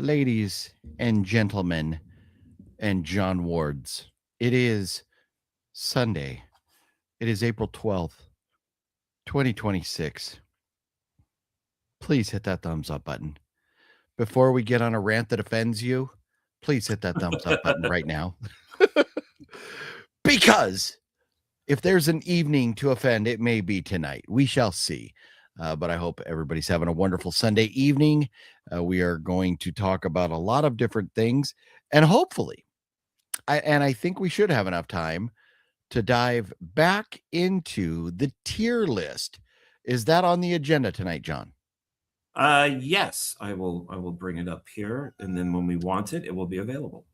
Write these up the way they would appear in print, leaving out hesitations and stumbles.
Ladies and gentlemen, and John Wards, it is Sunday. It is April 12th, 2026. Please hit that thumbs up button. Before we get on a rant that offends you, please hit that thumbs up button right now. Because if there's an evening to offend, it may be tonight. We shall see. But I hope everybody's having a wonderful Sunday evening. We are going to talk about a lot of different things, and hopefully, I think we should have enough time to dive back into the tier list. Is that on the agenda tonight, John? Yes, I will bring it up here, and then when we want it, it will be available.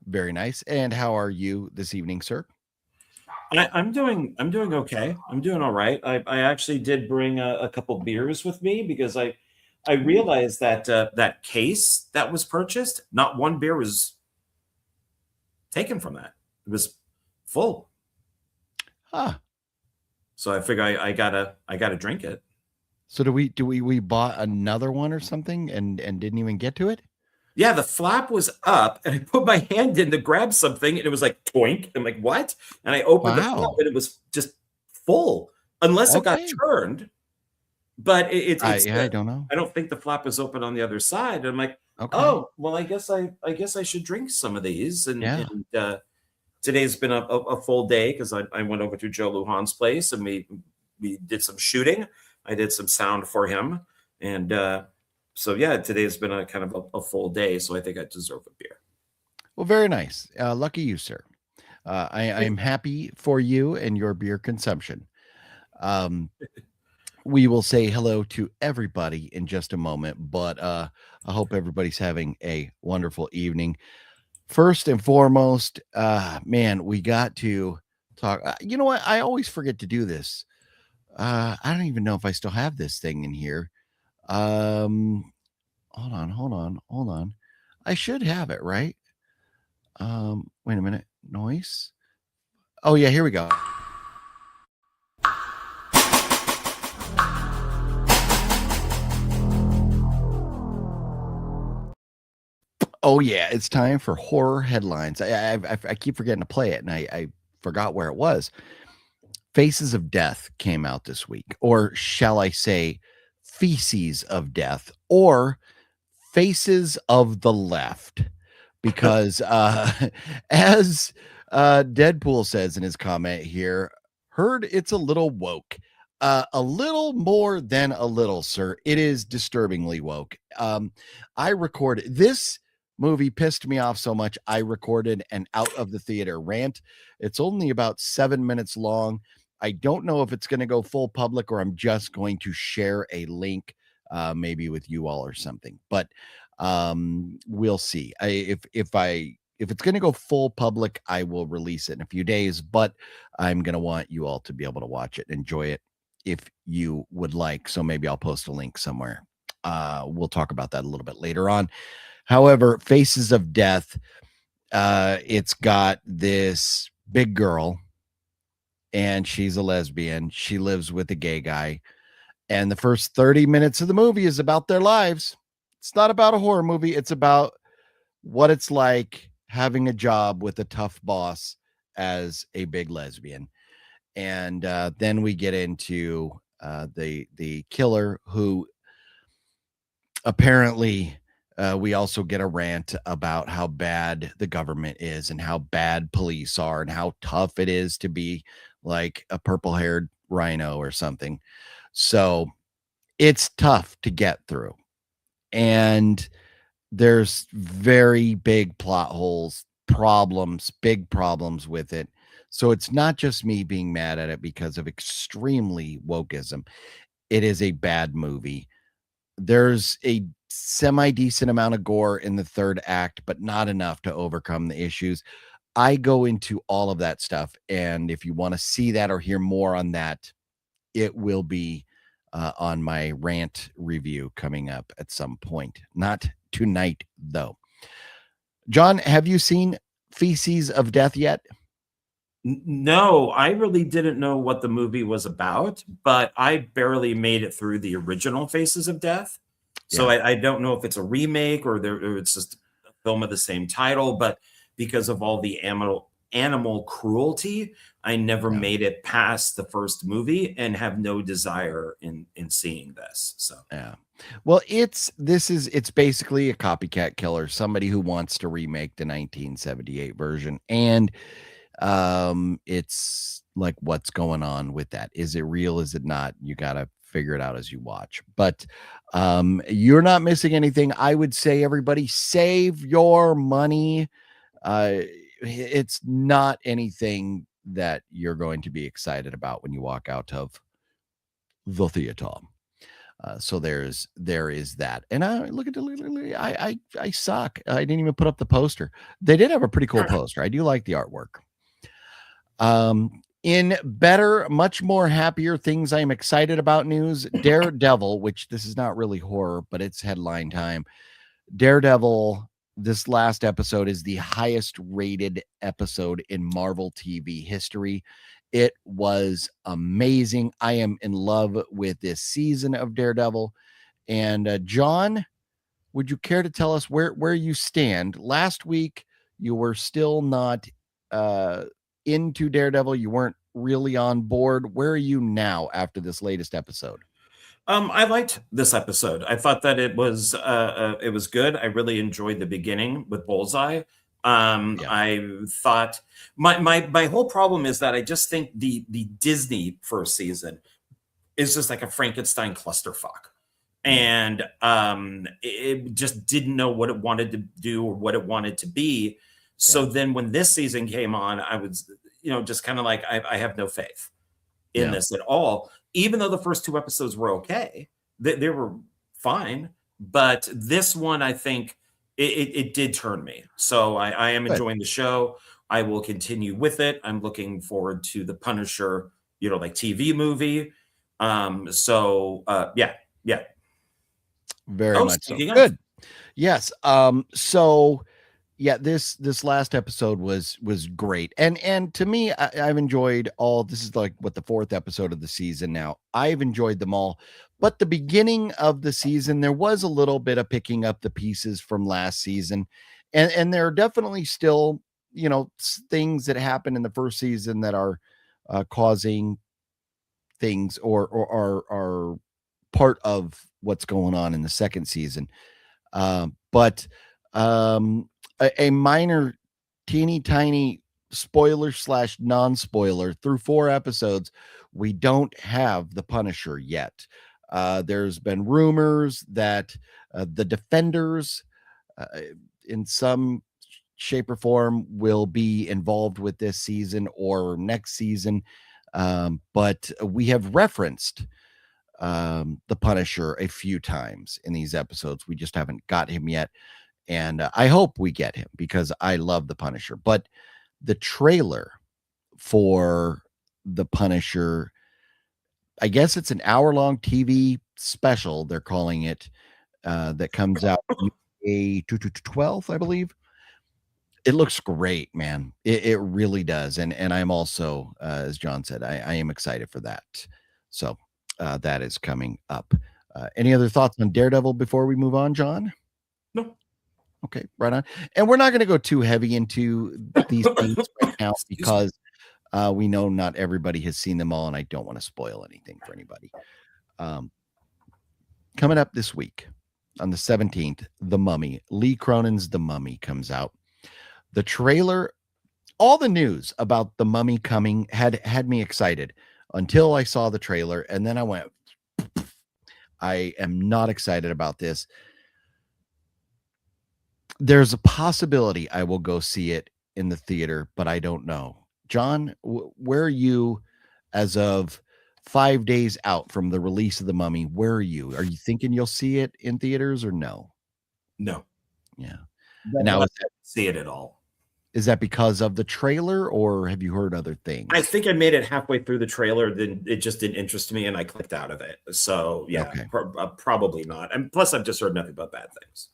Very nice. And how are you this evening, sir? I'm doing okay. I'm doing all right. I actually did bring a couple beers with me because I realized that that case that was purchased, not one beer was taken from that. It was full. Ah, So I figure I gotta drink it. so do we bought another one or something and didn't even get to it? Yeah, the flap was up, and I put my hand in to grab something, and it was like toink. I'm like, what? And I opened the flap, Wow. and it was just full, unless it got Okay. turned. But it's I don't know. I don't think the flap is open on the other side. And I'm like, Okay. oh well, I guess I should drink some of these. And Yeah. today's been a full day because I went over to Joe Lujan's place and we did some shooting. I did some sound for him, and so yeah, today's been a kind of a full day. So I think I deserve a beer. Well, very nice. Lucky you, sir. I'm happy for you and your beer consumption. Um, we will say hello to everybody in just a moment, but I hope everybody's having a wonderful evening. First and foremost, man, we got to talk. You know what? I always forget to do this. I don't even know if I still have this thing in here. Um, hold on. I should have it, right? Wait a minute. Noise. Oh yeah, here we go. Oh yeah, it's time for horror headlines. I keep forgetting to play it, and I forgot where it was. Faces of Death came out this week, or shall I say, Feces of Death, or Faces of the Left, because as Deadpool says in his comment here, heard it's a little woke. A little more than a little, sir. It is disturbingly woke. I recorded this movie pissed me off so much. I recorded an out of the theater rant. It's only about 7 minutes long. I don't know if it's going to go full public or I'm just going to share a link, maybe with you all or something. But we'll see. If it's going to go full public, I will release it in a few days. But I'm going to want you all to be able to watch it, enjoy it, if you would like. So maybe I'll post a link somewhere. We'll talk about that a little bit later on. However, Faces of Death, it's got this big girl, and she's a lesbian. She lives with a gay guy. And the first 30 minutes of the movie is about their lives. It's not about a horror movie. It's about what it's like having a job with a tough boss as a big lesbian. And then we get into the killer, who apparently we also get a rant about how bad the government is and how bad police are and how tough it is to be like a purple haired rhino or something. So it's tough to get through. And there's very big plot holes, problems, big problems with it. So it's not just me being mad at it because of extremely wokeism. It is a bad movie. There's a semi decent amount of gore in the third act, but not enough to overcome the issues. I go into all of that stuff. And if you want to see that or hear more on that, it will be on my rant review coming up at some point. Not tonight, though. John, have you seen Feces of Death yet? No, I really didn't know what the movie was about, but I barely made it through the original Faces of Death. So I don't know if it's a remake or it's just a film of the same title, but because of all the animal cruelty, I never Yeah. made it past the first movie and have no desire in seeing this. So Yeah. Well, it's basically a copycat killer, somebody who wants to remake the 1978 version. And it's like, what's going on with that? Is it real? Is it not? You got to figure it out as you watch. But you're not missing anything. I would say, everybody, save your money. It's not anything that you're going to be excited about when you walk out of the theater. So there is that. And I look at the I suck. I didn't even put up the poster. They did have a pretty cool poster. I do like the artwork. In better, much more happier things I am excited about news, Daredevil, which this is not really horror, but it's headline time. Daredevil, this last episode is the highest rated episode in Marvel TV history. It was amazing. I am in love with this season of Daredevil. And John, would you care to tell us where you stand? Last week, you were still not into Daredevil. You weren't really on board. Where are you now after this latest episode? I liked this episode. I thought that it was good. I really enjoyed the beginning with Bullseye. Yeah. I thought my whole problem is that I just think the Disney first season is just like a Frankenstein clusterfuck. And it just didn't know what it wanted to do or what it wanted to be. So then when this season came on, I was, just kind of like, I have no faith in this at all. Even though the first two episodes were okay, they were fine. But this one, I think it did turn me. So I am enjoying the show. I will continue with it. I'm looking forward to the Punisher, like TV movie. Yeah. Very much so. Speaking of, Good. Yes. So yeah, this last episode was great. And to me, I've enjoyed all. This is like what, the fourth episode of the season now. I've enjoyed them all. But the beginning of the season, there was a little bit of picking up the pieces from last season. And there are definitely still, things that happened in the first season that are causing things or are part of what's going on in the second season. But a minor, teeny tiny spoiler slash non-spoiler, through 4 episodes, we don't have the Punisher yet. There's been rumors that the Defenders, in some shape or form, will be involved with this season or next season. But we have referenced the Punisher a few times in these episodes. We just haven't got him yet. And I hope we get him because I love the Punisher. But the trailer for the Punisher, I guess it's an hour-long TV special, they're calling it, that comes out May 12th, I believe. It looks great, man. It really does. And I'm also, as John said, I am excited for that. So that is coming up. Any other thoughts on Daredevil before we move on, John? No. Okay, right on. And we're not going to go too heavy into these things right now because we know not everybody has seen them all, and I don't want to spoil anything for anybody. Coming up this week on the 17th, The Mummy. Lee Cronin's The Mummy comes out. The trailer, all the news about The Mummy coming had me excited until I saw the trailer, and then I went, I am not excited about this. There's a possibility I will go see it in the theater, but I don't know. John, where are you as of 5 days out from the release of The Mummy? Where are you? Are you thinking you'll see it in theaters or no? No. Yeah. Now, see it at all. Is that because of the trailer, or have you heard other things? I think I made it halfway through the trailer, then it just didn't interest me, and I clicked out of it. So yeah, okay. Probably not. And plus, I've just heard nothing but bad things.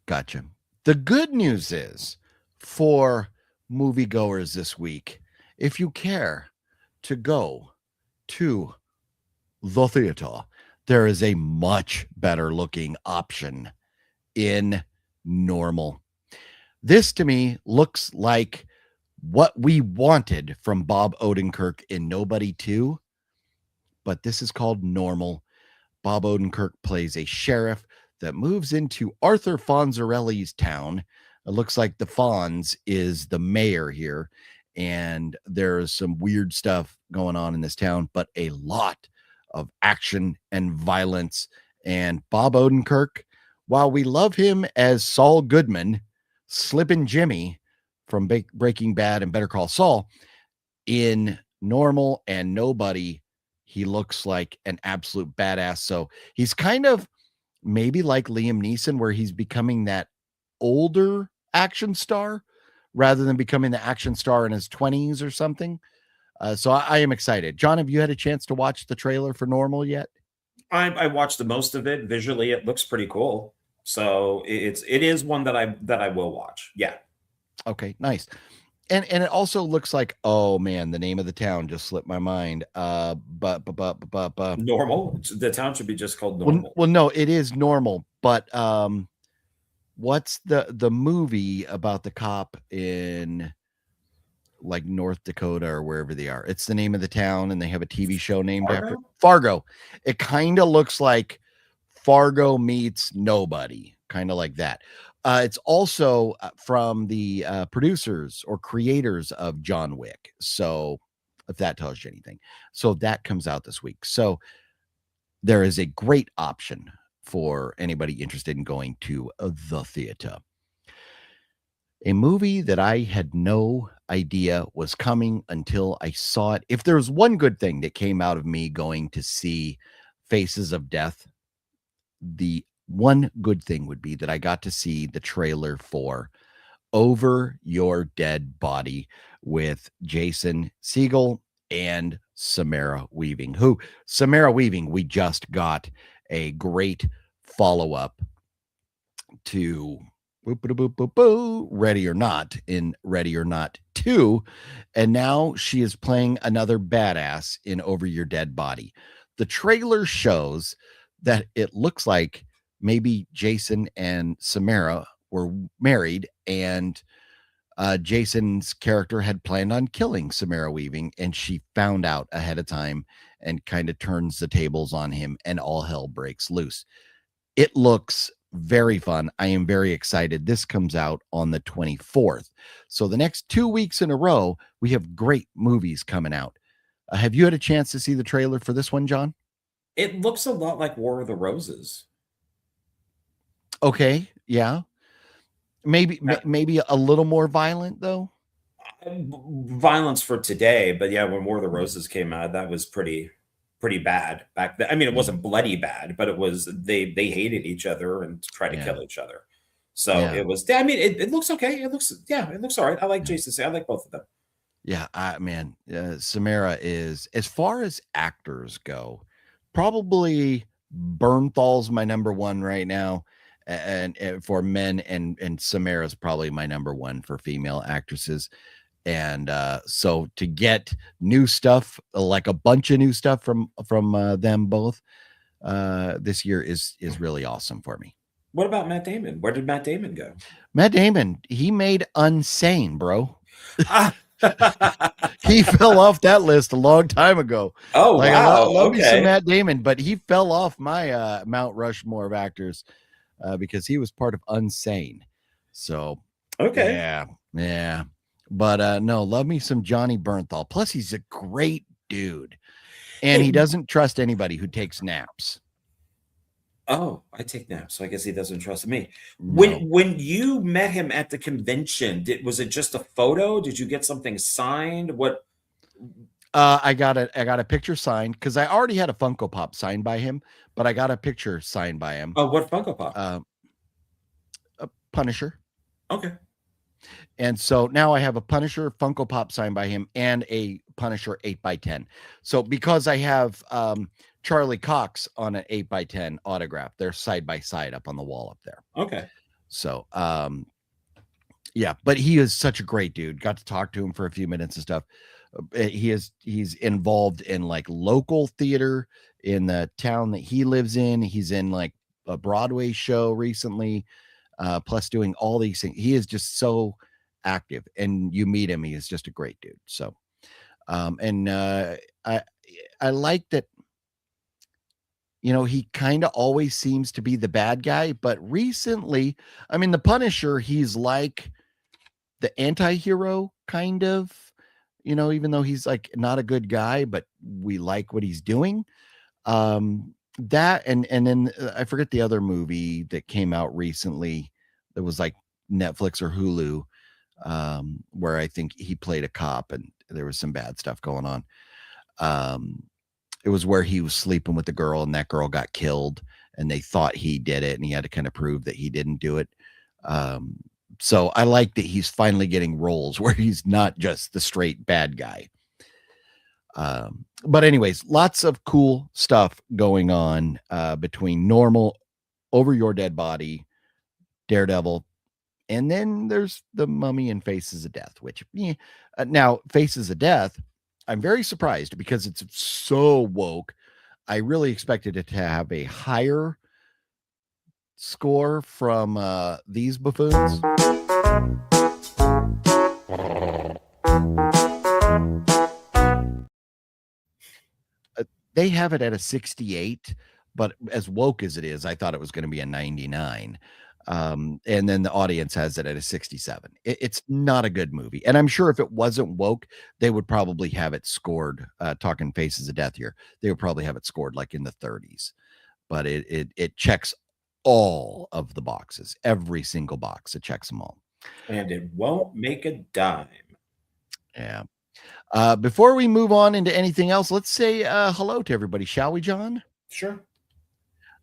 Gotcha. The good news is, for moviegoers this week, if you care to go to the theater, There is a much better looking option in Normal. This to me looks like what we wanted from Bob Odenkirk in Nobody 2, but this is called Normal. Bob Odenkirk plays a sheriff that moves into Arthur Fonzarelli's town. It looks like the Fonz is the mayor here, and there's some weird stuff going on in this town, but a lot of action and violence. And Bob Odenkirk, while we love him as Saul Goodman, Slippin' Jimmy from Breaking Bad and Better Call Saul, in Normal and Nobody, he looks like an absolute badass. So he's kind of maybe like Liam Neeson, where he's becoming that older action star rather than becoming the action star in his 20s or something. So I am excited. John, have you had a chance to watch the trailer for Normal yet? I watched the most of it. Visually, it looks pretty cool. So it is one that I will watch. Yeah. Okay, nice. And it also looks like, oh man, the name of the town just slipped my mind. But Normal. The town should be just called well, Normal. well, no, it is Normal. But what's the movie about the cop in like North Dakota or wherever they are? It's the name of the town, and they have a TV show named after Fargo. It kind of looks like Fargo meets Nobody, kind of like that. It's also from the producers or creators of John Wick. So if that tells you anything. So that comes out this week. So there is a great option for anybody interested in going to the theater. A movie that I had no idea was coming until I saw it. If there's one good thing that came out of me going to see Faces of Death, the one good thing would be that I got to see the trailer for Over Your Dead Body with Jason Segel and Samara Weaving, who Samara Weaving, we just got a great follow-up to Ready or Not in Ready or Not 2. And now she is playing another badass in Over Your Dead Body. The trailer shows that it looks like maybe Jason and Samara were married, and Jason's character had planned on killing Samara Weaving, and she found out ahead of time and kind of turns the tables on him, and all hell breaks loose. It looks very fun. I am very excited. This comes out on the 24th. So the next 2 weeks in a row, we have great movies coming out. Have you had a chance to see the trailer for this one, John? It looks a lot like War of the Roses. Okay, yeah. Maybe a little more violent though. Violence for today, but yeah, when War of the Roses came out, that was pretty bad back then. I mean, it wasn't bloody bad, but it was they hated each other and tried to kill each other. So it was. I mean, it looks okay. It looks all right. I like Jason. I like both of them. Yeah, man, Samara is, as far as actors go, probably Bernthal's my number one right now, and for men, and Samara's probably my number one for female actresses. And so to get new stuff, like a bunch of new stuff from them both this year is really awesome for me. What about Matt Damon? Where did Matt Damon go? Matt Damon, he made Unsane, bro. He fell off that list a long time ago. Oh, like, wow. I love me some Matt Damon, but he fell off my Mount Rushmore of actors because he was part of Unsane. So yeah. But no, love me some Johnny Bernthal. Plus, he's a great dude, and he doesn't trust anybody who takes naps. Oh, I take naps, so I guess he doesn't trust me. No. When you met him at the convention, was it just a photo? Did you get something signed? What? I got a picture signed because I already had a Funko Pop signed by him, but I got a picture signed by him. Oh, what Funko Pop? A Punisher. Okay. And so now I have a Punisher Funko Pop signed by him and a Punisher 8x10. So because I have Charlie Cox on an 8x10 autograph, they're side by side up on the wall up there. Okay. So yeah, but he is such a great dude. Got to talk to him for a few minutes and stuff. He's involved in like local theater in the town that he lives in. He's in like a Broadway show recently, plus doing all these things. He is just so active, and you meet him, he is just a great dude. So and I like that, you know, he kind of always seems to be the bad guy, but recently, I mean, the Punisher, he's like the anti-hero kind of, you know, even though he's like not a good guy, but we like what he's doing. That and then I forget the other movie that came out recently that was like Netflix or Hulu, where I think he played a cop and there was some bad stuff going on. It was where he was sleeping with the girl and that girl got killed and they thought he did it and he had to kind of prove that he didn't do it. So I like that he's finally getting roles where he's not just the straight bad guy. But anyways, lots of cool stuff going on between Normal, Over Your Dead Body, Daredevil, and then there's the Mummy and Faces of Death, which now Faces of Death, I'm very surprised because it's so woke. I really expected it to have a higher score from these buffoons. They have it at a 68, but as woke as it is, I thought it was going to be a 99. And then the audience has it at a 67. It's not a good movie. And I'm sure if it wasn't woke, they would probably have it scored, talking Faces of Death here. They would probably have it scored like in the 30s, but it checks all of the boxes, every single box. It checks them all. And it won't make a dime. Yeah. Before we move on into anything else, let's say hello to everybody, shall we, John? Sure.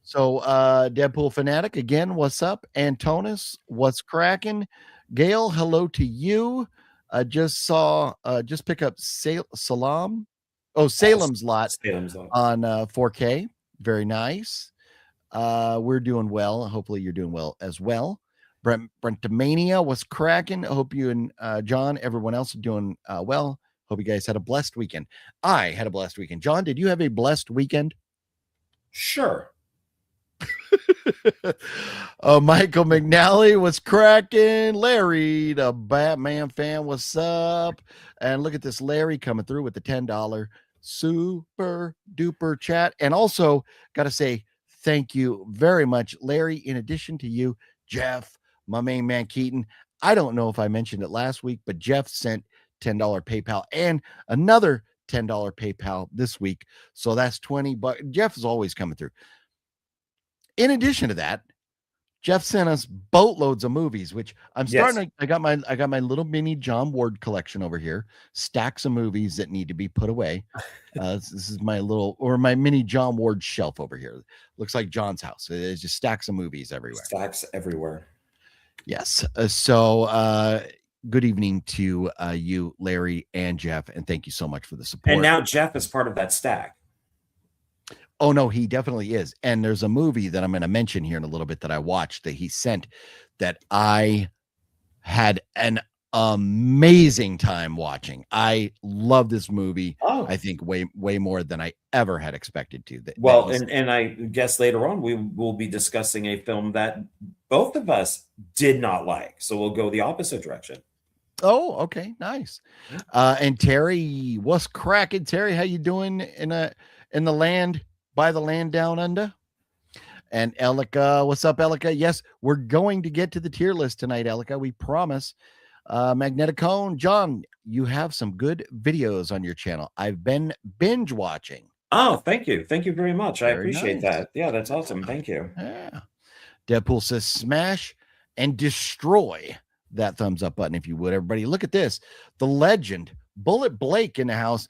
So, Deadpool Fanatic, again, what's up? Antonis, what's cracking? Gail, hello to you. Just pick up Salem's Lot Salem's Lot on 4K. Very nice. We're doing well. Hopefully you're doing well as well. Brentamania, what's cracking? I hope you and John, everyone else are doing well. Hope you guys had a blessed weekend. I had a blessed weekend. John, did you have a blessed weekend? Sure. Michael McNally was cracking. Larry, the Batman fan, what's up? And look at this Larry coming through with the $10 super duper chat. And also, got to say thank you very much, Larry. In addition to you, Jeff, my main man Keaton. I don't know if I mentioned it last week, but Jeff sent $10 PayPal and another $10 PayPal this week. So that's $20. Jeff is always coming through. In addition to that, Jeff sent us boatloads of movies, which I'm starting. I got my little mini John Ward collection over here, stacks of movies that need to be put away. This is my mini John Ward shelf over here. Looks like John's house. There's just stacks of movies everywhere. Stacks everywhere. Yes. So good evening to you, Larry and Jeff, and thank you so much for the support. And now Jeff is part of that stack. Oh, no, he definitely is. And there's a movie that I'm going to mention here in a little bit that I watched that he sent that I had an amazing time watching. I love this movie. Oh. I think way more than I ever had expected to. And I guess later on we will be discussing a film that both of us did not like. So we'll go the opposite direction. Oh, okay. Nice. And Terry, what's cracking? Terry, how you doing in the land? By the land down under? And Elika, what's up, Elika? Yes, we're going to get to the tier list tonight, Elika. We promise. Magnetic Cone, John, you have some good videos on your channel. I've been binge watching. Oh, thank you. Thank you very much. I appreciate nice. that. Yeah, that's awesome. Thank you. Yeah. Deadpool says smash and destroy that thumbs up button, if you would. Everybody, look at this. The legend, Bullet Blake in the house.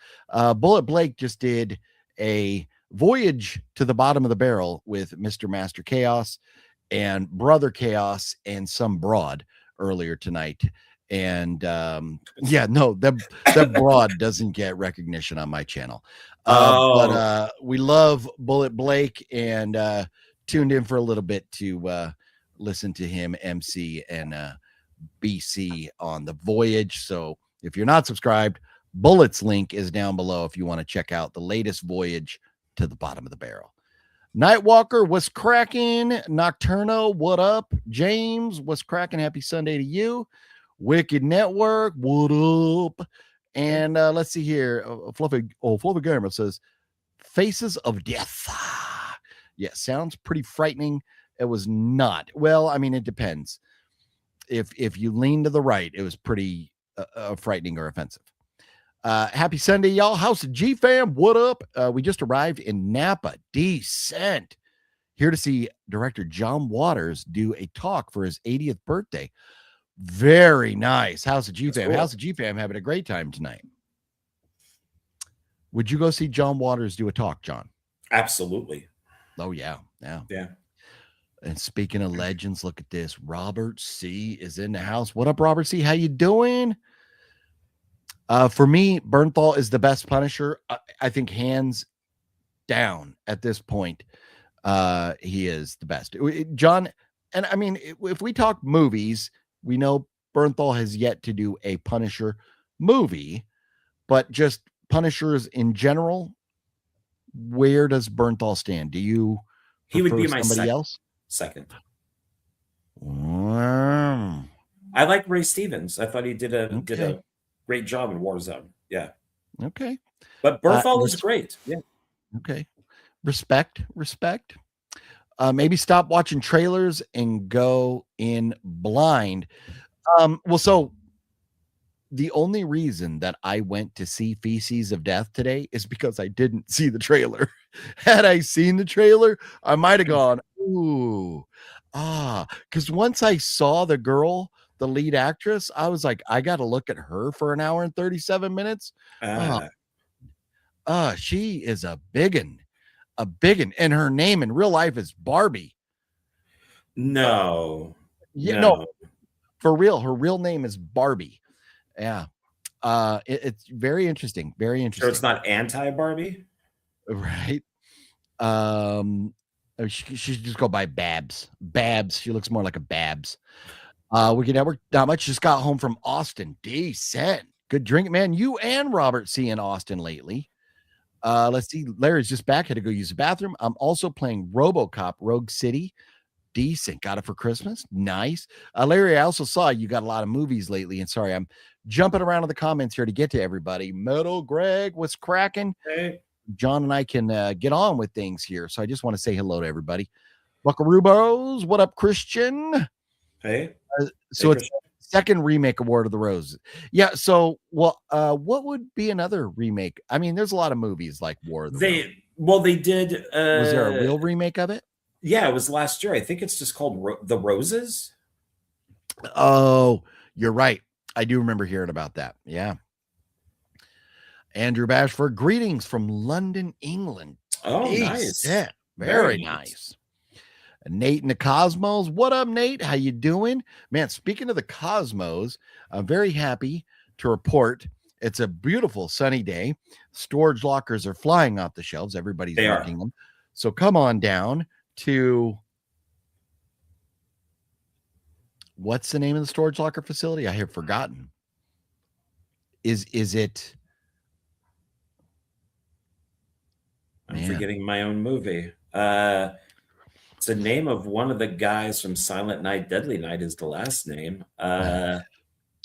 Bullet Blake just did a voyage to the bottom of the barrel with Mr. Master Chaos and Brother Chaos and some broad earlier tonight. And that broad doesn't get recognition on my channel. But we love Bullet Blake and tuned in for a little bit to listen to him MC and BC on the voyage. So if you're not subscribed, Bullet's link is down below if you want to check out the latest voyage to the bottom of the barrel. Nightwalker, what's cracking? Nocturno, what up? James, what's cracking? Happy Sunday to you. Wicked Network, what up? And let's see here. Fluffy Gamer says, Faces of Death. Yeah, sounds pretty frightening. It was not. Well, I mean, it depends. If you lean to the right, it was pretty frightening or offensive. Happy Sunday, y'all. House of G fam, what up? We just arrived in Napa. Decent. Here to see director John Waters do a talk for his 80th birthday. Very nice. House of G fam. Cool. House of G fam having a great time tonight. Would you go see John Waters do a talk, John? Absolutely. Oh, yeah. Yeah. Yeah. And speaking of legends, look at this. Robert C. is in the house. What up, Robert C.? How you doing? For me, Bernthal is the best Punisher. I think hands down at this point, he is the best. John, and I mean, if we talk movies, we know Bernthal has yet to do a Punisher movie, but just Punishers in general, where does Bernthal stand? Do you? He would be my second. I like Ray Stevens. I thought he did a great job in Warzone. Yeah. Okay. But Bernthal is great. Yeah. Okay. Respect. Maybe stop watching trailers and go in blind. Well, so the only reason that I went to see Feces of Death today is because I didn't see the trailer. Had I seen the trailer, I might have gone, ooh, because once I saw the girl, the lead actress, I was like, I got to look at her for an hour and 37 minutes. She is a biggin, and her name in real life is Barbie. No. Yeah, no, for real. Her real name is Barbie. Yeah. It's very interesting. Very interesting. So it's not anti-Barbie? Right. She should just go by Babs. She looks more like a Babs. Wicked Network, not much. Just got home from Austin. Decent. Good drink, man. You and Robert C in Austin lately. Let's see. Larry's just back. Had to go use the bathroom. I'm also playing RoboCop Rogue City. Decent. Got it for Christmas. Nice. Larry, I also saw you got a lot of movies lately. And sorry, I'm jumping around in the comments here to get to everybody. Metal Greg, what's cracking? Hey. John and I can get on with things here. So I just want to say hello to everybody. Buckaroobos, what up, Christian? Hey. So it's second remake of War of the Roses. Yeah. So, what would be another remake? I mean, there's a lot of movies like War of the Roses. Well, they did. Was there a real remake of it? Yeah, it was last year. I think it's just called The Roses. Oh, you're right. I do remember hearing about that. Yeah. Andrew Bashford, greetings from London, England. Oh, nice. Yeah, very nice. Nate in the Cosmos. What up, Nate? How you doing? Man, speaking of the Cosmos, I'm very happy to report it's a beautiful sunny day. Storage lockers are flying off the shelves. Everybody's working them. So come on down to, what's the name of the storage locker facility? I have forgotten. Is it? I'm forgetting my own movie. It's the name of one of the guys from Silent Night, Deadly Night is the last name. Well,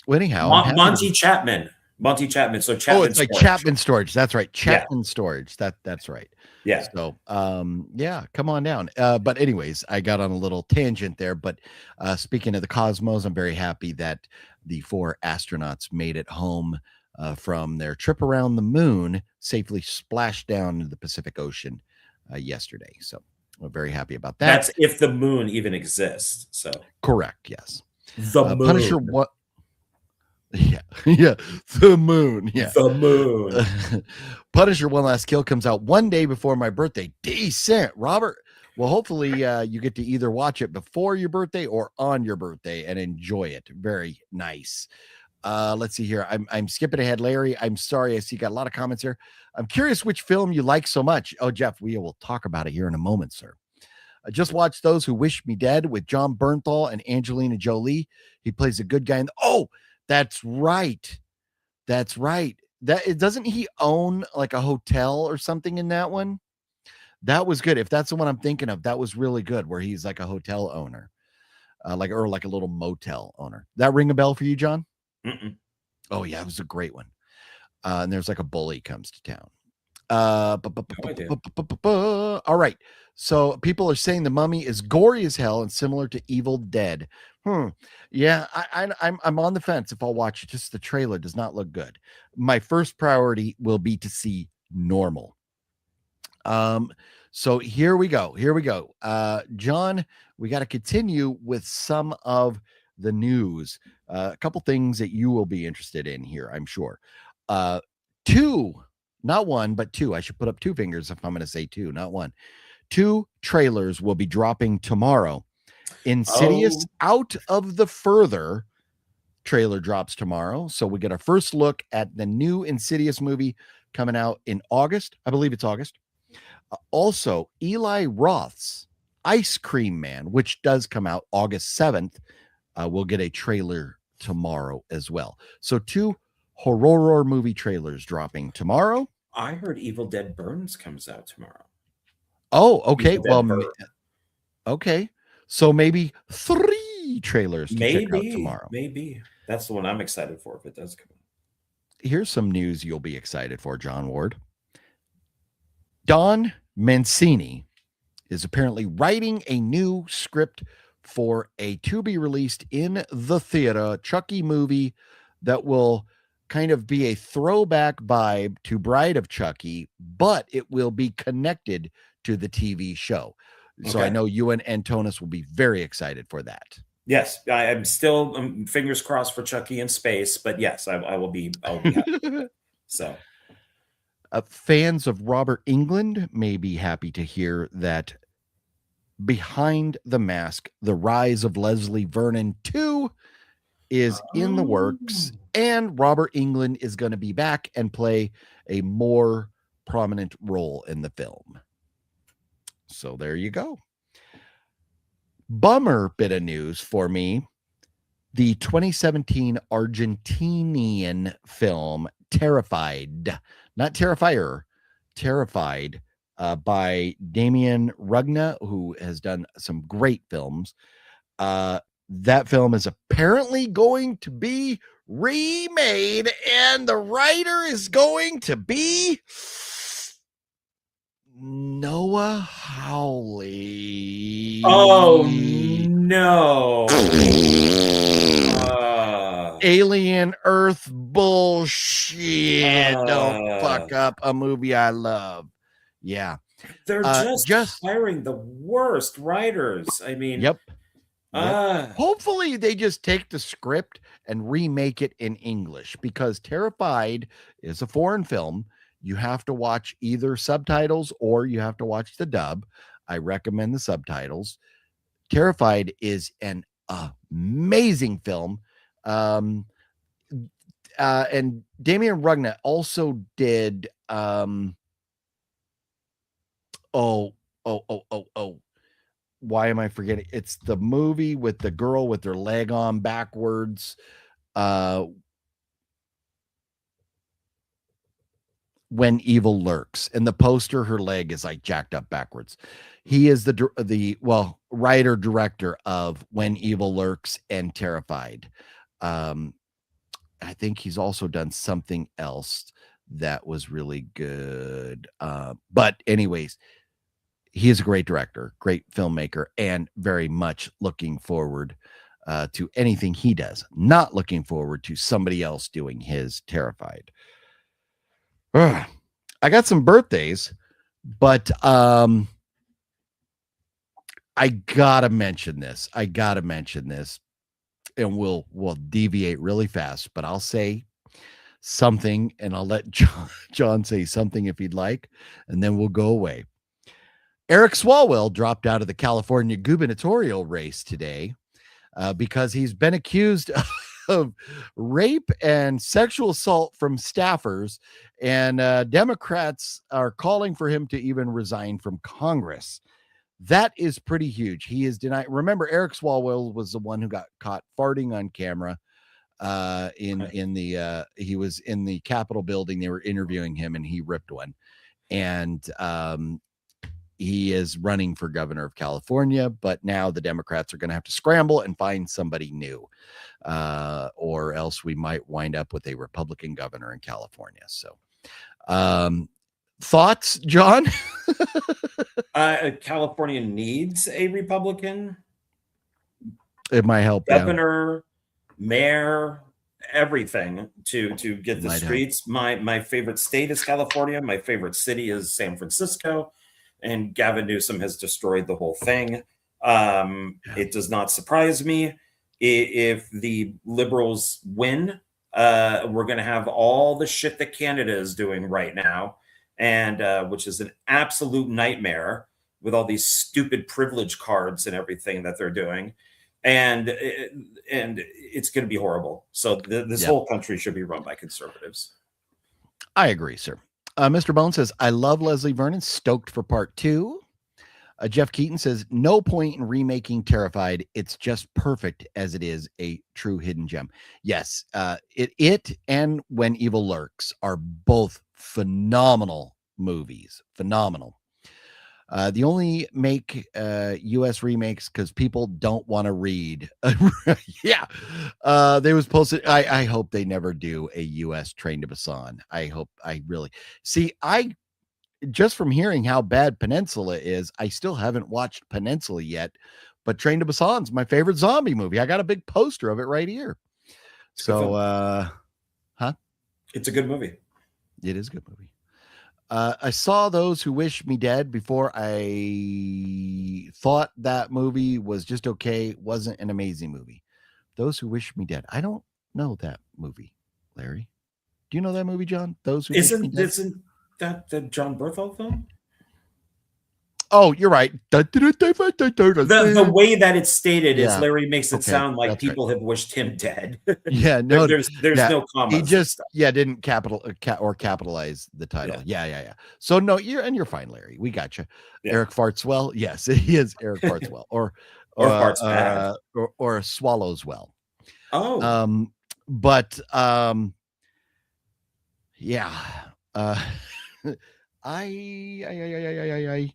anyhow, Monty Chapman. Monty Chapman. So Chapman. It's like Chapman Storage. That's right. Chapman Storage. That's right. Yeah. So, come on down. But anyways, I got on a little tangent there. But speaking of the Cosmos, I'm very happy that the 4 astronauts made it home from their trip around the moon, safely splashed down into the Pacific Ocean yesterday. So we're very happy about that. That's if the moon even exists. So correct. Yes. The moon. Punisher. What? Yeah. The moon. Yeah. The moon. Punisher One Last Kill comes out one day before my birthday. Decent, Robert. Well, hopefully you get to either watch it before your birthday or on your birthday and enjoy it. Very nice. Let's see here. I'm skipping ahead, Larry. I'm sorry. I see you got a lot of comments here. I'm curious which film you like so much. Oh, Jeff, we will talk about it here in a moment, sir. I just watched Those Who Wish Me Dead with John Bernthal and Angelina Jolie. He plays a good guy. That's right. Doesn't he own like a hotel or something in that one? That was good. If that's the one I'm thinking of, that was really good. Where he's like a hotel owner, like a little motel owner. That ring a bell for you, John? Mm-mm. Oh yeah, it was a great one. And there's like a bully comes to town. No idea. All right. So people are saying The Mummy is gory as hell and similar to Evil Dead. Yeah, I'm on the fence if I'll watch it. Just the trailer does not look good. My first priority will be to see Normal. So here we go. John, we got to continue with some of the news. A couple things that you will be interested in here, I'm sure. Two, not one, but two. I should put up two fingers if I'm going to say two, not one. Two trailers will be dropping tomorrow. Insidious Oh, Out of the Further trailer drops tomorrow. So we get our first look at the new Insidious movie coming out in August. I believe it's August. Also, Eli Roth's Ice Cream Man, which does come out August 7th, will get a trailer tomorrow as well. So two horror movie trailers dropping tomorrow. I heard Evil Dead Burns comes out tomorrow. Oh, okay. Evil Well, Dead Burn. okay. So maybe three trailers to check out Maybe, tomorrow. maybe. That's the one I'm excited for if it does come out. Here's some news you'll be excited for, John Ward. Don Mancini is apparently writing a new script for a to be released in the theater Chucky movie that will kind of be a throwback vibe to Bride of Chucky, but it will be connected to the TV show. So I Okay. know you and Antonis will be very excited for that. Yes, I'm still fingers crossed for Chucky in space, but yes, I will be. I'll be happy. So Fans of Robert England may be happy to hear that Behind the Mask, The Rise of Leslie Vernon 2 is in the works, and Robert England is going to be back and play a more prominent role in the film. So there you go. Bummer bit of news for me. The 2017 Argentinian film Terrified, not Terrifier, Terrified, by Damien Rugna, who has done some great films. That film is apparently going to be remade, and the writer is going to be Noah Hawley. oh no. Alien Earth bullshit. Don't fuck up a movie I love. Yeah. They're just hiring the worst writers. I mean, Yep. Hopefully they just take the script and remake it in English, because Terrified is a foreign film. You have to watch either subtitles or you have to watch the dub. I recommend the subtitles. Terrified is an amazing film. And Damien Rugna also did why am I forgetting? It's the movie with the girl with her leg on backwards. When Evil Lurks. In the poster, her leg is like jacked up backwards. He is the writer director of When Evil Lurks and Terrified. I think he's also done something else that was really good. But anyways, he is a great director, great filmmaker, and very much looking forward to anything he does. Not looking forward to somebody else doing his Terrified. Ugh. I got some birthdays, but I gotta mention this. And we'll deviate really fast, but I'll say something, and I'll let John say something if he'd like, and then we'll go away. Eric Swalwell dropped out of the California gubernatorial race today because he's been accused of rape and sexual assault from staffers, and Democrats are calling for him to even resign from Congress. That is pretty huge. He is denied. Remember, Eric Swalwell was the one who got caught farting on camera. He was in the Capitol building. They were interviewing him, and he ripped one. And he is running for governor of California, but now the Democrats are going to have to scramble and find somebody new, or else we might wind up with a Republican governor in California. So, thoughts, John? California needs a Republican It might help. governor, mayor, everything to get the Might help. streets. My favorite state is California. My favorite city is San Francisco, and Gavin Newsom has destroyed the whole thing. It does not surprise me if the liberals win. We're going to have all the shit that Canada is doing right now, and which is an absolute nightmare with all these stupid privilege cards and everything that they're doing. And it's going to be horrible. So this whole country should be run by conservatives. I agree, sir. Mr. Bone says, I love Leslie Vernon. Stoked for part 2. Jeff Keaton says, no point in remaking Terrified. It's just perfect as it is, a true hidden gem. Yes, it and When Evil Lurks are both phenomenal movies. Phenomenal. The only make U.S. remakes because people don't want to read. Yeah. They was posted. I hope they never do a U.S. Train to Busan. I really see. Just from hearing how bad Peninsula is, I still haven't watched Peninsula yet, but Train to Busan's my favorite zombie movie. I got a big poster of it right here. So, It's a good movie. It is a good movie. I saw Those Who Wish Me Dead before. I thought that movie was just okay. It wasn't an amazing movie. Those Who Wish Me Dead. I don't know that movie, Larry. Do you know that movie, John? Those Who Wish Me Dead? Isn't that the John Berthel film? Oh, you're right. The way that it's stated is Larry makes it sound like people have wished him dead. Yeah, no, there's no commas. He just didn't capitalize the title. Yeah. So no, you're fine, Larry. We got you. Yeah. Eric farts well. Yes, he is Eric farts well, or farts bad, or swallows well. Oh, but yeah. I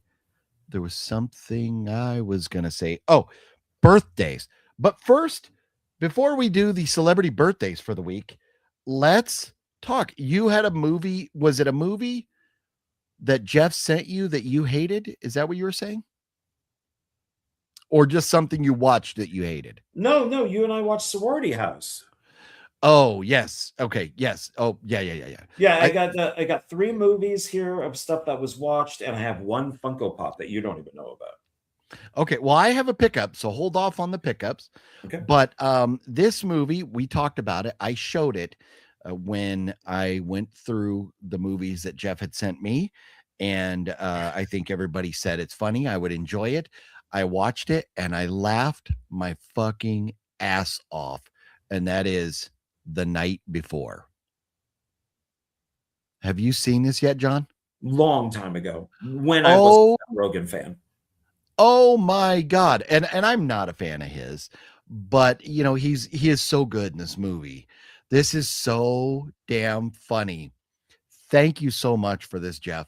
there was something I was going to say. Oh, birthdays. But first, before we do the celebrity birthdays for the week, let's talk. You had a movie. Was it a movie that Jeff sent you that you hated? Is that what you were saying? Or just something you watched that you hated? No. You and I watched Sorority House. Oh, yes. Okay. Yes. Oh, yeah. Yeah, I got 3 movies here of stuff that was watched, and I have 1 Funko Pop that you don't even know about. Okay. Well, I have a pickup, so hold off on the pickups. Okay. But this movie, we talked about it. I showed it when I went through the movies that Jeff had sent me, and I think everybody said it's funny. I would enjoy it. I watched it, and I laughed my fucking ass off, and that is The Night Before. Have you seen this yet, John? Long time ago, when I was a Rogan fan. Oh my God. And I'm not a fan of his, but you know, he is so good in this movie. This is so damn funny. Thank you so much for this, Jeff.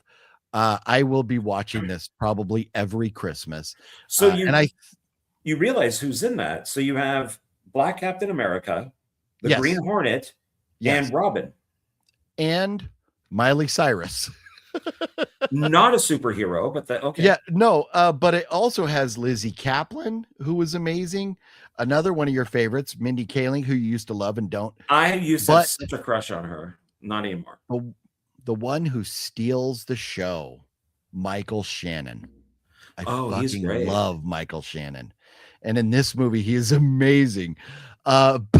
I will be watching this probably every Christmas. So you realize who's in that. So you have Black Captain America, the Green Hornet, and Robin. And Miley Cyrus. Not a superhero, but okay. Yeah, no, but it also has Lizzie Kaplan, who was amazing. Another one of your favorites, Mindy Kaling, who you used to love and don't. I used to have such a crush on her. Not anymore. The one who steals the show, Michael Shannon. I fucking love Michael Shannon. And in this movie, he is amazing. But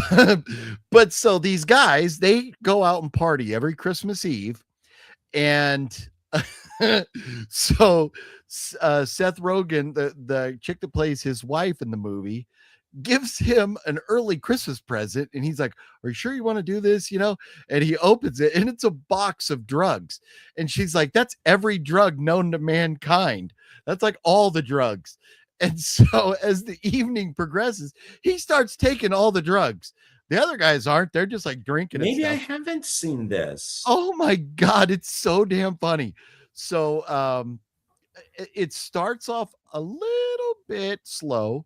so these guys, they go out and party every Christmas Eve. And so Seth Rogen, the chick that plays his wife in the movie, gives him an early Christmas present. And he's like, are you sure you want to do this? You know, and he opens it and it's a box of drugs. And she's like, that's every drug known to mankind. That's like all the drugs. And so as the evening progresses, he starts taking all the drugs. The other guys aren't. They're just like drinking. Maybe I haven't seen this. Oh my God. It's so damn funny. So it starts off a little bit slow,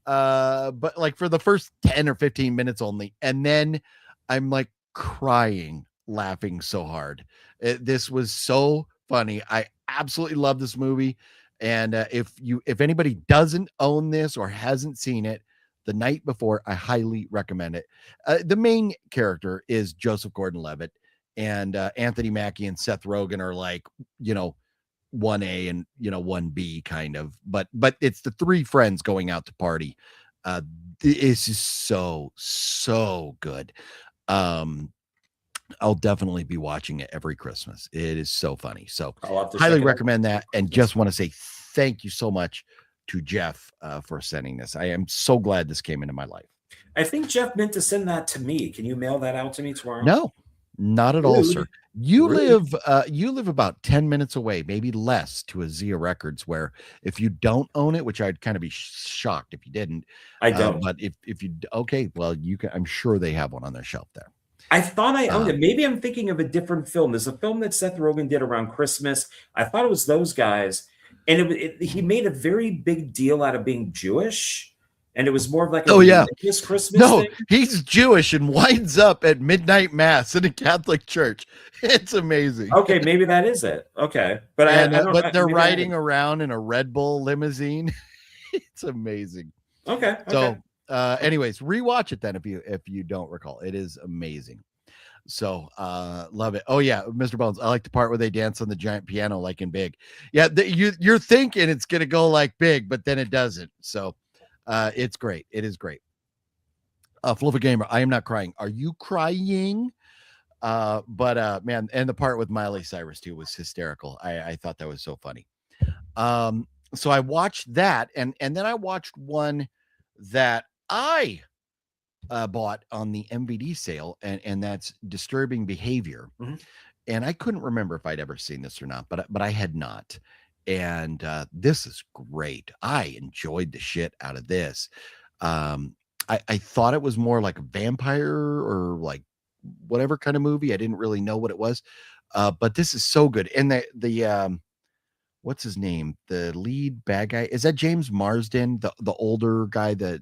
but like for the first 10 or 15 minutes only, and then I'm like crying laughing so hard. This was so funny. I absolutely love this movie. And if anybody doesn't own this or hasn't seen it the night before, I highly recommend it. The main character is Joseph Gordon-Levitt, and Anthony Mackie and Seth Rogen are like, you know, 1A and 1B kind of, but it's the three friends going out to party. It's just so good. um I'll definitely be watching it every Christmas. It is so funny. So I'll have to highly check it out. recommend that, and just want to say thank you so much to Jeff for sending this. I am so glad this came into my life. I think Jeff meant to send that to me. Can you mail that out to me tomorrow? No, not at all, sir. Rude. You Rude. live about 10 minutes away, maybe less, to a Zia Records, where if you don't own it, which I'd kind of be shocked if you didn't, I don't. but if you okay, well, you can, I'm sure they have one on their shelf there. I thought I owned Um, it. Maybe I'm thinking of a different film. There's a film that Seth Rogen did around Christmas. I thought it was those guys, and he made a very big deal out of being Jewish, and it was more of like a oh yeah, religious Christmas no, thing. he's Jewish and winds up at midnight mass in a Catholic church. It's amazing. Okay, maybe that is it. Okay, but And I don't. but they're Maybe I riding haven't. around in a Red Bull limousine. It's amazing. Okay, okay. So, anyways, rewatch it then if you don't recall. It is amazing. So, love it. Oh yeah, Mr. Bones. I like the part where they dance on the giant piano like in Big. Yeah, you're thinking it's gonna go like Big, but then it doesn't. So, it's great. It is great. Fluffy Gamer, I am not crying. Are you crying? But man, and the part with Miley Cyrus too was hysterical. I thought that was so funny. So I watched that, and then I watched one that I bought on the MVD sale, and that's Disturbing Behavior. Mhm. And I couldn't remember if I'd ever seen this or not, but I had not. And this is great. I enjoyed the shit out of this. I thought it was more like a vampire or like whatever kind of movie. I didn't really know what it was. But this is so good. And the what's his name? The lead bad guy, is that James Marsden, the older guy that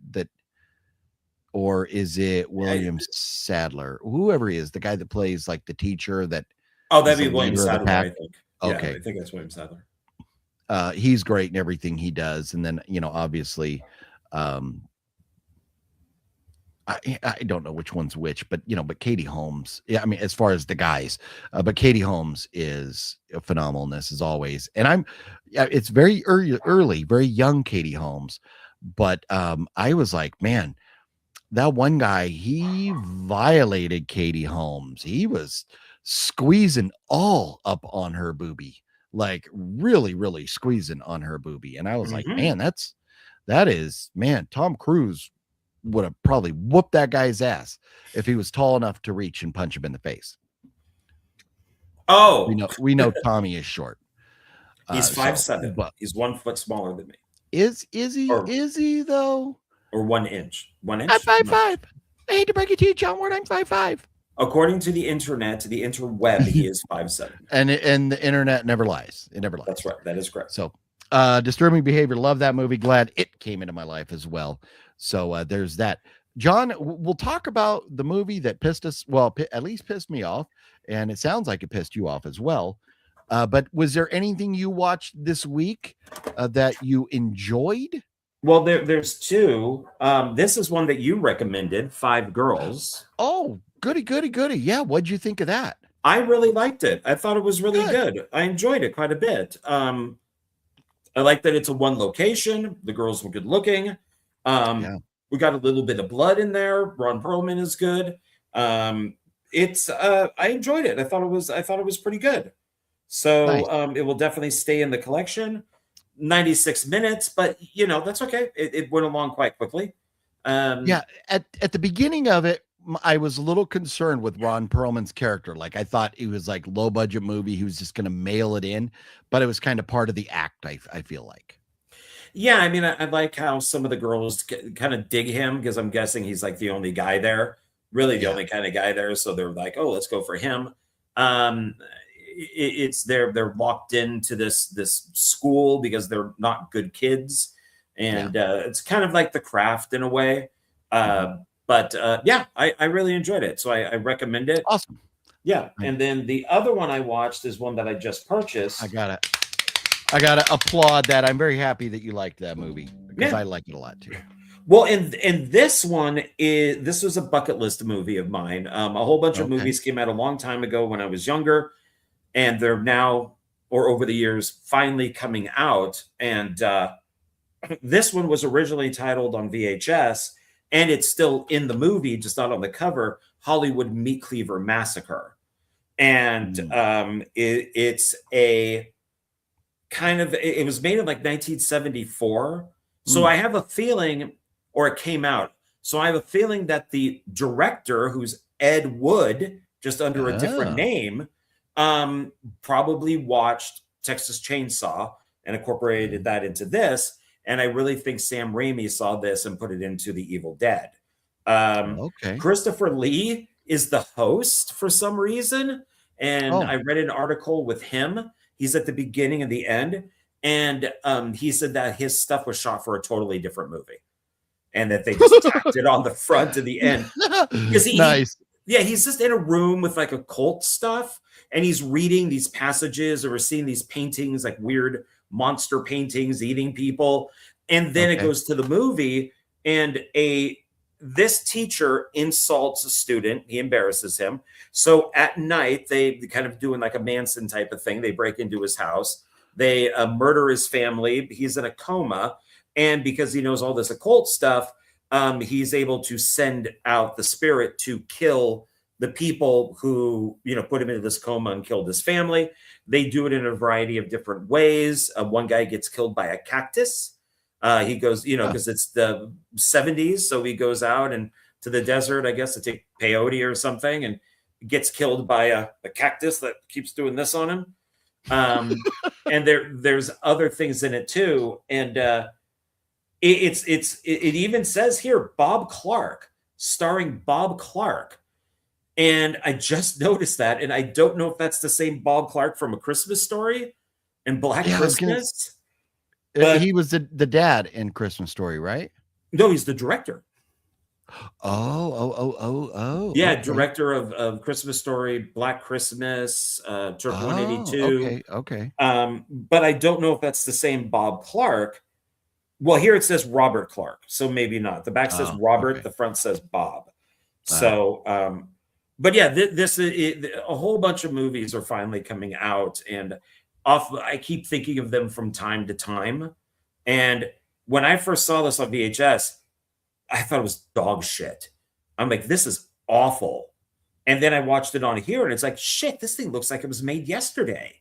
or is it I- William Sadler? Whoever he is, the guy that plays like the teacher that oh, is that'd the be William leader of the Sadler, pack. I think. Yeah, Okay. I think that's William Sadler. He's great in everything he does. And then, obviously, um, I don't know which one's which, but Katie Holmes, yeah, I mean, as far as the guys, but Katie Holmes is a phenomenalness as always. And it's very early, very young Katie Holmes, but I was like, man, that one guy, he violated Katie Holmes. He was squeezing all up on her boobie, like really, really squeezing on her boobie. And I was like, Mhm. man, that is, man, Tom Cruise would have probably whooped that guy's ass if he was tall enough to reach and punch him in the face. We Oh, know, we know Tommy is short. he's So, 5'7". but He's 1 foot smaller than me, is or he though? 1 inch. One I'm inch? five No. five. I hate to break it to you, John Ward. I'm 5'5". According to the internet, to the interweb, he is 5'7". And the internet never lies. It never lies. That's right. That is correct. So, Disturbing Behavior. Love that movie. Glad it came into my life as well. So there's that. John, we'll talk about the movie that pissed us. Well, at least pissed me off, and it sounds like it pissed you off as well. But was there anything you watched this week that you enjoyed? Well, there's two. This is one that you recommended, Five Girls. Oh, goody, goody, goody. Yeah, what'd you think of that? I really liked it. I thought it was really good. I enjoyed it quite a bit. I like that it's a one location. The girls were good looking. Yeah. We got a little bit of blood in there. Ron Perlman is good. It's I enjoyed it. I thought it was pretty good. So Nice. it will definitely stay in the collection. 96 minutes, but that's okay. It went along quite quickly. Yeah, at the beginning of it, I was a little concerned with Ron Perlman's character. Like I thought he was like low budget movie. He was just going to mail it in, but it was kind of part of the act. I feel like. Yeah, I mean, I like how some of the girls kind of dig him because I'm guessing he's like the only guy there, really the Yeah. only kind of guy there. So they're like, oh, let's go for him. Um, it's they're locked into this school because they're not good kids, and it's kind of like The Craft in a way. But yeah, I really enjoyed it, so I recommend it. Awesome. Yeah, and then the other one I watched is one that I just purchased. I gotta applaud that. I'm very happy that you liked that movie because Yeah. I like it a lot too. Well, and this one is this was a bucket list movie of mine. A whole bunch of Okay. movies came out a long time ago when I was younger, and they're now or over the years finally coming out. And this one was originally titled on VHS, and it's still in the movie, just not on the cover. Hollywood Meat Cleaver Massacre, and it's a kind of it was made in like 1974. So I have a feeling, or it came out. So I have a feeling that the director, who's Ed Wood, just under a different name, probably watched Texas Chainsaw and incorporated that into this. And I really think Sam Raimi saw this and put it into The Evil Dead. Okay. Christopher Lee is the host for some reason. And I read an article with him. He's at the beginning and the end. And he said that his stuff was shot for a totally different movie. And that they just tacked it on the front to the end. Nice. He's just in a room with like occult stuff. And he's reading these passages, or we're seeing these paintings, like weird monster paintings eating people. And then it goes to the movie, and this teacher insults a student. He embarrasses him. So at night, they kind of doing like a Manson type of thing. They break into his house. They murder his family. He's in a coma. And because he knows all this occult stuff, he's able to send out the spirit to kill the people who, put him into this coma and killed his family. They do it in a variety of different ways. One guy gets killed by a cactus. He goes, because it's the 70s. So he goes out and to the desert, I guess, to take peyote or something, and gets killed by a cactus that keeps doing this on him. And there's other things in it too. And it even says here, Bob Clark, starring Bob Clark. And I just noticed that, and I don't know if that's the same Bob Clark from A Christmas Story and Black Christmas. But he was the dad in Christmas Story, right? No, he's the director. Oh. Yeah, okay. Director of Christmas Story, Black Christmas, Turk 182. Okay. But I don't know if that's the same Bob Clark. Well, here it says Robert Clark, so maybe not. The back says Robert, the front says Bob. So, but yeah, this is a whole bunch of movies are finally coming out, and I keep thinking of them from time to time. And when I first saw this on VHS, I thought it was dog shit. I'm like, this is awful. And then I watched it on here, and it's like, shit, this thing looks like it was made yesterday.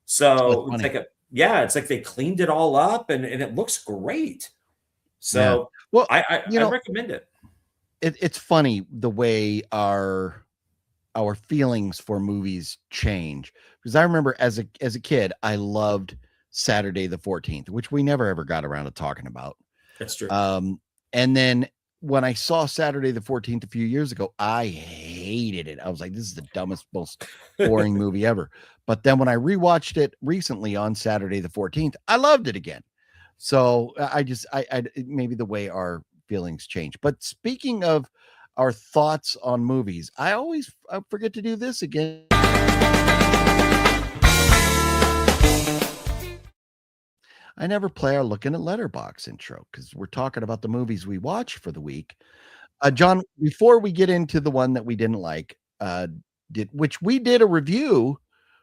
So it's like it's like they cleaned it all up, and it looks great. So well, I recommend it. It's funny the way our feelings for movies change, because I remember as a kid, I loved Saturday the 14th, which we never ever got around to talking about. That's true. And then when I saw Saturday the 14th a few years ago, I hated it. I was like, this is the dumbest, most boring movie ever. But then when I rewatched it recently on Saturday the 14th, I loved it again. So I maybe the way our feelings change. But speaking of our thoughts on movies, I forget to do this again. I never play our Looking at Letterbox intro because we're talking about the movies we watch for the week. John, before we get into the one that we didn't like, which we did a review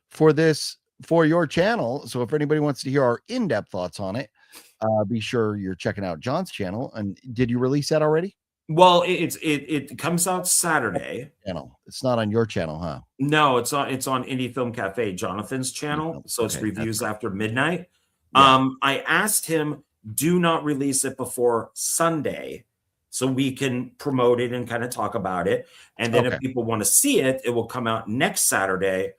for your channel. So if anybody wants to hear our in-depth thoughts on it, be sure you're checking out John's channel. And did you release that already? Well, it comes out Saturday. Channel. It's not on your channel, huh? No, it's on Indie Film Cafe, Jonathan's channel. So it's reviews after midnight. Yeah. I asked him, do not release it before Sunday so we can promote it and kind of talk about it. And then if people want to see it, it will come out next Saturday.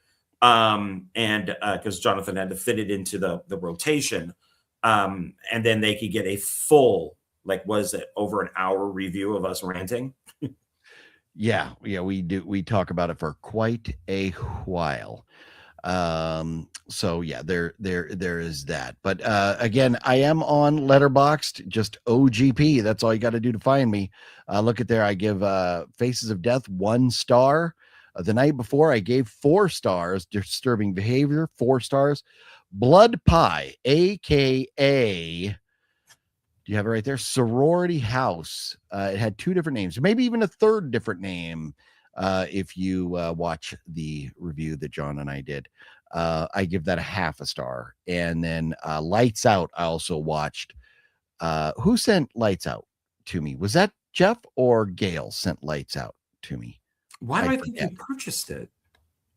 And because Jonathan had to fit it into the rotation. And then they could get a full, over an hour review of us ranting. Yeah, we do. We talk about it for quite a while. So yeah, there is that. But again, I am on Letterboxd, just OGP. That's all you got to do to find me. Look at there. I give Faces of Death 1 star. The night before, I gave 4 stars. Disturbing Behavior, 4 stars. Blood Pie, aka, do you have it right there? Sorority House. It had 2 different names, maybe even a third different name. If you watch the review that John and I did, I give that a half a star. And then Lights Out, I also watched. Who sent Lights Out to me? Was that Jeff or Gail sent Lights Out to me? Why do I I think forget. you purchased it?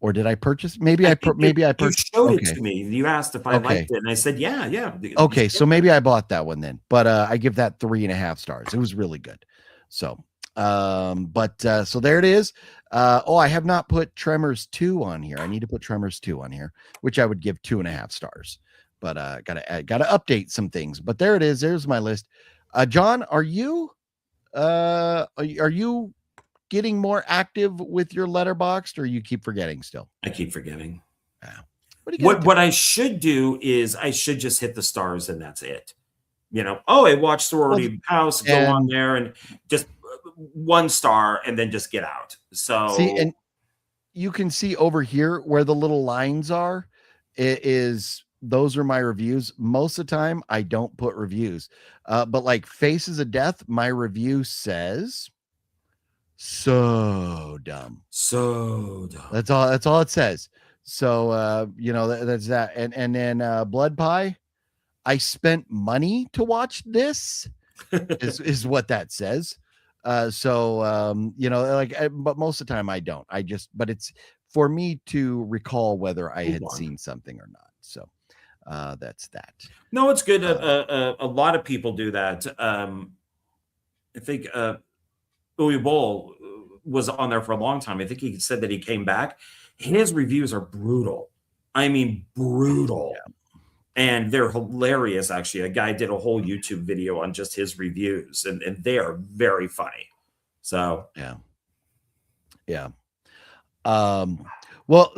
Or did I purchase? Maybe I You purchased. showed it Okay. to me. You asked if I Okay. liked it, and I said, yeah, yeah. Okay, so maybe I bought that one then, but I give that 3.5 stars. It was really good. So, so there it is. I have not put Tremors 2 on here. I need to put Tremors 2 on here, which I would give 2.5 stars. But gotta update some things. But there it is. There's my list. John, are you getting more active with your Letterboxd, or you keep forgetting still? I keep forgetting. Yeah. What What I should do is I should just hit the stars and that's it. I watched Sorority House, go on and there and just 1 star and then just get out. see, So and you can see over here where the little lines are. It is those are my reviews. Most of the time, I don't put reviews, but like Faces of Death, my review says so dumb. so dumb. That's all. That's all it says. So that's that. And then Blood Pie. I spent money to watch this. Is what that says. But most of the time I don't. But it's for me to recall whether I had seen something or not. So that's that. No, it's good. A lot of people do that. I think Uwe Boll was on there for a long time. I think he said that he came back. His reviews are brutal. I mean, brutal. Yeah. And they're hilarious, actually. A guy did a whole YouTube video on just his reviews, and they are very funny. So yeah.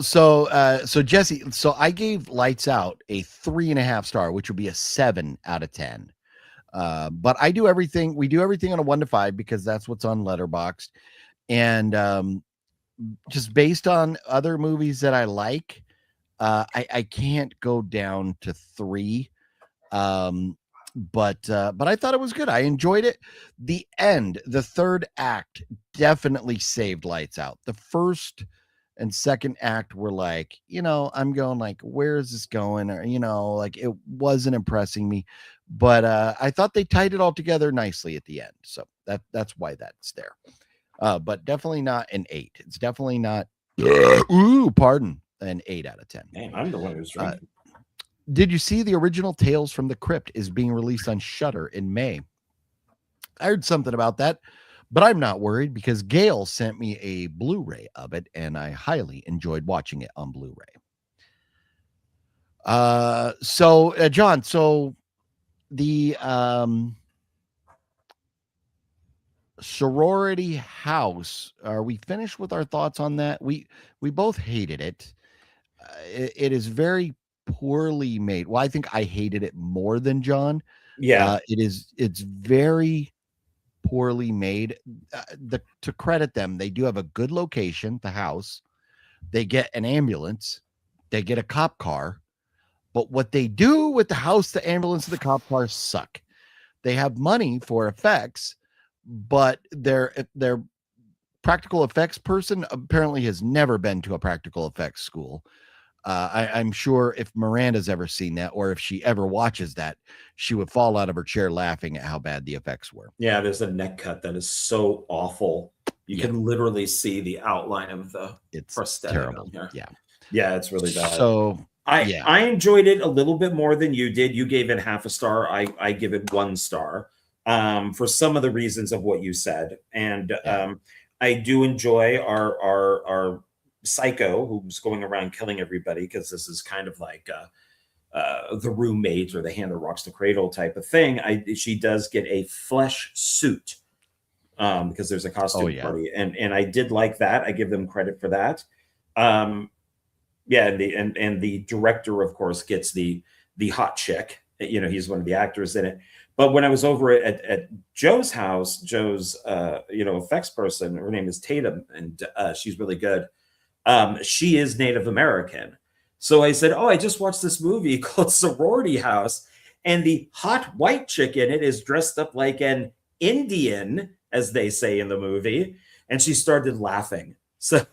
So Jesse, so I gave Lights Out a 3.5 star, which would be a 7 out of 10. But we do everything on a 1 to 5 because that's what's on Letterboxd. And just based on other movies that I like, I can't go down to 3. But I thought it was good. I enjoyed it. The third act definitely saved Lights Out. The first and second act were like, I'm going like, where is this going? Or, like it wasn't impressing me. But I thought they tied it all together nicely at the end. So that's why that's there. But definitely not an 8. It's definitely not an 8 out of 10. Man, I'm the one who's drinking. Did you see the original Tales from the Crypt is being released on Shudder in May? I heard something about that, but I'm not worried because Gail sent me a Blu-ray of it, and I highly enjoyed watching it on Blu-ray. John, so the Sorority House, are we finished with our thoughts on that? We both hated it. It is very poorly made. Well, I think I hated it more than John. Yeah. It's very poorly made. To credit them, they do have a good location, the house. They get an ambulance, they get a cop car, but what they do with the house, the ambulance, and the cop car suck. They have money for effects, but their practical effects person apparently has never been to a practical effects school. I'm sure if Miranda's ever seen that, or if she ever watches that, she would fall out of her chair laughing at how bad the effects were. Yeah, there's a neck cut that is so awful. You can literally see the outline of the prosthetic terrible. on here. Yeah, it's really bad. So I enjoyed it a little bit more than you did. You gave it half a star. I give it 1 star for some of the reasons of what you said. And I do enjoy our psycho who's going around killing everybody, because this is kind of like the roommate or the hand that rocks the cradle type of thing. She does get a flesh suit because there's a costume party, and I did like that. I give them credit for that. Yeah, and the director, of course, gets the hot chick. You know, he's one of the actors in it. But when I was over at Joe's house, Joe's effects person, her name is Tatum, and she's really good. She is Native American. So I said, "Oh, I just watched this movie called Sorority House, and the hot white chick in it is dressed up like an Indian, as they say in the movie." And she started laughing. So,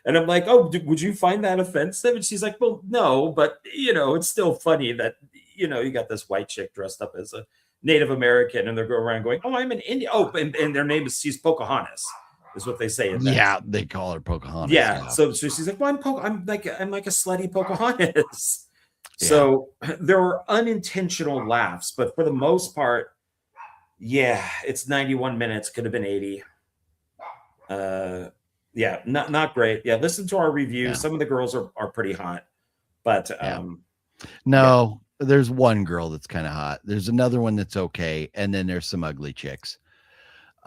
and I'm like, "Oh, would you find that offensive?" And she's like, "Well, no, but it's still funny that you got this white chick dressed up as a Native American, and they're going around going, 'Oh, I'm an Indian.' Oh, and their name is she's Pocahontas, is what they say in that. Yeah, they call her Pocahontas. Yeah. So she's like, "Well, I'm like a slutty Pocahontas." Yeah. So there were unintentional laughs, but for the most part, yeah, it's 91 minutes. Could have been 80. Yeah, not great. Yeah, listen to our review. Yeah. Some of the girls are pretty hot, but no, there's one girl that's kind of hot. There's another one that's okay, and then there's some ugly chicks.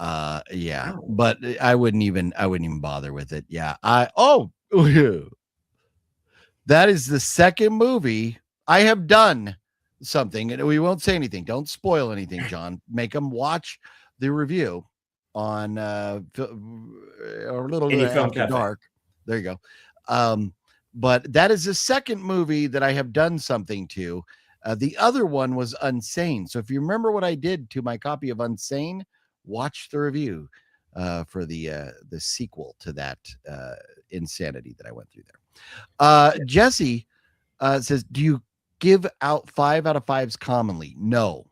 Yeah, Wow. but I wouldn't even bother with it. Yeah, that is the second movie I have done something, and we won't say anything. Don't spoil anything, John. Make them watch the review on a little Any Film after Cafe. dark. There you go. But that is the second movie that I have done something to. The other one was Unsane. So if you remember what I did to my copy of Unsane, watch the review for the sequel to that insanity that I went through there. Jesse says, do you give out 5 out of 5s commonly? No.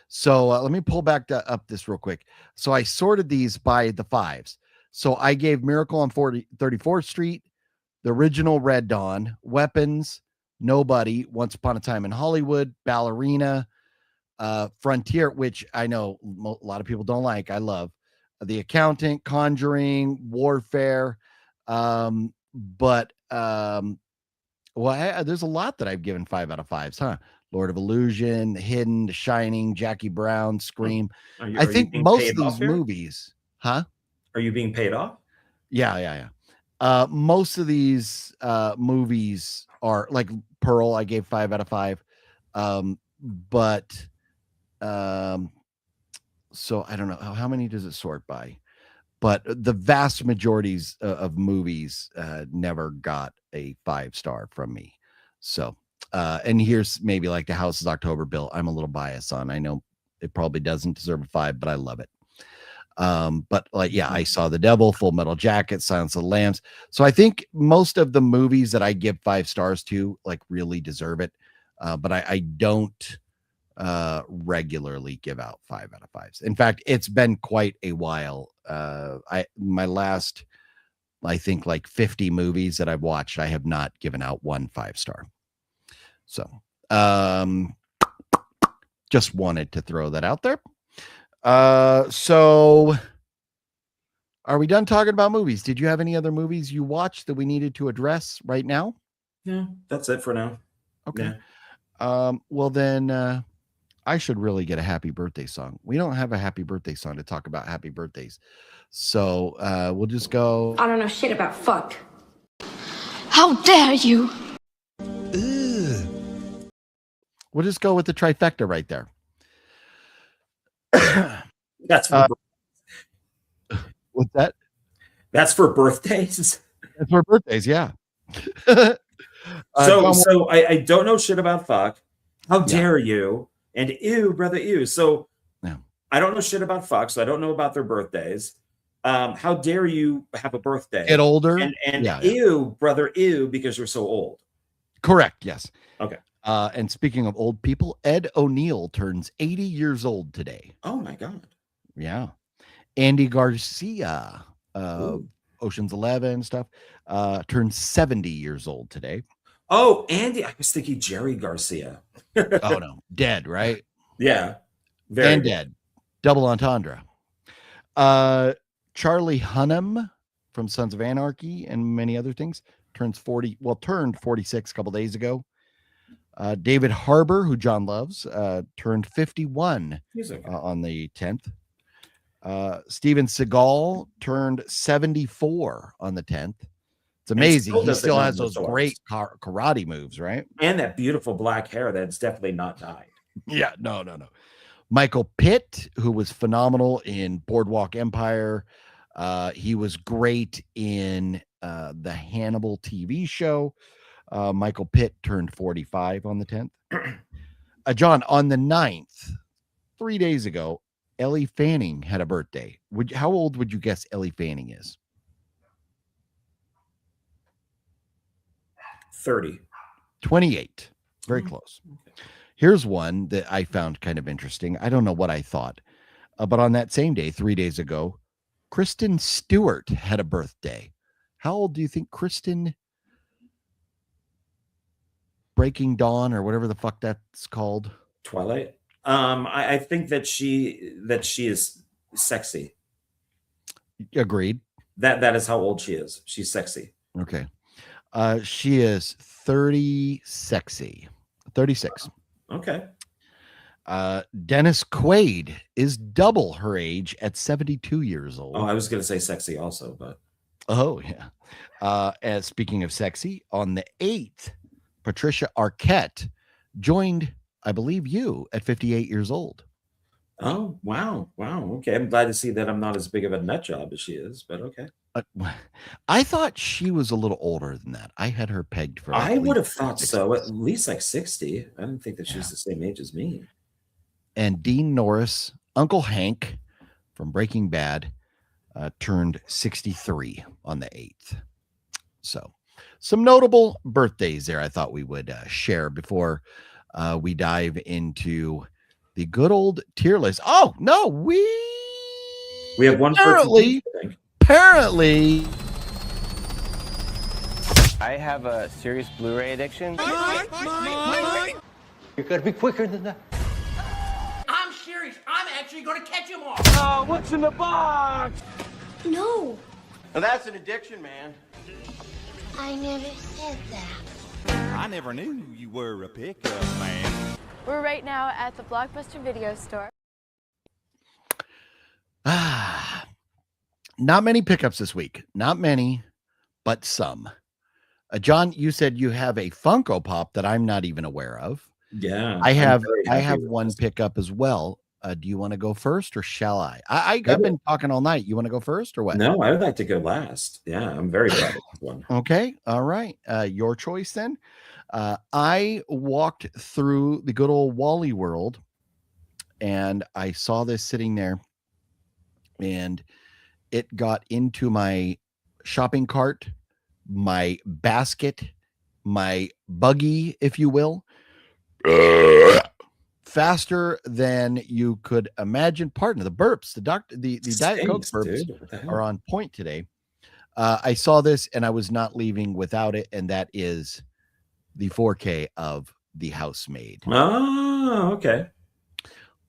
So let me pull back up this real quick. So I sorted these by the 5s. So I gave Miracle on 34th Street, the original Red Dawn, Weapons, Nobody, Once Upon a Time in Hollywood, Ballerina, Frontier, which I know a lot of people don't like. I love The Accountant, Conjuring, Warfare. But there's a lot that I've given 5 out of 5s, huh? Lord of Illusion, Hidden, The Shining, Jackie Brown, Scream. I think most of these movies, huh? Are you being paid off? Yeah. Most of these movies are like Pearl. I gave 5 out of 5. So I don't know how many does it sort by, but the vast majorities of movies never got a 5-star from me. So, and here's maybe like The House's October Bill. I'm a little biased on. I know it probably doesn't deserve a 5, but I love it. But like, yeah, I Saw the Devil, Full Metal Jacket, Silence of the Lambs. So I think most of the movies that I give 5 stars to like really deserve it. But I don't regularly give out 5 out of 5s. In fact, it's been quite a while. My last, I think like 50 movies that I've watched, I have not given out 1 5-star. So, just wanted to throw that out there. So are we done talking about movies? Did you have any other movies you watched that we needed to address right now? Yeah, that's it for now. Okay. Yeah. Well then, I should really get a happy birthday song. We don't have a happy birthday song to talk about happy birthdays. So, we'll just go. I don't know shit about fuck. How dare you? We'll just go with the trifecta right there. That's for what's that? That's for birthdays. That's for birthdays, yeah. So I don't know shit about fuck. How dare you? And ew, brother, ew. So I don't know shit about fuck, so I don't know about their birthdays. How dare you have a birthday? Get older. And ew, brother, ew, because you're so old. Correct, yes. Okay. And speaking of old people, Ed O'Neill turns 80 years old today. Oh my God. Yeah. Andy Garcia, Ocean's 11 stuff, turns 70 years old today. Oh, Andy. I was thinking Jerry Garcia. Oh no, dead, right? Yeah. Very dead. Double entendre. Charlie Hunnam from Sons of Anarchy and many other things turned 46 a couple days ago. David Harbour, who John loves, turned 51 on the 10th. Steven Seagal turned 74 on the 10th. It's amazing. still He does it still in has the those stores. great karate moves, right? And that beautiful black hair that's definitely not dyed. Yeah, no. Michael Pitt, who was phenomenal in Boardwalk Empire. He was great in the Hannibal TV show. Michael Pitt turned 45 on the 10th. John, on the 9th, 3 days ago, Ellie Fanning had a birthday. How old would you guess Ellie Fanning is? 30. 28. Very close. Here's one that I found kind of interesting. I don't know what I thought, but on that same day, 3 days ago, Kristen Stewart had a birthday. How old do you think Kristen Breaking Dawn or whatever the fuck that's called? Twilight. I think that she is sexy. Agreed. That is how old she is. She's sexy. Okay. She is 30 sexy. 36. Okay. Dennis Quaid is double her age at 72 years old. Oh, I was going to say sexy also, but. Oh, yeah. As speaking of sexy, on the 8th, Patricia Arquette joined, I believe, you at 58 years old. Oh, wow. Okay. I'm glad to see that I'm not as big of a nut job as she is, but okay. I thought she was a little older than that. I had her pegged for. I would have thought so, at least like 60. I didn't think that she was the same age as me. And Dean Norris, Uncle Hank from Breaking Bad, turned 63 on the 8th. So some notable birthdays there I thought we would share before we dive into the good old tier list. Oh, no, we have one apparently I have a serious Blu-ray addiction. You gotta be quicker than that. I'm serious. I'm actually going to catch him all. Oh, what's in the box? No, Well, that's an addiction, man. I never said that. I never knew you were a pickup man. We're right now at the Blockbuster Video Store. Not many pickups this week. Not many, but some. John, you said you have a Funko Pop that I'm not even aware of. Yeah. I have one pickup as well. Do you want to go first or shall I? I've been talking all night. You want to go first or what? No, I would like to go last. Yeah, I'm very proud of this one. Okay. All right. Your choice then. I walked through the good old Wally World and I saw this sitting there and it got into my shopping cart, my basket, my buggy, if you will, faster than you could imagine. Pardon the burps. The Diet Coke burps are on point today. I saw this and I was not leaving without it, and that is the 4K of The Housemaid. Oh, okay.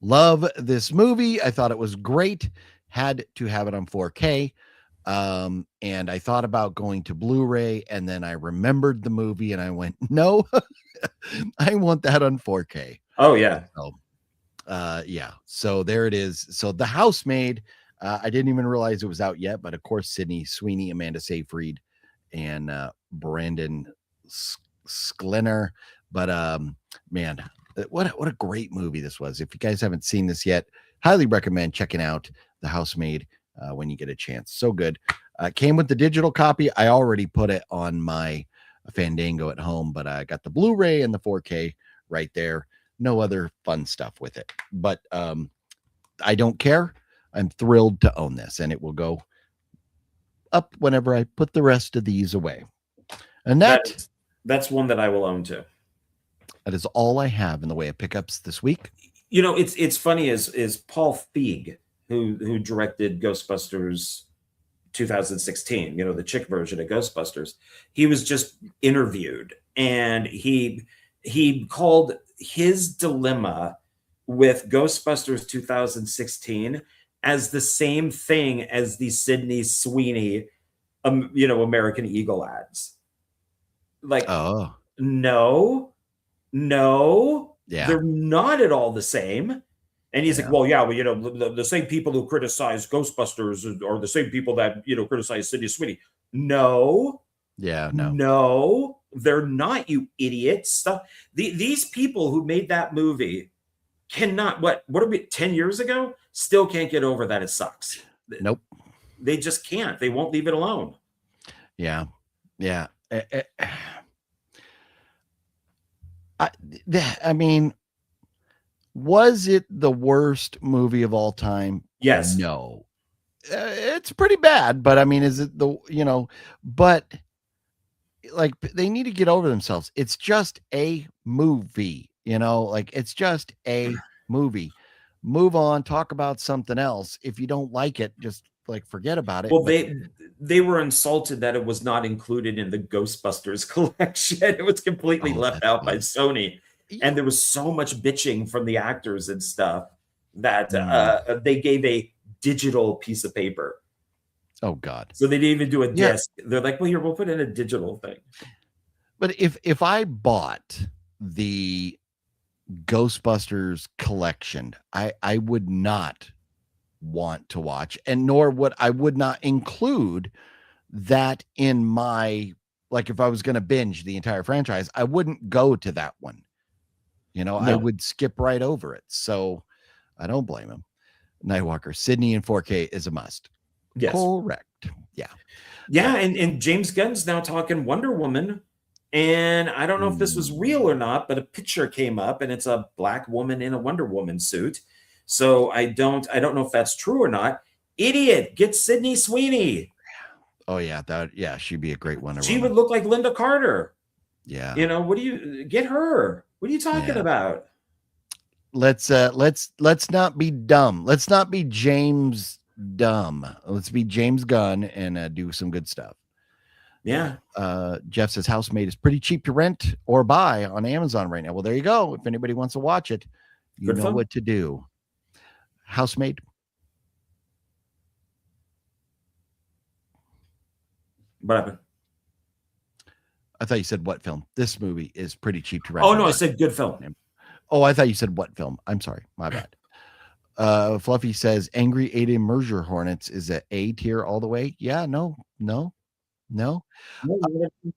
Love this movie. I thought it was great. Had to have it on 4K. And I thought about going to Blu-ray, and then I remembered the movie and I went, no, I want that on 4K. Oh yeah. So, yeah. So there it is. So The Housemaid, I didn't even realize it was out yet, but of course, Sydney Sweeney, Amanda Seyfried, and Brandon Sklenar. But man, what a great movie this was. If you guys haven't seen this yet, highly recommend checking out The Housemaid when you get a chance. So good. Came with the digital copy. I already put it on my Fandango at home, but I got the Blu-ray and the 4K right there. No other fun stuff with it, but I don't care. I'm thrilled to own this, and it will go up whenever I put the rest of these away. And that's one that I will own too. That is all I have in the way of pickups this week. You know, it's funny is Paul Feig, who directed Ghostbusters 2016, you know, the chick version of Ghostbusters. He was just interviewed, and he called his dilemma with Ghostbusters 2016 as the same thing as the Sydney Sweeney, American Eagle ads. Like, oh, no, yeah, they're not at all the same. And he's like, well, yeah, well, the same people who criticize Ghostbusters are the same people that, criticize Sydney Sweeney. No, Yeah, no. No, they're not, you idiots. These people who made that movie cannot, what are we, 10 years ago? Still can't get over that it sucks. Nope. They just can't. They won't leave it alone. Yeah. Yeah. I mean, was it the worst movie of all time? Yes. No. It's pretty bad, but I mean, is it but like they need to get over themselves. It's just a movie, like it's just a movie. Move on, talk about something else. If you don't like it, just like forget about it. Well, they were insulted that it was not included in the Ghostbusters collection. It was completely left out by Sony. Yeah. And there was so much bitching from the actors and stuff that they gave a digital piece of paper. Oh God. So they didn't even do a disc. They're like, well, here, we'll put in a digital thing. But if I bought the Ghostbusters collection, I would not want to watch, and nor would not include that in my, like, if I was going to binge the entire franchise, I wouldn't go to that one. I would skip right over it. So I don't blame him. Nightwalker, Sydney in 4K is a must. Yes. Correct. Yeah. Yeah. And James Gunn's now talking Wonder Woman. And I don't know if this was real or not, but a picture came up and it's a black woman in a Wonder Woman suit. So I don't know if that's true or not. Idiot, get Sydney Sweeney. Oh yeah, she'd be a great Wonder She Woman. would look like Linda Carter. Yeah. What do you get her? What are you talking about? Let's not be dumb. Let's not be James dumb. Let's be James Gunn and do some good stuff. Yeah. Jeff says Housemaid is pretty cheap to rent or buy on Amazon right now. Well, there you go. If anybody wants to watch it, you know what to do. Housemaid. What happened? I thought you said what film? This movie is pretty cheap to rent. Oh no, I said good film. Oh, I thought you said what film? I'm sorry, my bad. Fluffy says Angry Aiden Merger Hornets is a A tier all the way. Yeah, no.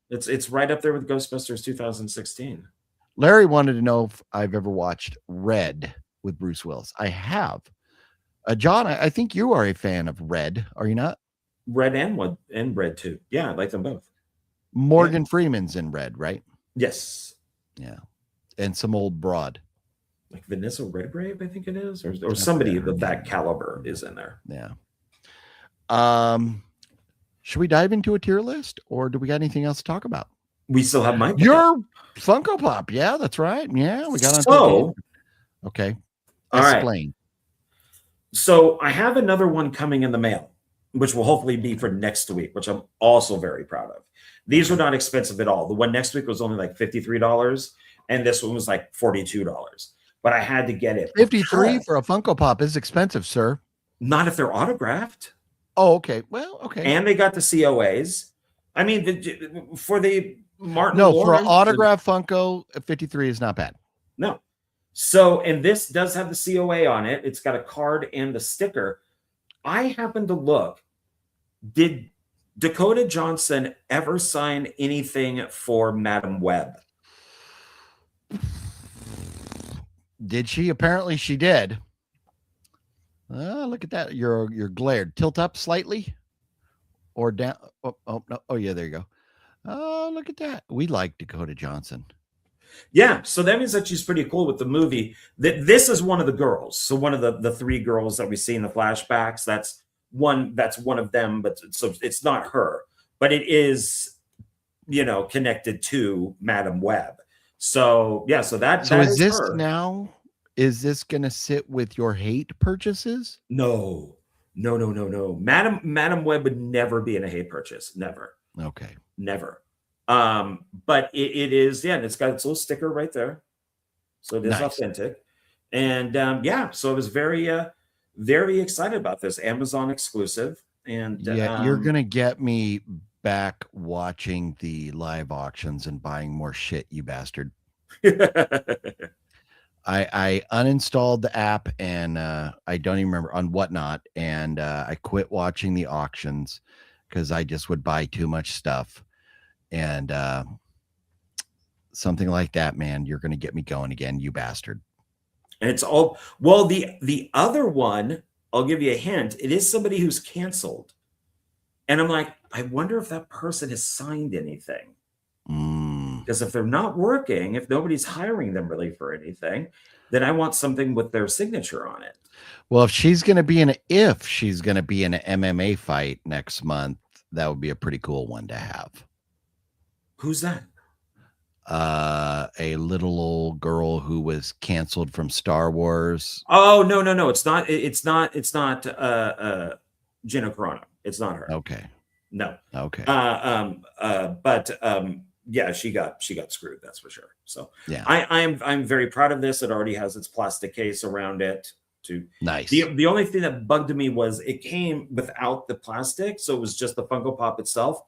It's right up there with Ghostbusters 2016. Larry wanted to know if I've ever watched Red with Bruce Willis. I have. John, I think you are a fan of Red, are you not? Red and Red too. Yeah, I like them both. Morgan Freeman's in Red, right? Yes. Yeah. And some old broad. Like Vanessa Redgrave, I think it is, or somebody of that caliber is in there. Yeah. Should we dive into a tier list, or do we got anything else to talk about? We still have my your Funko Pop. Yeah, that's right. Yeah, we got on. Okay. Explain. Right. So I have another one coming in the mail, which will hopefully be for next week, which I'm also very proud of. These were not expensive at all. The one next week was only like $53, and this one was like $42. But I had to get it. 53 for a Funko Pop is expensive, sir. Not if they're autographed. Oh, okay. Well, okay. And they got the COAs. I mean, for the Martin. No, Lawrence, for an autographed Funko, 53 is not bad. No. So, and this does have the COA on it. It's got a card and the sticker. I happened to look. Did Dakota Johnson ever sign anything for Madam Web? Did she? Apparently she did. Look at that. You're glared. Tilt up slightly or down. Oh, no. Oh, yeah, there you go. Oh, look at that. We like Dakota Johnson. Yeah. So that means that she's pretty cool with the movie. This is one of the girls. So one of the three girls that we see in the flashbacks, that's one of them, but so it's not her, but it is, connected to Madam Web. So yeah, so is this her. Now? Is this going to sit with your hate purchases? No. Madam Web would never be in a hate purchase. Never. Okay. Never. But it is, and it's got its little sticker right there. So it is authentic. And so I was very, very excited about this Amazon exclusive. And you're going to get me back watching the live auctions and buying more shit, you bastard. I uninstalled the app and I don't even remember on whatnot. And I quit watching the auctions because I just would buy too much stuff. And something like that, man, you're going to get me going again, you bastard. And it's all, well, the other one, I'll give you a hint. It is somebody who's canceled. And I'm like, I wonder if that person has signed anything. Because if they're not working, if nobody's hiring them really for anything, then I want something with their signature on it. Well, if she's going to be in an MMA fight next month, that would be a pretty cool one to have. Who's that? A little old girl who was canceled from Star Wars. Oh, no. It's not Gina Carano. It's not her. Okay. No. Okay. Yeah, she got screwed, that's for sure. So yeah, I'm very proud of this. It already has its plastic case around it. Nice. The only thing that bugged me was it came without the plastic, so it was just the Funko Pop itself.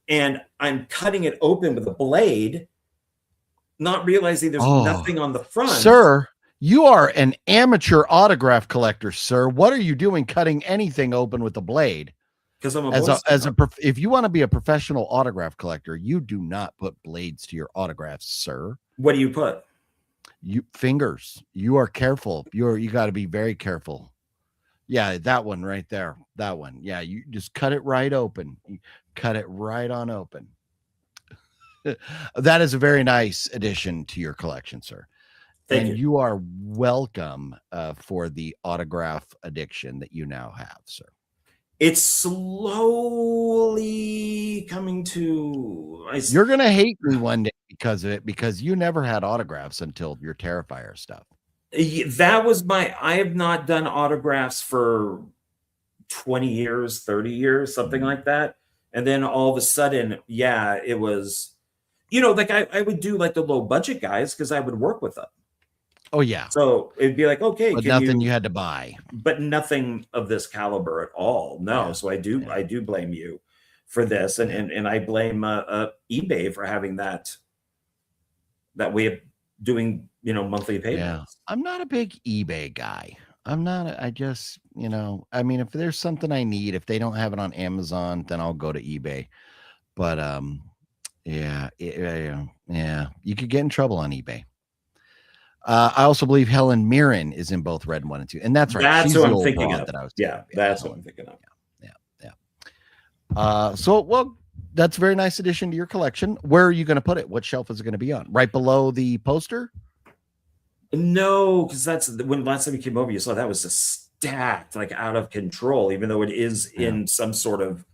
And I'm cutting it open with a blade, not realizing there's nothing on the front. Sir, you are an amateur autograph collector, sir. What are you doing cutting anything open with a blade? Because I'm if you want to be a professional autograph collector, you do not put blades to your autographs, sir. What do you put? Fingers. You are careful. You got to be very careful. Yeah, that one right there. That one. Yeah, you just cut it right open. You cut it right on open. That is a very nice addition to your collection, sir. Thank you. You are welcome for the autograph addiction that you now have, sir. It's slowly coming to. You're going to hate me one day because of it, because you never had autographs until your Terrifier stuff. That was I have not done autographs for 20 years, 30 years, something like that. And then all of a sudden, yeah, it was, like I would do like the low budget guys because I would work with them. Oh, yeah. So it'd be like, okay, but nothing you had to buy. But nothing of this caliber at all. No. Yeah. So I do blame you for this. And I blame eBay for having that way of doing, monthly payments. Yeah. I'm not a big eBay guy. I just, I mean, if there's something I need, if they don't have it on Amazon, then I'll go to eBay. But yeah, you could get in trouble on eBay. I also believe Helen Mirren is in both Red 1 and 2. And that's right. That's She's what the I'm thinking of. That I was that's what I'm thinking of. Yeah. So that's a very nice addition to your collection. Where are you going to put it? What shelf is it going to be on? Right below the poster? No, because that's when last time you came over, you saw that was just stacked, like out of control, even though it is in some sort of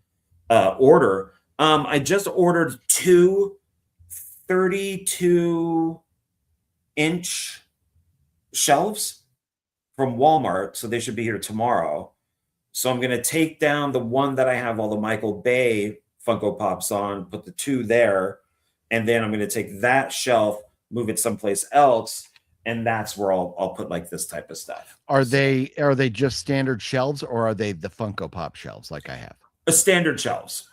order. I just ordered 2 32-inch shelves from Walmart, so they should be here tomorrow. So I'm going to take down the one that I have all the Michael Bay Funko Pops on, put the 2 there, and then I'm going to take that shelf, move it someplace else, and that's where I'll put like this type of stuff. Are they just standard shelves, or are they the Funko Pop shelves like I have? Standard shelves.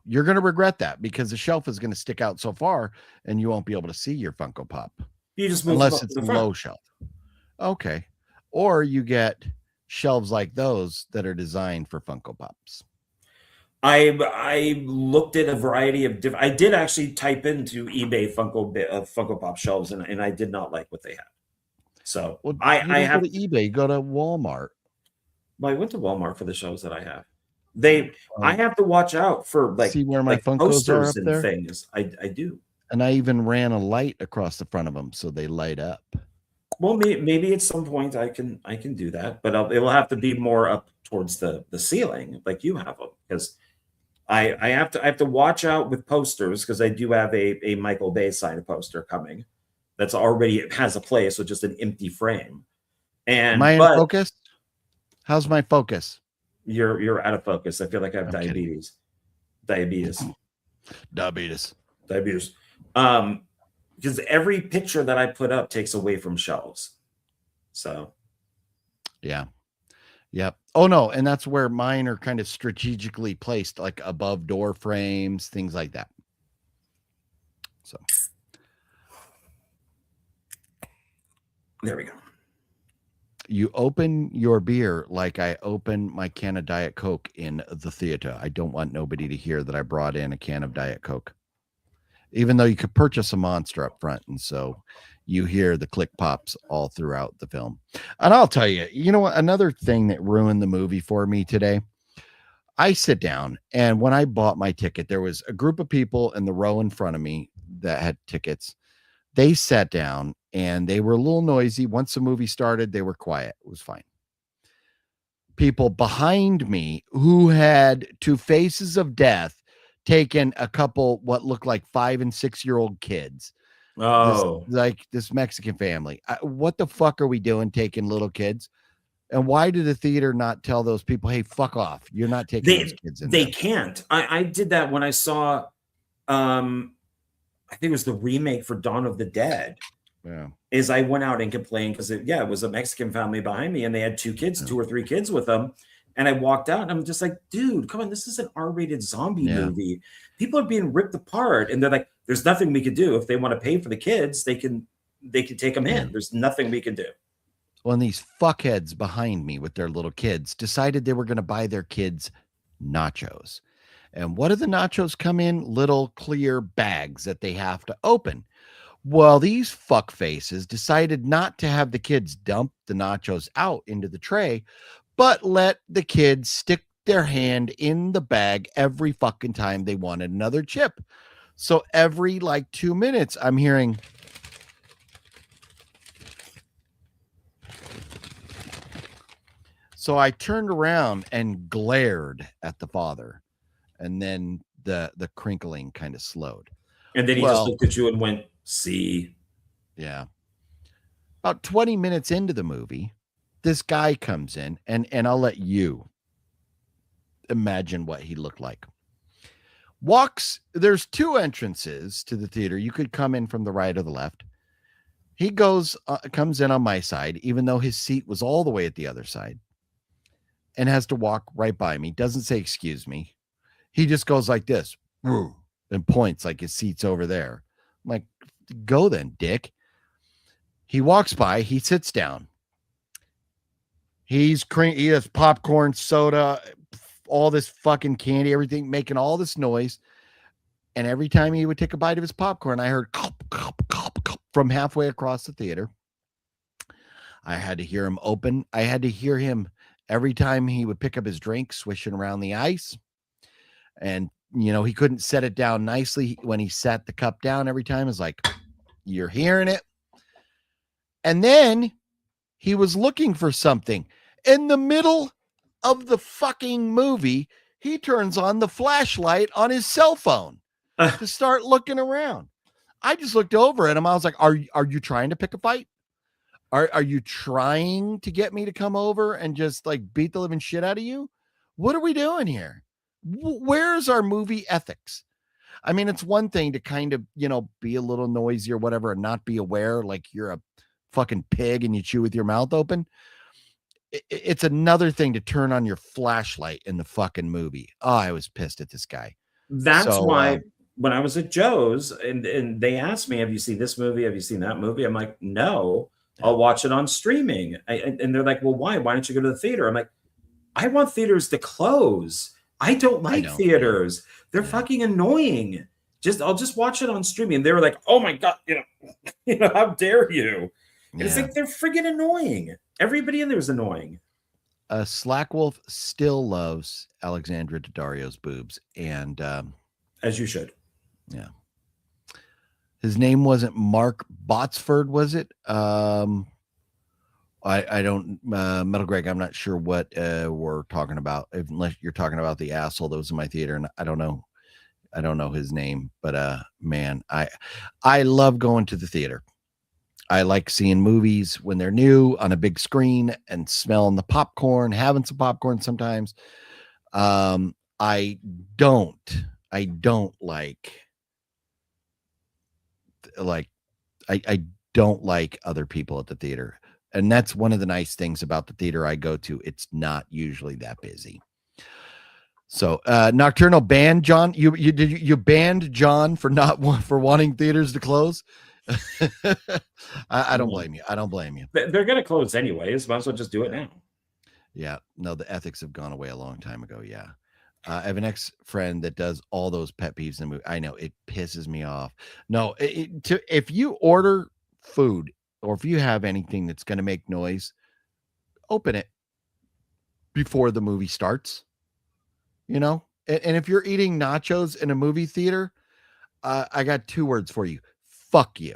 You're going to regret that, because the shelf is going to stick out so far and you won't be able to see your Funko Pop. You just move unless it's a low shelf. Okay. Or you get shelves like those that are designed for Funko Pops. I looked at a variety of different. I did actually type into eBay Funko Pop shelves, and I did not like what they had. So I have to eBay. Go to Walmart. Well, I went to Walmart for the shelves that I have. I have to watch out for see where my Funkos posters are up and there? Things. I do. And I even ran a light across the front of them so they light up. Well, maybe at some point I can do that, but it will have to be more up towards the ceiling, like you have them, because I have to watch out with posters, because I do have a Michael Bay signed poster coming that's already has a place with just an empty frame. And am I in focus? How's my focus? You're out of focus. I feel like I have diabetes. Diabetes. Because every picture that I put up takes away from shelves. So yeah. Yep. Oh no, and that's where mine are kind of strategically placed, like above door frames, things like that. So there we go. You open your beer like I open my can of Diet Coke in the theater. I don't want nobody to hear that I brought in a can of Diet Coke. even though you could purchase a monster up front. And so you hear the click pops all throughout the film. And I'll tell you, you know what? Another thing that ruined the movie for me today, I sit down, and when I bought my ticket, there was a group of people in the row in front of me that had tickets. They sat down and they were a little noisy. Once the movie started, they were quiet. It was fine. People behind me who had to Faces of Death taken a couple what looked like 5 and 6 year old kids. Oh, This Mexican family. What the fuck are we doing taking little kids? And why did the theater not tell those people, hey, fuck off? You're not taking those kids in they there. can't. I did that when I saw, I think it was the remake for Dawn of the Dead. Yeah. Is I went out and complained because it was a Mexican family behind me and they had 2 kids, 2 or 3 kids with them. And I walked out and I'm just like, dude, come on, this is an R-rated zombie movie. People are being ripped apart. And they're like, there's nothing we could do. If they want to pay for the kids, they can take them in. There's nothing we can do. Well, and these fuckheads behind me with their little kids decided they were going to buy their kids nachos. And what do the nachos come in? Little clear bags that they have to open. Well, these fuck faces decided not to have the kids dump the nachos out into the tray, but let the kids stick their hand in the bag every fucking time they wanted another chip. So every like 2 minutes, I'm hearing, so I turned around and glared at the father, and then the crinkling kind of slowed. And then he just looked at you and went, see. Yeah. About 20 minutes into the movie, this guy comes in, and I'll let you imagine what he looked like. There's 2 entrances to the theater. You could come in from the right or the left. He comes in on my side, even though his seat was all the way at the other side, and has to walk right by me. Doesn't say, excuse me. He just goes like this and points like his seat's over there. I'm like, go then, dick. He walks by, he sits down. He has popcorn, soda, all this fucking candy, everything, making all this noise. And every time he would take a bite of his popcorn, I heard cop, cop, cop, cop from halfway across the theater. I had to hear him open. I had to hear him every time he would pick up his drink, swishing around the ice. And, he couldn't set it down nicely. When he sat the cup down every time, it's like, you're hearing it. And then he was looking for something. In the middle of the fucking movie, he turns on the flashlight on his cell phone to start looking around. I just looked over at him. I was like, are you trying to pick a fight? Are you trying to get me to come over and just like beat the living shit out of you? What are we doing here? Where's our movie ethics? I mean, it's one thing to kind of, be a little noisy or whatever and not be aware like you're a fucking pig and you chew with your mouth open. It's another thing to turn on your flashlight in the fucking movie. Oh, I was pissed at this guy. That's why when I was at Joe's and they asked me, have you seen this movie? Have you seen that movie? I'm like, no, I'll watch it on streaming. And they're like, well, why? Why don't you go to the theater? I'm like, I want theaters to close. I don't like theaters. They're fucking annoying. I'll just watch it on streaming. And they were like, oh my God, how dare you? And it's like, they're friggin' annoying. Everybody in there is annoying. Slackwolf still loves Alexandra Daddario's boobs. And as you should. Yeah. His name wasn't Mark Botsford, was it? I don't, Metal Greg, I'm not sure what we're talking about, unless you're talking about the asshole that was in my theater, and I don't know his name, but man, I love going to the theater. I like seeing movies when they're new on a big screen and smelling the popcorn, having some popcorn sometimes. I don't like I don't like other people at the theater. And that's one of the nice things about the theater I go to. It's not usually that busy. So Nocturnal banned John. You banned John for wanting theaters to close. I don't blame you. I don't blame you. They're going to close anyways. Might as well just do it now. Yeah. No, the ethics have gone away a long time ago. Yeah. I have an ex-friend that does all those pet peeves in the movie. I know it pisses me off. No, if you order food or if you have anything that's going to make noise, open it before the movie starts. You know, and if you're eating nachos in a movie theater, I got 2 words for you. Fuck you.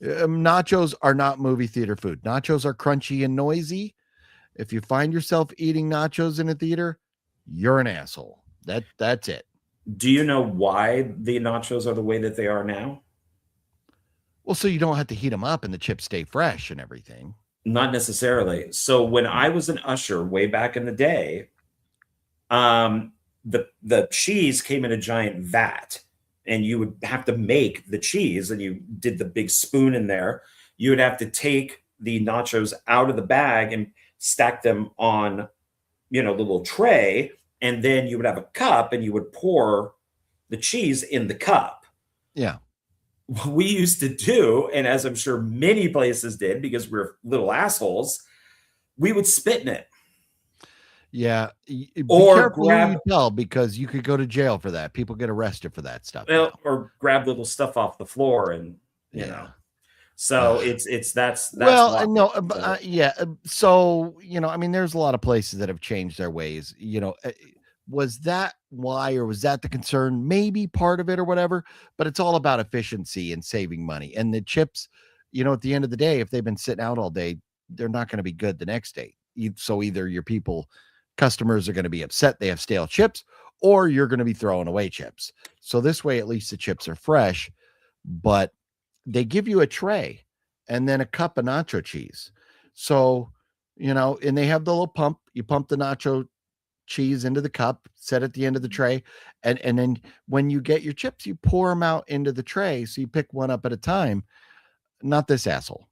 Nachos are not movie theater food. Nachos are crunchy and noisy. If you find yourself eating nachos in a theater, you're an asshole. That's it. Do you know why the nachos are the way that they are now? Well, so you don't have to heat them up and the chips stay fresh and everything. Not necessarily. So when I was an usher way back in the day, the cheese came in a giant vat, and you would have to make the cheese, and you did the big spoon in there. You would have to take the nachos out of the bag and stack them on, the little tray, and then you would have a cup and you would pour the cheese in the cup. Yeah. What we used to do, and as I'm sure many places did because we're little assholes, we would spit in it. Yeah. Be Or careful grab- who you tell, because you could go to jail for that. People get arrested for that stuff. Well, now. or grab little stuff off the floor, and you Yeah. know. So that's well, why. no, So- yeah. So, I mean, there's a lot of places that have changed their ways. Was that why, or was that the concern? Maybe part of it or whatever, but it's all about efficiency and saving money. And the chips, at the end of the day, if they've been sitting out all day, they're not going to be good the next day. So either your customers are going to be upset they have stale chips, or you're going to be throwing away chips. So this way, at least the chips are fresh, but they give you a tray and then a cup of nacho cheese. So, and they have the little pump. You pump the nacho cheese into the cup, set at the end of the tray, and then when you get your chips, you pour them out into the tray. So you pick one up at a time. Not this asshole,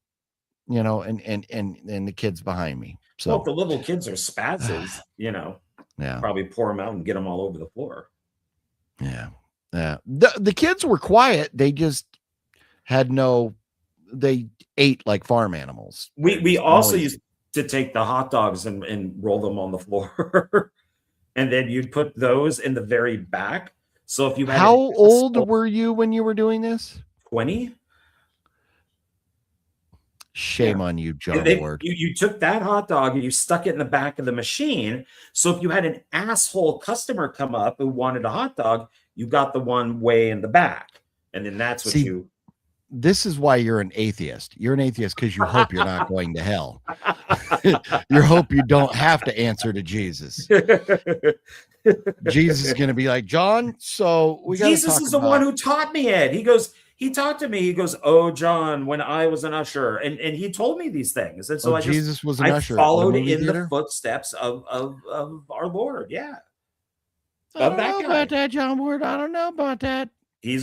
and the kids behind me. So well, if the little kids are spazzes, yeah, probably pour them out and get them all over the floor. yeah. The kids were quiet. They just had they ate like farm animals. We also used to take the hot dogs and roll them on the floor. And then you'd put those in the very back. So if you had how old were you when you were doing this? 20? Shame on you, John Ward. You took that hot dog and you stuck it in the back of the machine. So if you had an asshole customer come up who wanted a hot dog, you got the one way in the back. And then that's what you... This is why you're an atheist. You're an atheist because you hope you're not going to hell. You hope you don't have to answer to Jesus. Jesus is going to be like, John, so we got Jesus is the one who taught me it. He talked to me. He goes, "Oh, John, when I was an usher," and he told me these things. And so Jesus was an usher. I followed in the footsteps of our Lord. Yeah. I don't know about that, John Ward. I don't know about that. He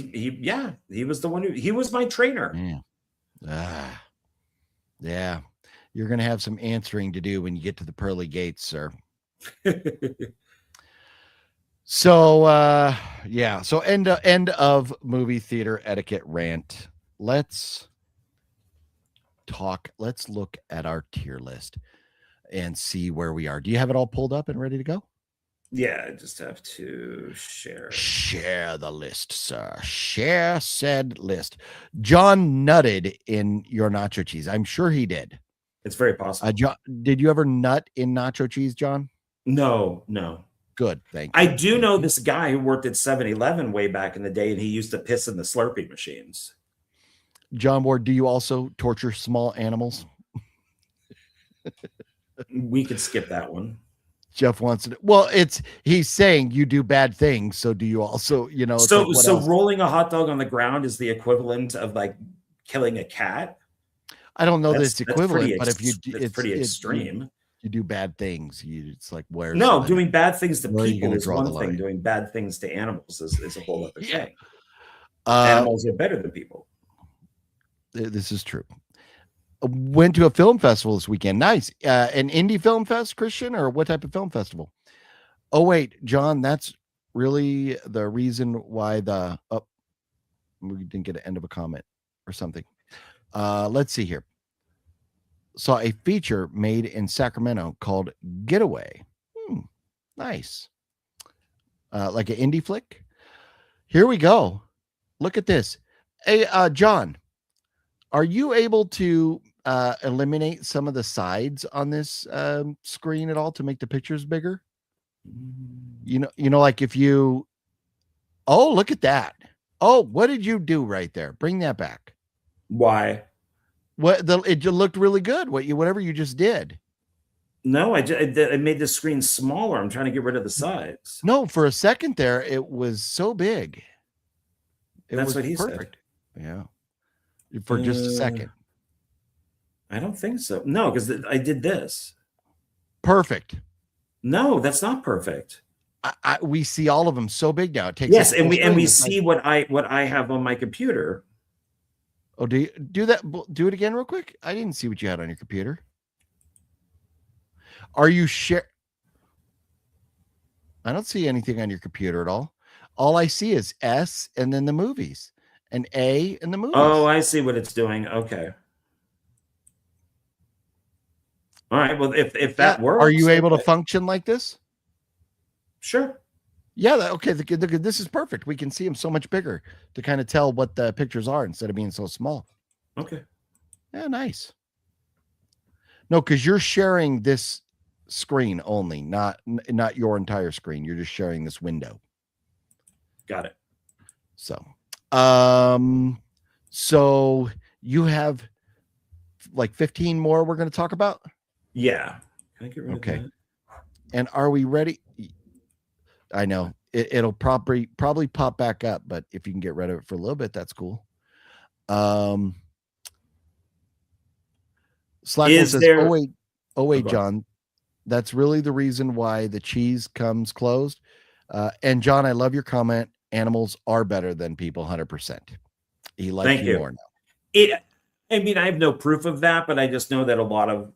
was the one he was my trainer. Yeah. You're going to have some answering to do when you get to the pearly gates, sir. So, so end of movie theater etiquette rant. Let's look at our tier list and see where we are. Do you have it all pulled up and ready to go? Yeah, I just have to share the list, sir. Share said list. John nutted in your nacho cheese. I'm sure he did. It's very possible. John, did you ever nut in nacho cheese, John? No. Good, thank you. I do know this guy who worked at 7-Eleven way back in the day, and he used to piss in the Slurpee machines. John Ward, do you also torture small animals? We could skip that one. Jeff wants to. Well, he's saying you do bad things. So do you also, So rolling a hot dog on the ground is the equivalent of like killing a cat. I don't know that it's equivalent, but if you, it's pretty extreme. You do bad things. It's like where? No, doing bad things to people is one thing. Doing bad things to animals is a whole other thing. Animals are better than people. This is true. Went to a film festival this weekend. Nice. An indie film fest, Christian, or what type of film festival? Oh, wait, John, that's really the reason why we didn't get an end of a comment or something. Let's see here. Saw a feature made in Sacramento called Getaway. Nice. like an indie flick. Here we go. Look at this. Hey, John, are you able to eliminate some of the sides on this screen at all to make the pictures bigger? Like if you, oh, look at that. Oh, what did you do right there? Bring that back. Why? It just looked really good. Whatever you just did. No, I made the screen smaller. I'm trying to get rid of the sides. No, for a second there, it was so big. That's what he perfect. Said. Yeah. For just a second. I don't think so. No, because I did this. Perfect. No, that's not perfect. We see all of them so big now. It takes yes, and we see what I have on my computer. Oh, do you do that? Do it again real quick. I didn't see what you had on your computer. Are you share? I don't see anything on your computer at all. All I see is S and then the movies, and A and the movies. Oh, I see what it's doing. Okay. All right. Well, if that works, are you able to function like this? Sure. Yeah. Okay. This is perfect. We can see them so much bigger to kind of tell what the pictures are instead of being so small. Okay. Yeah. Nice. No, because you're sharing this screen only, not your entire screen. You're just sharing this window. Got it. So you have like 15 more we're going to talk about? Yeah. Can I get rid of that? And are we ready? I know it'll probably pop back up, but if you can get rid of it for a little bit, that's cool. Slack says, oh wait, John, that's really the reason why the cheese comes closed. And John, I love your comment. Animals are better than people 100%. He likes you more now. I mean, I have no proof of that, but I just know that a lot of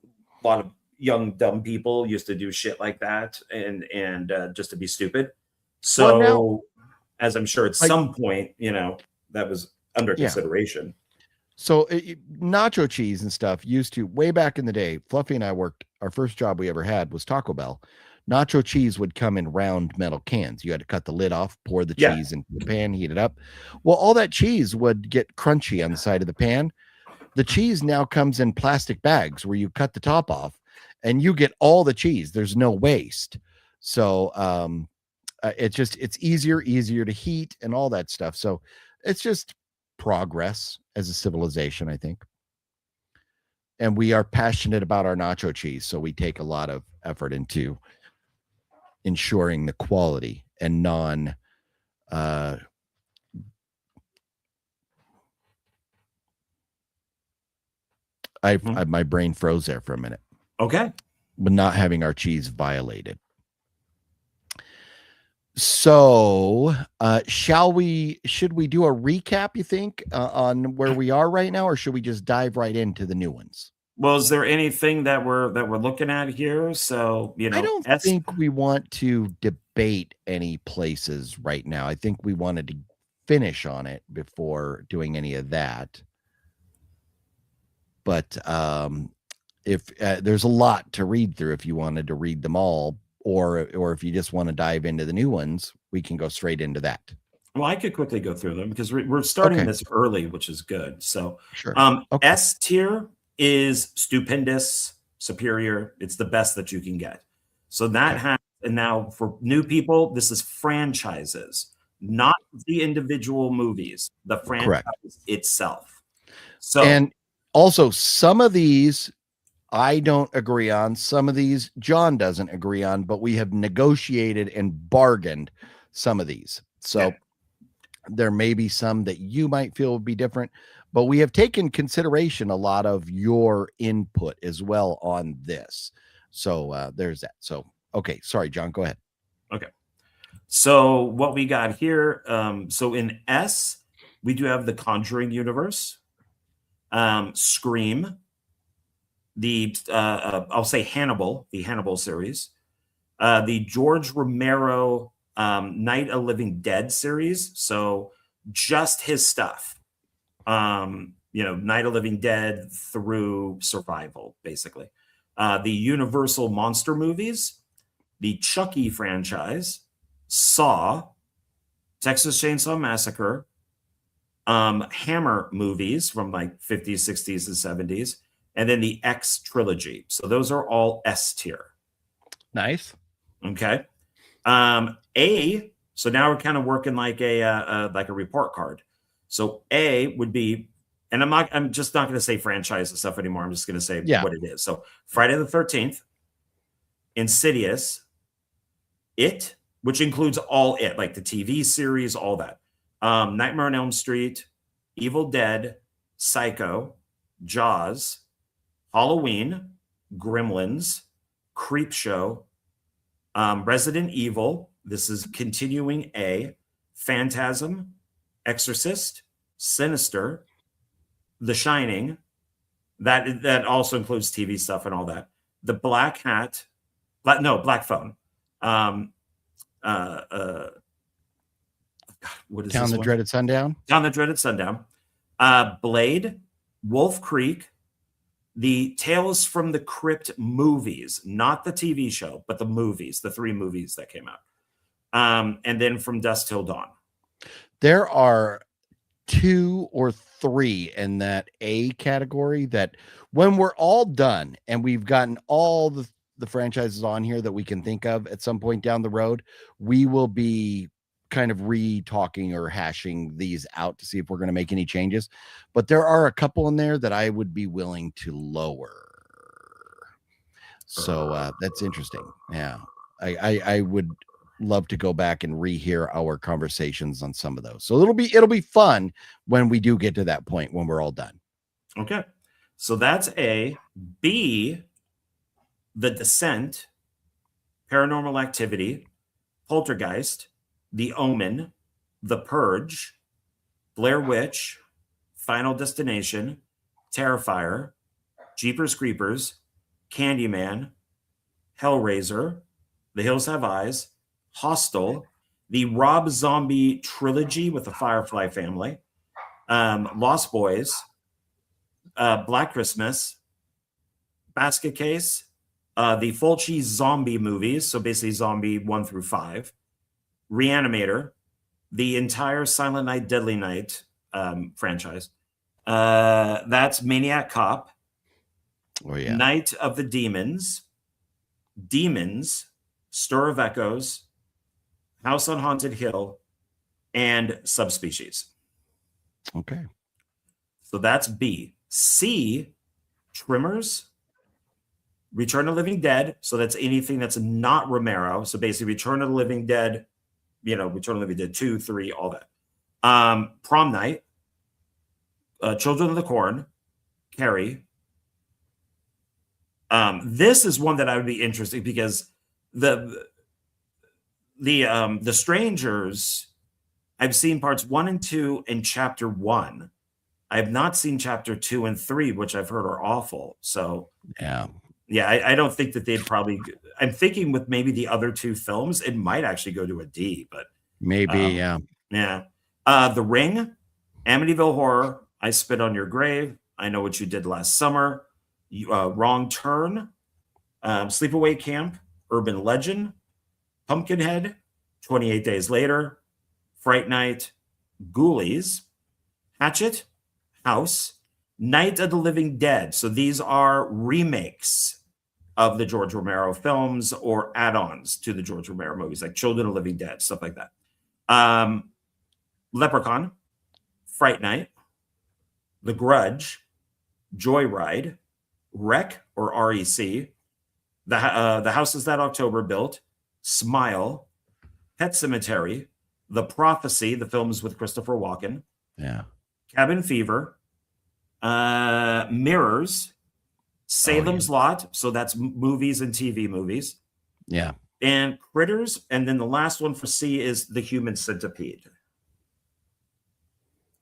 young dumb people used to do shit like that and just to be stupid. So as I'm sure at some point, that was under consideration. So nacho cheese and stuff used to, way back in the day, Fluffy and I worked, our first job we ever had was Taco Bell. Nacho cheese would come in round metal cans. You had to cut the lid off, pour the cheese into the pan, heat it up. Well, all that cheese would get crunchy on the side of the pan. The cheese now comes in plastic bags where you cut the top off and you get all the cheese. There's no waste. So it's easier to heat and all that stuff. So it's just progress as a civilization, I think. And we are passionate about our nacho cheese. So we take a lot of effort into ensuring the quality and my brain froze there for a minute. Okay. But not having our cheese violated. So should we do a recap, you think, on where we are right now, or should we just dive right into the new ones? Well, is there anything that we're looking at here? So, I don't think we want to debate any places right now. I think we wanted to finish on it before doing any of that. But if there's a lot to read through, if you wanted to read them all, or if you just want to dive into the new ones, we can go straight into that. Well, I could quickly go through them because we're starting this early, which is good. So, sure. S tier is stupendous, superior. It's the best that you can get. So that has, and now for new people, this is franchises, not the individual movies, the franchise itself. So, and also some of these I don't agree on. Some of these John doesn't agree on, but we have negotiated and bargained some of these. So there may be some that you might feel would be different, but we have taken consideration a lot of your input as well on this. So there's that. So, okay. Sorry, John, go ahead. Okay. So what we got here, so in S, we do have the Conjuring universe, Scream, the I'll say Hannibal, the Hannibal series, the George Romero Night of Living Dead series. So just his stuff, Night of Living Dead through Survival, basically. The Universal monster movies, the Chucky franchise, Saw, Texas Chainsaw Massacre, Hammer movies from like 50s, 60s, and 70s, and then the X trilogy. So those are all S tier. Nice. Okay. A. So now we're kind of working like a report card. So A would be, and I'm just not going to say franchise and stuff anymore. I'm just going to say what it is. So Friday the 13th, Insidious, It, which includes all It, like the TV series, all that. Nightmare on Elm Street, Evil Dead, Psycho, Jaws, Halloween, Gremlins, Creepshow, Resident Evil. This is continuing A. Phantasm, Exorcist, Sinister, The Shining. That also includes TV stuff and all that. The Black Phone. What is Down this the one? Dreaded Sundown? Down the Dreaded Sundown. Blade, Wolf Creek, the Tales from the Crypt movies, not the TV show, but the movies, the 3 movies that came out. And then From Dusk Till Dawn. There are 2 or 3 in that A category that when we're all done and we've gotten all the franchises on here that we can think of at some point down the road, we will be kind of re-talking or hashing these out to see if we're going to make any changes. But there are a couple in there that I would be willing to lower. So that's interesting. Yeah. I would love to go back and rehear our conversations on some of those. So it'll be fun when we do get to that point when we're all done. Okay. So that's A. B, The Descent, Paranormal Activity, Poltergeist, The Omen, The Purge, Blair Witch, Final Destination, Terrifier, Jeepers Creepers, Candyman, Hellraiser, The Hills Have Eyes, Hostel, the Rob Zombie trilogy with the Firefly family, Lost Boys, Black Christmas, Basket Case, the Fulci zombie movies, so basically Zombie 1 through 5, Reanimator, the entire Silent Night, Deadly Night franchise. That's Maniac Cop, Night of the Demons, Stir of Echoes, House on Haunted Hill, and Subspecies. Okay. So that's B. C, Tremors, Return of the Living Dead. So that's anything that's not Romero. So basically Return of the Living Dead, Return of the Living Dead 2, 3, all that. Prom Night, Children of the Corn, Carrie. This is one that I would be interested because the Strangers, I've seen parts 1 and 2 in chapter 1. I have not seen chapter 2 and 3, which I've heard are awful. So yeah, I don't think that they'd probably. I'm thinking with maybe the other 2 films, it might actually go to a D, but maybe yeah. The Ring, Amityville Horror, I Spit on Your Grave, I Know What You Did Last Summer, Wrong Turn, Sleepaway Camp, Urban Legend, Pumpkinhead, 28 Days Later, Fright Night, Ghoulies, Hatchet, House, Night of the Living Dead. So these are remakes of the George Romero films or add-ons to the George Romero movies, like Children of the Living Dead, stuff like that. Leprechaun, Fright Night, The Grudge, Joyride, Wreck or REC, The Houses That October Built, Smile, Pet Sematary, The Prophecy, the films with Christopher Walken, Cabin Fever, Mirrors, Salem's Lot, so that's movies and TV movies. Yeah. And Critters, and then the last one for C is The Human Centipede.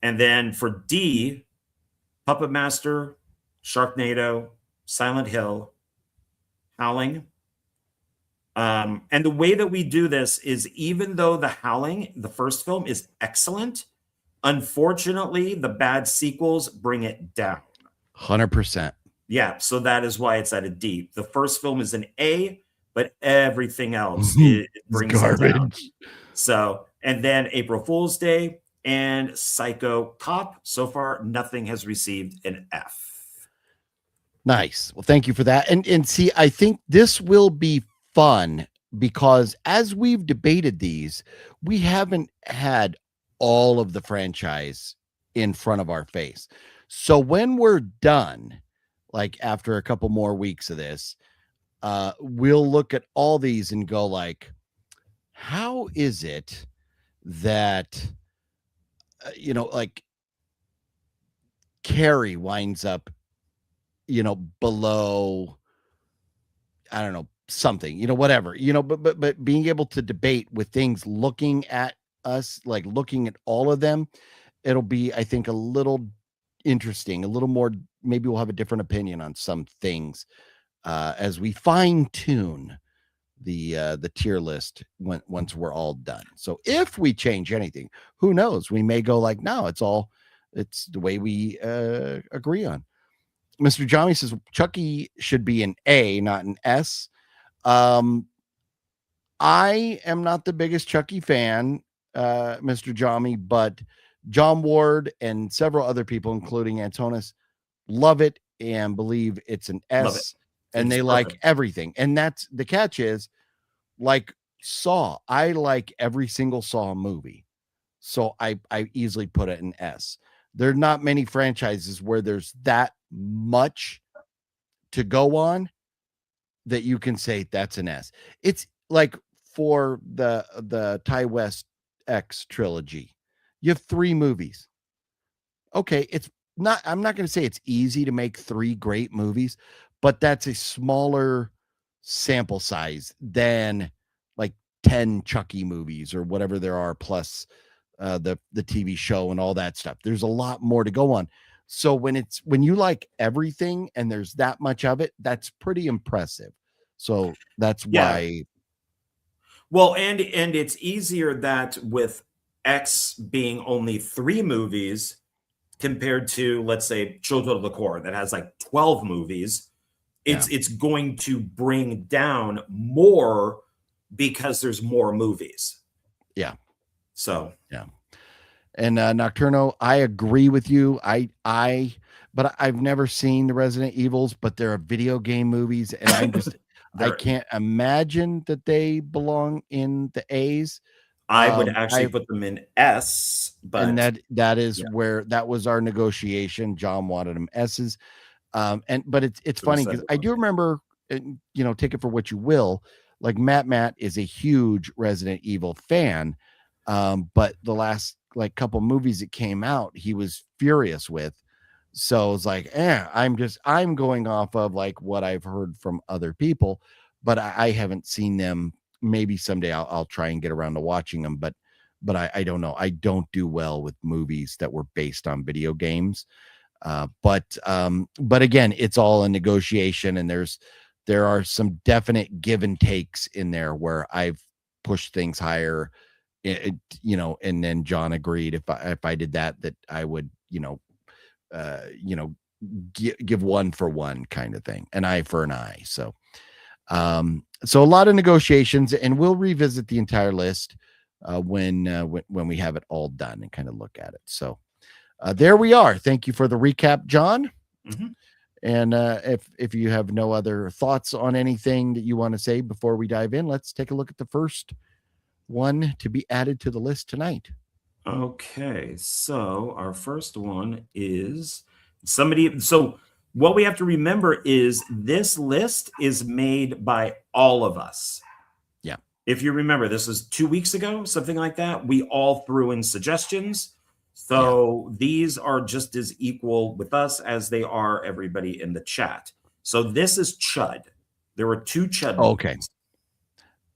And then for D, Puppet Master, Sharknado, Silent Hill, Howling. And the way that we do this is, even though The Howling, the first film, is excellent, unfortunately, the bad sequels bring it down. 100%. Yeah, so that is why it's at a D. The first film is an A, but everything else it It's brings it down. garbage. So, and then April Fool's Day and Psycho Cop. So far, nothing has received an F. Nice. Well, thank you for that. And see, I think this will be fun because as we've debated these, we haven't had all of the franchise in front of our face. So when we're done, like after a couple more weeks of this, we'll look at all these and go like, how is it that like Carrie winds up below, I don't know, something, whatever, but being able to debate with things looking at us, like looking at all of them, it'll be, I think, a little interesting, a little more, maybe we'll have a different opinion on some things as we fine tune the tier list once we're all done. So if we change anything, who knows, we may go like, no, it's the way we agree on. Mr. Johnny says Chucky should be an A, not an S. I am not the biggest Chucky fan, Mr. Johnny, but John Ward and several other people, including Antonis, love it and believe it's an S, and they like everything. And that's the catch is, like Saw, I like every single Saw movie, so I easily put it in S. There are not many franchises where there's that much to go on that you can say that's an S. It's like for the Ty West X trilogy, you have 3 movies. Okay, I'm not going to say it's easy to make 3 great movies, but that's a smaller sample size than like 10 Chucky movies or whatever there are, plus the TV show and all that stuff. There's a lot more to go on. So when you like everything and there's that much of it, that's pretty impressive. So that's why. Well, and it's easier that with X being only 3 movies compared to, let's say, Children of the Corn that has like 12 movies. It's going to bring down more because there's more movies. Yeah. So yeah. And Nocturno, I agree with you. But I've never seen the Resident Evils, but they're video game movies, and I'm just I can't imagine that they belong in the A's. I would actually put them in S, but and that is where that was our negotiation. John wanted them S's. But it's funny because I do remember, take it for what you will. Like Matt is a huge Resident Evil fan. But the last like couple movies that came out, he was furious with. So it's like, I'm going off of like what I've heard from other people, but I haven't seen them. Maybe someday I'll try and get around to watching them, but I don't know. I don't do well with movies that were based on video games. But again, it's all a negotiation, and there are some definite give and takes in there where I've pushed things higher, and then John agreed if I did that I would, give one for one kind of thing, an eye for an eye. So a lot of negotiations, and we'll revisit the entire list when we have it all done and kind of look at it. So there we are. Thank you for the recap, John. Mm-hmm. And if you have no other thoughts on anything that you want to say before we dive in, let's take a look at the first one to be added to the list tonight. Okay, so our first one is somebody. So what we have to remember is this list is made by all of us. Yeah. If you remember, this is 2 weeks ago, something like that. We all threw in suggestions. So these are just as equal with us as they are everybody in the chat. So this is Chud. There were 2 Chud movies. Okay.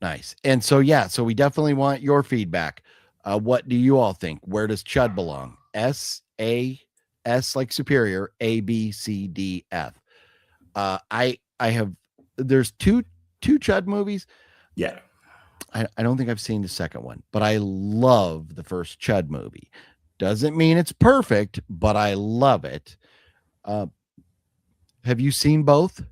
Nice. And so we definitely want your feedback. What do you all think? Where does Chud belong? S, A, S like superior, A, B, C, D, F. There's two Chud movies. Yeah. I don't think I've seen the second one, but I love the first Chud movie. Doesn't mean it's perfect, but I love it. Have you seen both?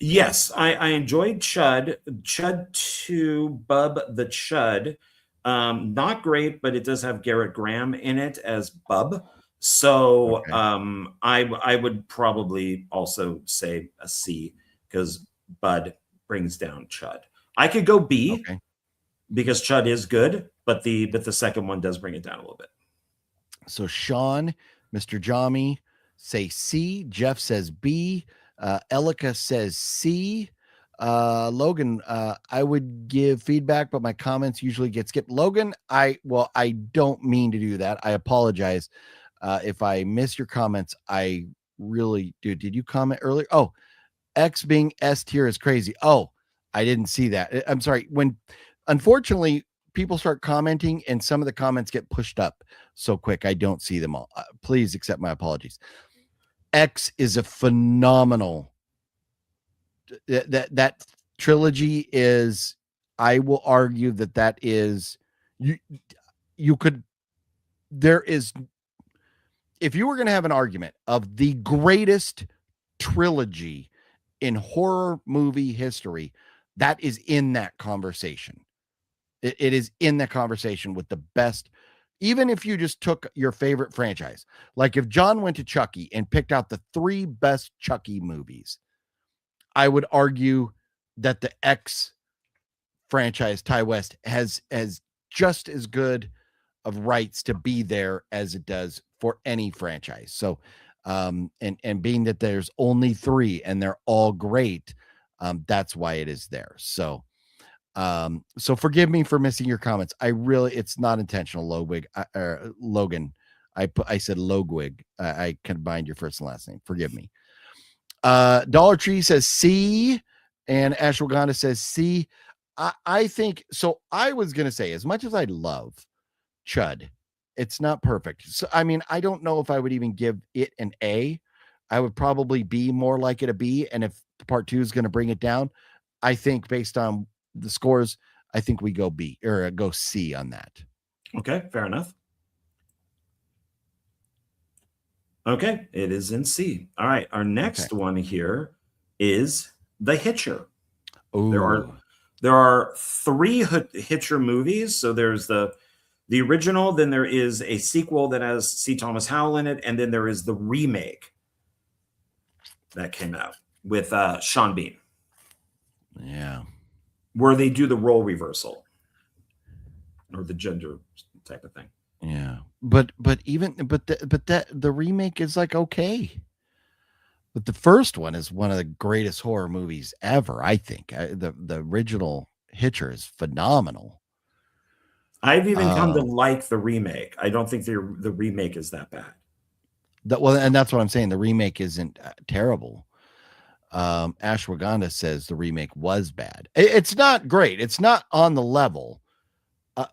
Yes, I enjoyed Chud. Chud 2, Bub the Chud. Not great, but it does have Garrett Graham in it as Bub. So Okay. I would probably also say a C because Bud brings down Chud. I could go B Okay. because Chud is good, but the second one does bring it down a little bit. So Sean, Mr. Jami say C. Jeff says B. Elika says C. Logan, I would give feedback, but my comments usually get skipped. Logan, I don't mean to do that. I apologize. If I miss your comments, I really do. Did you comment earlier? Oh, X being S tier is crazy. Oh, I didn't see that. I'm sorry. Unfortunately, people start commenting and some of the comments get pushed up so quick, I don't see them all. Please accept my apologies. X is a phenomenal. That trilogy is. I will argue that is you. You could. There is. If you were going to have an argument of the greatest trilogy in horror movie history, that is in that conversation. It is in the conversation with the best. Even if you just took your favorite franchise, like if John went to Chucky and picked out the 3 best Chucky movies, I would argue that the X franchise, Ty West, has just as good of rights to be there as it does for any franchise. So, and being that there's only 3 and they're all great, that's why it is there. So, so forgive me for missing your comments. It's not intentional, Logan. I said Logwig. I combined your first and last name. Forgive me. Dollar Tree says C, and Ashwagandha says C. I think so. I was gonna say, as much as I love Chud, it's not perfect. So I mean, I don't know if I would even give it an A. I would probably be more like it a B. And if part 2 is going to bring it down, I think based on the scores, I think we go B or go C on that. Okay, fair enough. Okay, it is in C. All right, our next one here is The Hitcher. Ooh. There are 3 Hitcher movies. So there's the original, then there is a sequel that has C. Thomas Howell in it, and then there is the remake that came out with Sean Bean. Yeah. Where they do the role reversal or the gender type of thing. Yeah. But the remake is like okay. But the first one is one of the greatest horror movies ever, I think. The original Hitcher is phenomenal. I've even come to like the remake. I don't think the remake is that bad. And that's what I'm saying. The remake isn't terrible. Ashwagandha says the remake was bad. It's not great. It's not on the level.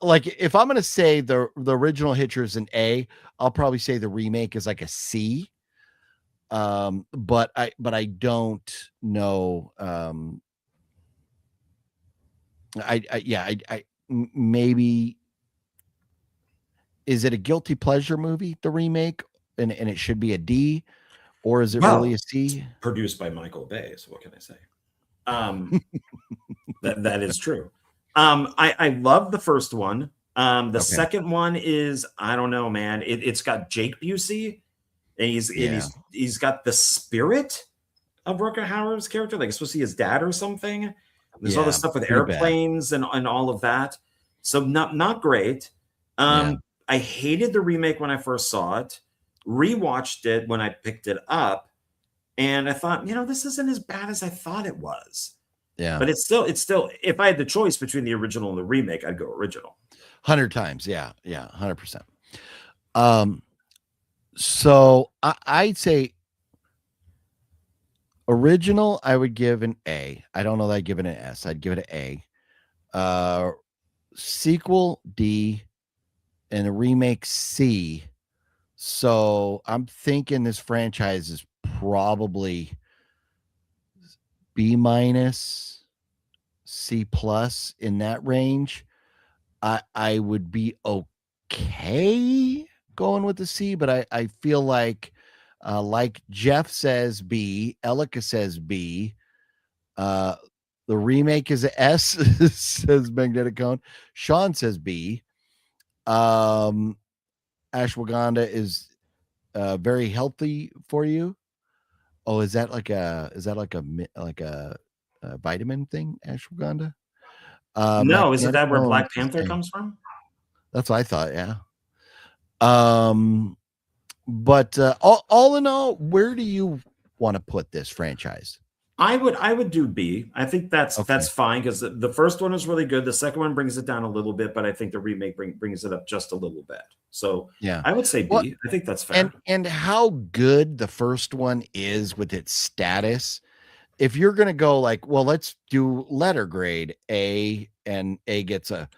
Like if I'm going to say the original Hitcher is an A, I'll probably say the remake is like a C. But I don't know. Maybe is it a guilty pleasure movie, the remake, and it should be a D, or is it really a C? Produced by Michael Bay, so what can I say? That is true. I love the first one. The second one is, I don't know, man. It's got Jake Busey, and he's got the spirit of Rutger Hauer's character, like it's supposed to be his dad or something. There's all this stuff with airplanes and all of that. So not great. I hated the remake when I first saw it. Rewatched it when I picked it up, and I thought, this isn't as bad as I thought it was. Yeah. But it's still, if I had the choice between the original and the remake, I'd go original. 100 times. Yeah. 100%. So I'd say original, I would give an A. I don't know that I'd give it an S. I'd give it an A. Sequel D, and a remake C. So I'm thinking this franchise is probably B minus, C plus in that range. I would be okay going with the C, but I feel like Jeff says B, Elika says B. The remake is a S, says Magnetic Cone. Sean says B. Ashwagandha is very healthy for you. Oh, is that like a vitamin thing, ashwagandha? No, is it Magnetic that where Cone Black is Panther A. comes from? That's what I thought, yeah. But all in all, where do you want to put this franchise? I would do B. I think that's Okay. fine because the first one is really good. The second one brings it down a little bit, but I think the remake brings it up just a little bit. So Yeah. I would say B. Well, I think that's fair. and how good the first one is with its status. If you're gonna go like, well, let's do letter grade A, and A gets a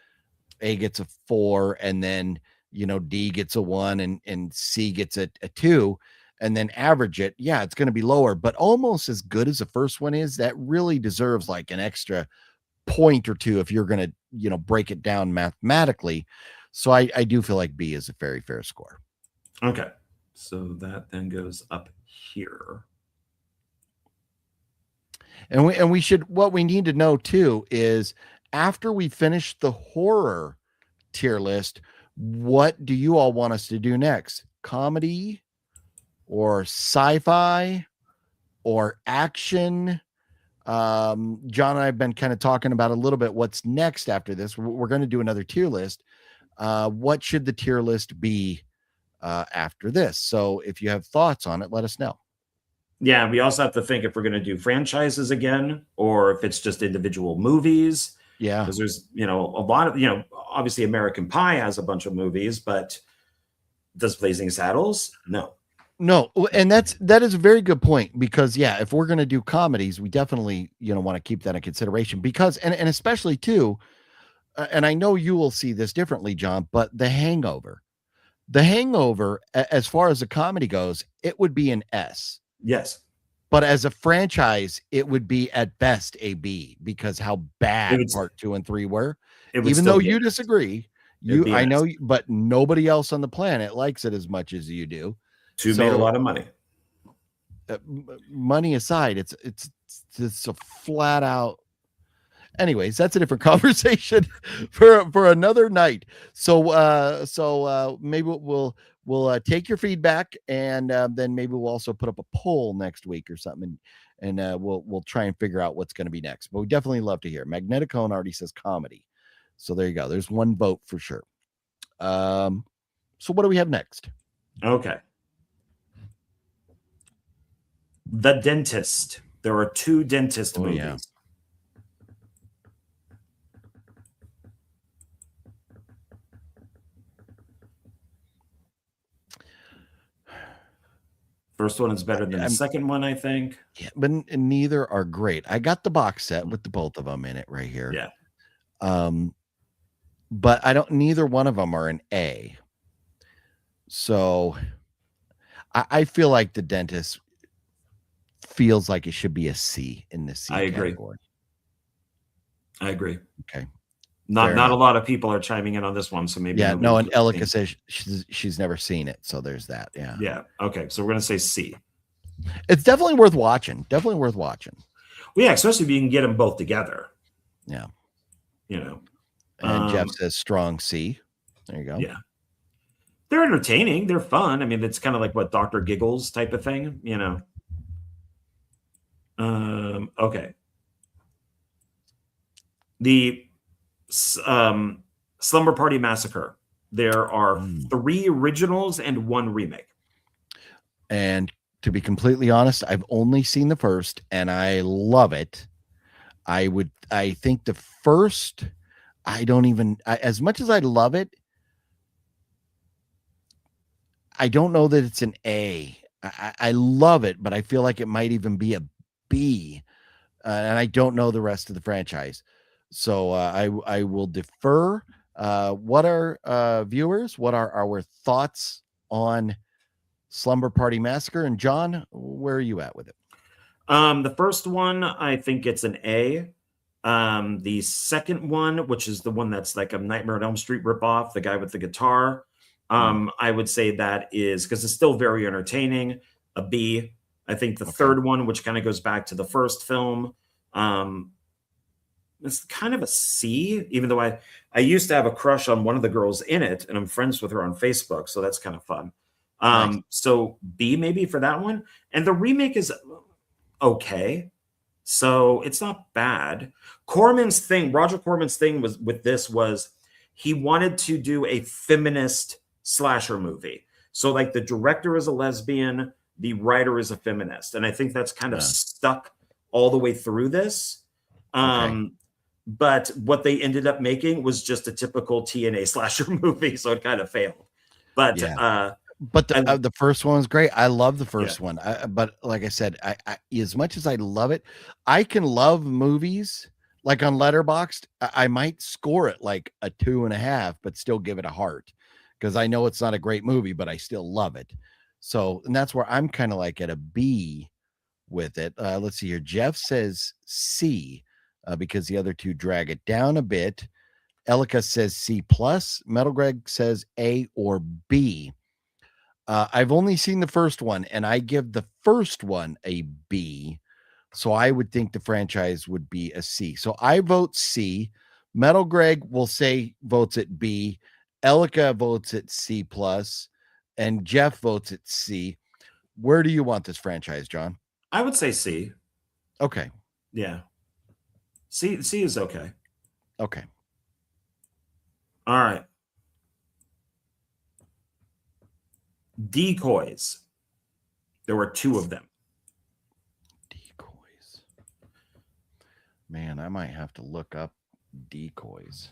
4, and then D gets a 1, and C gets a 2, and then average it. Yeah, it's gonna be lower, but almost as good as the first one is. That really deserves like an extra point or two if you're gonna break it down mathematically. So I do feel like B is a very fair score. Okay. So that then goes up here. And we should, what we need to know too is, after we finish the horror tier list, what do you all want us to do next? Comedy or sci-fi or action? John and I have been kind of talking about a little bit what's next after this. We're going to do another tier list. What should the tier list be after this? So if you have thoughts on it, let us know. Yeah, we also have to think if we're going to do franchises again or if it's just individual movies. Yeah. Because there's, a lot of, obviously American Pie has a bunch of movies, but does Blazing Saddles? No. No, and that is a very good point, because if we're going to do comedies, we definitely want to keep that in consideration, because and especially too, and I know you will see this differently, John, but The Hangover, as far as the comedy goes, it would be an S. Yes. But as a franchise, it would be at best a B, because how bad part 2 and 3 were. Even though you disagree, I know, but nobody else on the planet likes it as much as you do. 2 made a lot of money. Money aside, it's a flat out. Anyways, that's a different conversation for another night. So maybe we'll take your feedback, and then maybe we'll also put up a poll next week or something, and we'll try and figure out what's going to be next. But we definitely love to hear. Magnetic Cone already says comedy, so there you go. There's one vote for sure. So what do we have next? Okay. The Dentist. There are 2 dentist movies. Yeah. First one is better than the second one, I think. Yeah, but neither are great. I got the box set with the both of them in it right here. Yeah. But neither one of them are an A. So I feel like The Dentist feels like it should be a C in the C category. I agree. Okay. Not a lot of people are chiming in on this one, so maybe. Yeah, no, and Elika says she's never seen it, so there's that. Yeah. Yeah. Okay, so we're gonna say C. It's definitely worth watching. Well, yeah, especially if you can get them both together. Yeah. And Jeff says strong C. There you go. Yeah. They're entertaining. They're fun. I mean, it's kind of like what Dr. Giggles type of thing, Okay. The Slumber Party Massacre. There are 3 originals and 1 remake. And to be completely honest, I've only seen the first, and I love it. I think the first, as much as I love it, I don't know that it's an A. I love it, but I feel like it might even be a B. And I don't know the rest of the franchise. So I will defer. What are viewers? What are our thoughts on Slumber Party Massacre? And John, where are you at with it? The first one, I think it's an A. The second one, which is the one that's like a Nightmare on Elm Street ripoff, the guy with the guitar, I would say that is, because it's still very entertaining, a B. I think the third one, which kind of goes back to the first film, It's kind of a C, even though I used to have a crush on one of the girls in it, and I'm friends with her on Facebook, so that's kind of fun. Nice. So B maybe for that one. And the remake is okay. So it's not bad. Roger Corman's thing was he wanted to do a feminist slasher movie. So like the director is a lesbian, the writer is a feminist. And I think that's kind of stuck all the way through this. But what they ended up making was just a typical TNA slasher movie. So it kind of failed. But the first one was great. I love the first one. But like I said, I as much as I love it, I can love movies like on Letterboxd. I might score it like a 2.5, but still give it a heart because I know it's not a great movie, but I still love it. So, and that's where I'm kind of like at a B with it. Let's see here. Jeff says C because the other two drag it down a bit. Elika says C plus. Metal Greg says A or B. I've only seen the first one, and I give the first one a B. So I would think the franchise would be a C. So I vote C. Metal Greg will say votes at B. Elika votes at C plus, and Jeff votes at C. Where do you want this franchise, John? I would say C. Okay. Yeah. C is okay. Okay. All right. Decoys. There were 2 of them. Decoys. Man, I might have to look up decoys.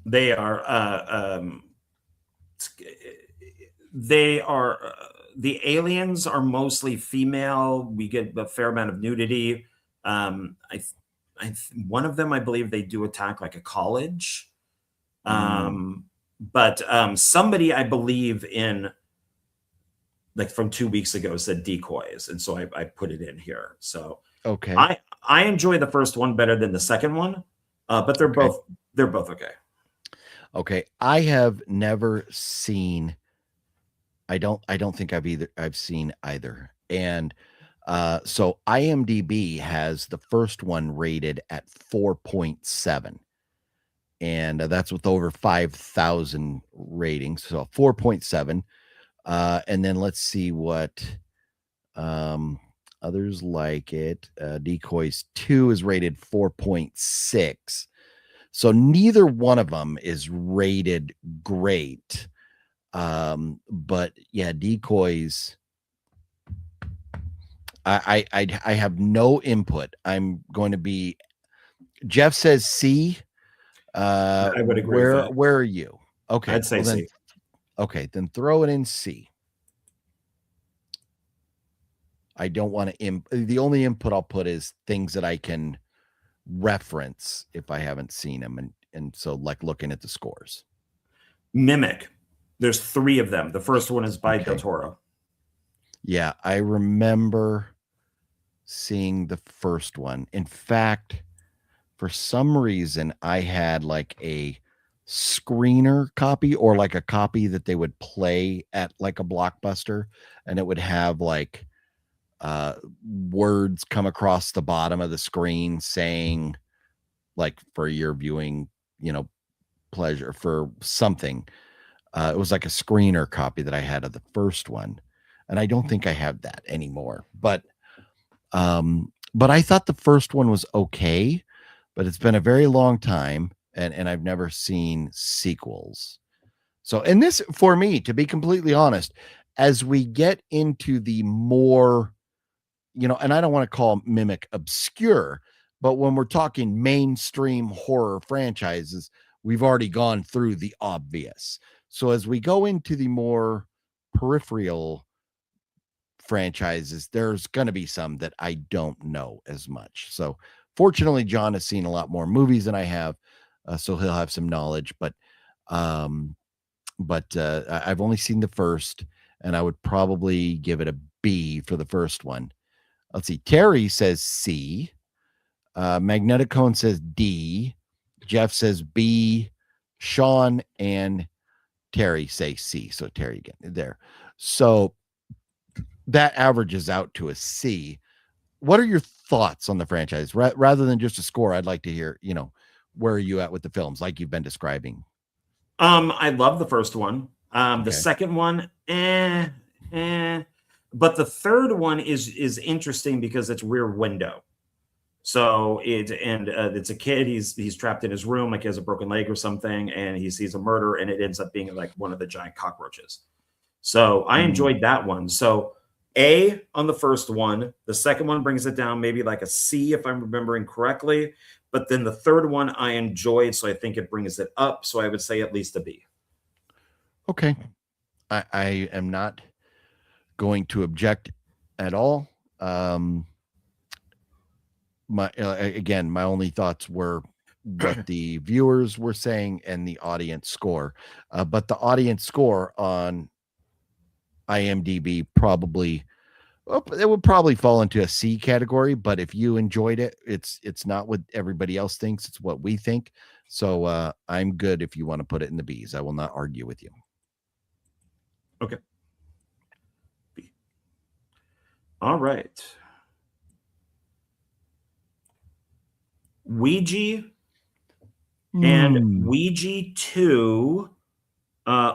They are the aliens are mostly female. We get a fair amount of nudity. One of them, I believe, they do attack like a college. But somebody, I believe, in like from 2 weeks ago said decoys, and so I put it in here. So okay, I enjoy the first one better than the second one, but they're both okay. Okay, I have never seen. I don't think I've seen either, and so IMDb has the first one rated at 4.7, and that's with over 5,000 ratings. So 4.7. And then let's see what others like it. Decoys 2 is rated 4.6. So neither one of them is rated great. But yeah, Decoys. I have no input. I'm going to be. Jeff says C. I would agree. Where are you? Okay, I'd say then, C. Okay, then throw it in C. I don't want to. The only input I'll put is things that I can reference if I haven't seen them, and so like looking at the scores. Mimic. There's 3 of them. The first one is by Del Toro. Yeah, I remember seeing the first one. In fact, for some reason, I had like a screener copy or like a copy that they would play at like a Blockbuster, and it would have like words come across the bottom of the screen saying like for your viewing, pleasure for something. It was like a screener copy that I had of the first one, and I don't think I have that anymore. But I thought the first one was okay, but it's been a very long time, and I've never seen sequels. So, and this, for me, to be completely honest, as we get into the more, and I don't want to call Mimic obscure, but when we're talking mainstream horror franchises, we've already gone through the obvious. So as we go into the more peripheral franchises, there's going to be some that I don't know as much. So fortunately, John has seen a lot more movies than I have, so he'll have some knowledge. But I've only seen the first, and I would probably give it a B for the first one. Let's see. Terry says C. Magneticone says D. Jeff says B. Sean and Terry say C. So Terry again there. So that averages out to a C. what are your thoughts on the franchise? Rather than just a score, I'd like to hear, where are you at with the films like you've been describing? I love the first one. The Okay. second one, eh. But the third one is interesting because it's Rear Window. So it's a kid. He's trapped in his room, like he has a broken leg or something, and he sees a murder, and it ends up being like one of the giant cockroaches. So I enjoyed that one. So A on the first one, the second one brings it down maybe like a C if I'm remembering correctly. But then the third one I enjoyed, so I think it brings it up. So I would say at least a B. Okay. I am not going to object at all. My only thoughts were what the viewers were saying and the audience score. But the audience score on IMDb probably, well, it would probably fall into a C category, but if you enjoyed it, it's not what everybody else thinks, it's what we think. So I'm good if you want to put it in the B's. I will not argue with you. Okay. B. All right. Ouija and Ouija 2,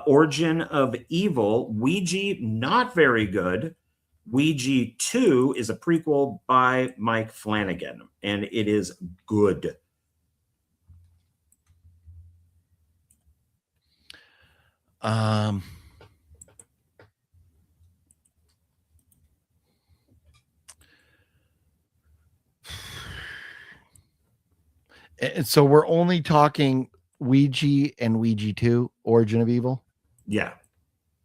Origin of Evil. Ouija, not very good. Ouija 2 is a prequel by Mike Flanagan, and it is good. And so we're only talking Ouija and Ouija 2, Origin of Evil. Yeah.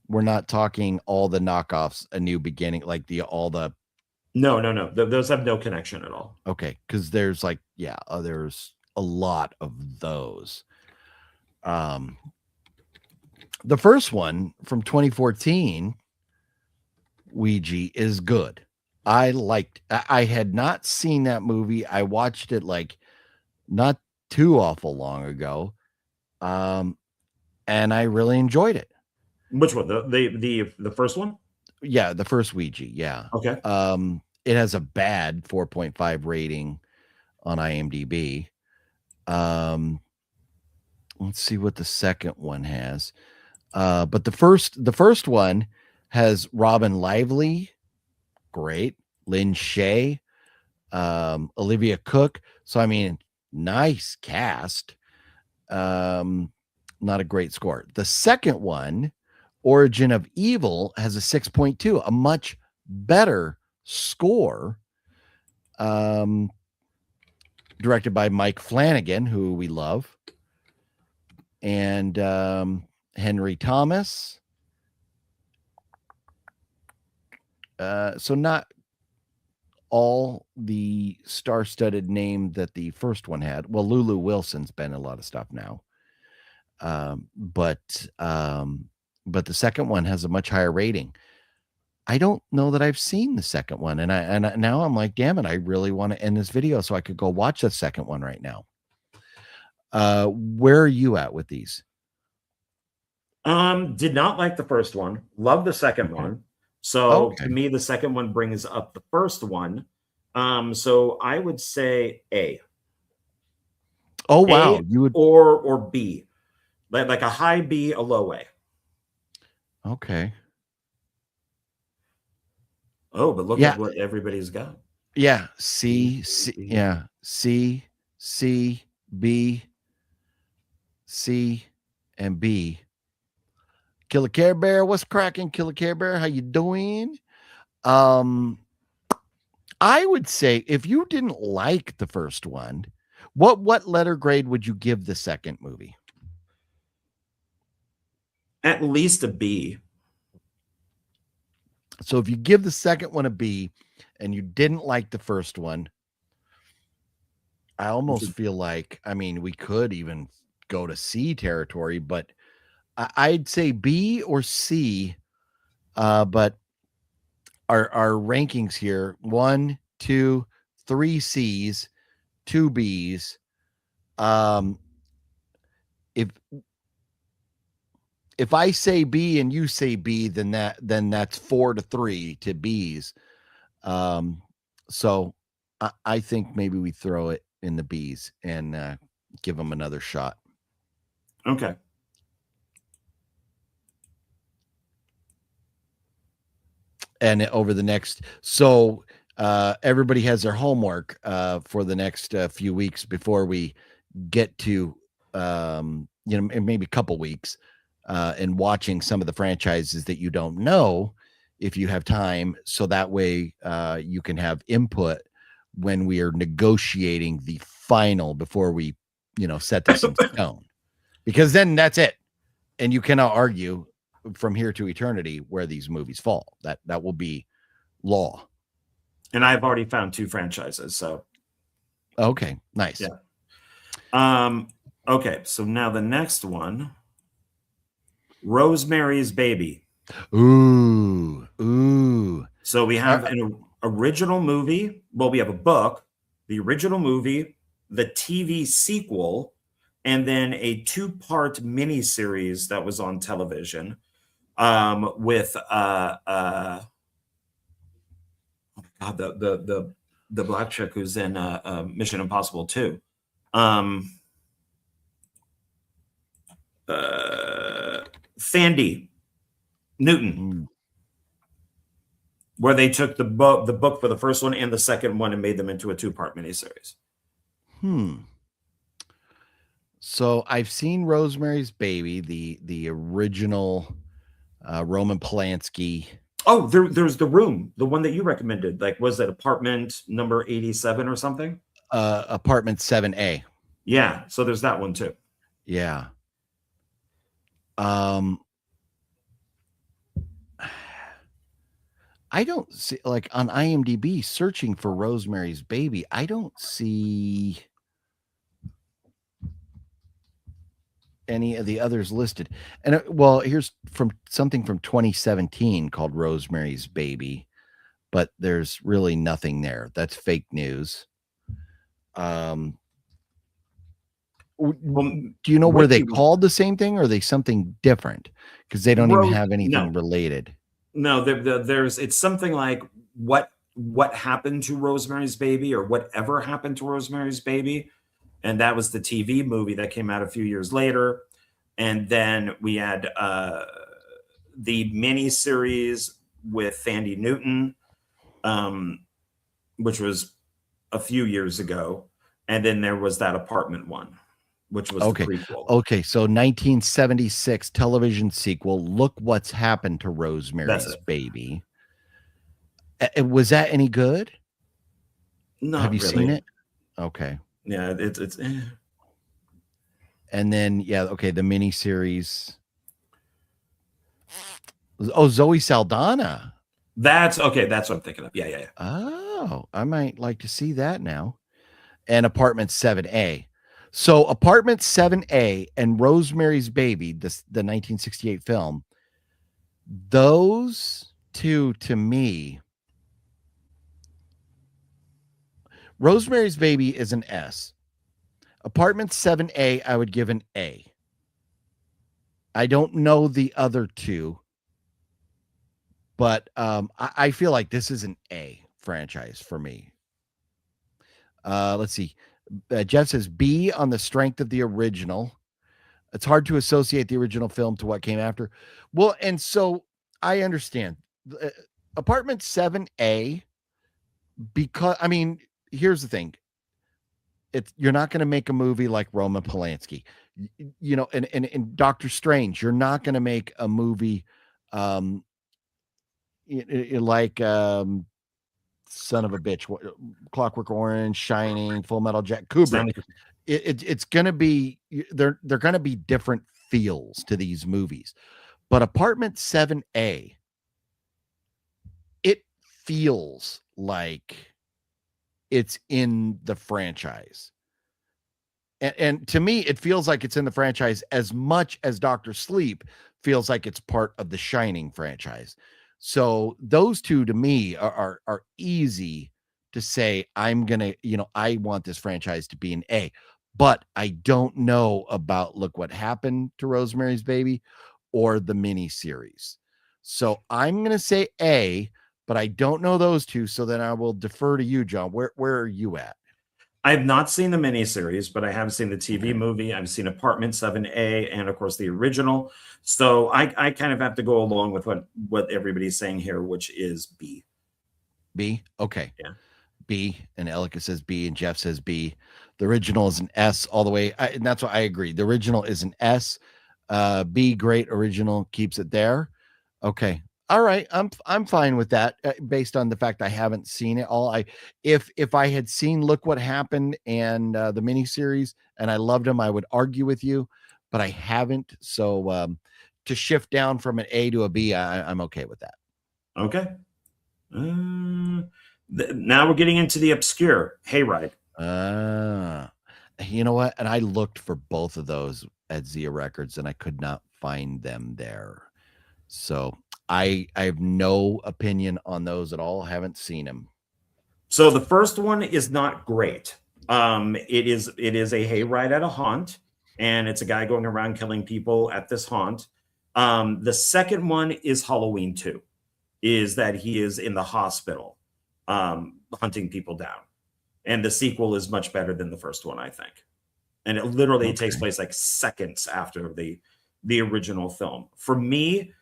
We're not talking all the knockoffs, A New Beginning, like all the. No. Those have no connection at all. Okay, because there's there's a lot of those. The first one from 2014, Ouija, is good. I had not seen that movie. I watched it like not too awful long ago. And I really enjoyed it. Which one? The first one? Yeah, the first Ouija, yeah. Okay. It has a bad 4.5 rating on IMDb. Let's see what the second one has. But the first one has Robin Lively, great, Lynn Shay, Olivia Cook. So I mean, nice cast. Not a great score. The second one, Origin of Evil, has a 6.2, a much better score. Directed by Mike Flanagan, who we love, and Henry Thomas. So not all the star-studded name that the first one had. Well, Lulu Wilson's been in a lot of stuff now. But the second one has a much higher rating. I don't know that I've seen the second one, and now I'm like, damn it, I really want to end this video so I could go watch the second one right now. Where are you at with these? Did not like the first one. Love the second one. So to me, the second one brings up the first one. So I would say A. Oh wow, A you would or B, like a high B, a low A. Okay. Oh, but look at what everybody's got. Yeah, C, yeah, C, B, C, and B. Killer Care Bear, what's cracking? Killer Care Bear, how you doing? I would say if you didn't like the first one, what letter grade would you give the second movie? At least a B. So if you give the second one a B and you didn't like the first one, I almost feel like, I mean, we could even go to C territory, but I'd say B or C. But our rankings here, 1, 2, 3 C's, 2 B's. If I say B and you say B, then that's 4-3 to B's. So I think maybe we throw it in the B's and give them another shot. Okay. And over the next, so everybody has their homework for the next few weeks before we get to maybe a couple weeks and watching some of the franchises that you don't know if you have time, so that way you can have input when we are negotiating the final before we set this in stone, because then that's it, and you cannot argue from here to eternity where these movies fall. That will be law. And I've already found 2 franchises, so okay, nice. Yeah. Okay, so now the next one, Rosemary's Baby. Ooh. So we have an original movie. Well, we have a book, the original movie, the TV sequel, and then a 2-part miniseries that was on television with oh God, the black chick who's in Mission Impossible 2. Thandie Newton, where they took the book for the first one and the second one and made them into a 2-part miniseries. So I've seen Rosemary's Baby, the original Roman Polanski. Oh, there's The Room, the one that you recommended. Like, was that apartment number 87 or something? Apartment 7A. Yeah, so there's that one too. Yeah. I don't see, like, on IMDb searching for Rosemary's Baby, I don't see any of the others listed. And well, here's something from 2017 called Rosemary's Baby, but there's really nothing there. That's fake news. Do you know where they called the same thing, or are they something different? Because they don't even have anything related. No, there's it's something like what happened to Rosemary's Baby, or whatever happened to Rosemary's Baby. And that was the TV movie that came out a few years later. And then we had the miniseries with Thandie Newton, which was a few years ago. And then there was that apartment one, which was the prequel. Okay, so 1976 television sequel, Look What's Happened to Rosemary's Baby. Was that any good? Not Have you really. seen it? Okay. Yeah, it's And then the miniseries. Oh, Zoe Saldana. That's what I'm thinking of. Yeah. Oh, I might like to see that now. And Apartment 7A. So Apartment 7A and Rosemary's Baby, the 1968 film, those two, to me, Rosemary's Baby is an S. Apartment 7A, I would give an A. I don't know the other two, but I feel like this is an A franchise for me. Let's see. Jeff says B on the strength of the original. It's hard to associate the original film to what came after. Well, and so I understand. Apartment 7A, because, I mean, here's the thing. You're not going to make a movie like Roman Polanski, and Doctor Strange. You're not going to make a movie like son of a bitch, Clockwork Orange, Shining, Full Metal Jacket, Kubrick. It's going to be, they're going to be different feels to these movies. But Apartment 7A, it feels like it's in the franchise. And to me, it feels like it's in the franchise as much as Dr. Sleep feels like it's part of the Shining franchise. So those two, to me, are easy to say, I'm going to, I want this franchise to be an A. But I don't know about Look What Happened to Rosemary's Baby or the miniseries. So I'm going to say A, but I don't know those two. So then I will defer to you, John. Where are you at? I've not seen the miniseries, but I have seen the TV Okay. movie. I've seen Apartment 7A and, of course, the original. So I kind of have to go along with what everybody's saying here, which is B. B? Okay. Yeah. B, and Elika says B, and Jeff says B. The original is an S all the way. And that's what I agree. The original is an S. B, great. Original keeps it there. Okay. All right. I'm fine with that based on the fact I haven't seen it all. If I had seen Look What Happened and the miniseries and I loved them, I would argue with you, but I haven't. So to shift down from an A to a B, I'm okay with that. Okay. Now we're getting into the obscure. Hayride. You know what? And I looked for both of those at Zia Records and I could not find them there. So I have no opinion on those at all. I haven't seen them. So the first one is not great. It is a hayride at a haunt, and it's a guy going around killing people at this haunt. The second one is Halloween 2, is that he is in the hospital hunting people down. And the sequel is much better than the first one, I think. And it literally takes place like seconds after the original film. For me,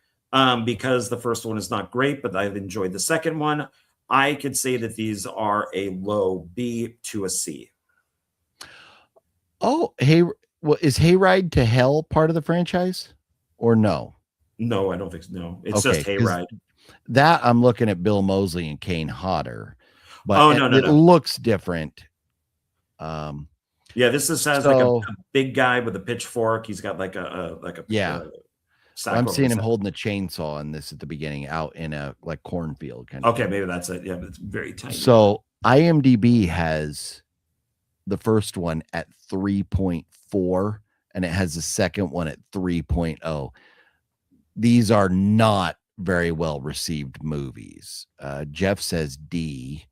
because the first one is not great, but I've enjoyed the second one, I could say that these are a low B to a C. Oh, well, is Hayride to Hell part of the franchise or no? No, I don't think so. No, it's just Hayride. That I'm looking at Bill Moseley and Kane Hodder, but no, it looks different. Yeah, this has like a big guy with a pitchfork. He's got like a I'm seeing him holding the chainsaw in this at the beginning, out in a like cornfield kind of. Okay, maybe that's it. Yeah, it's very tiny. So IMDb has the first one at 3.4, and it has the second one at 3.0. These are not very well received movies. Jeff says D.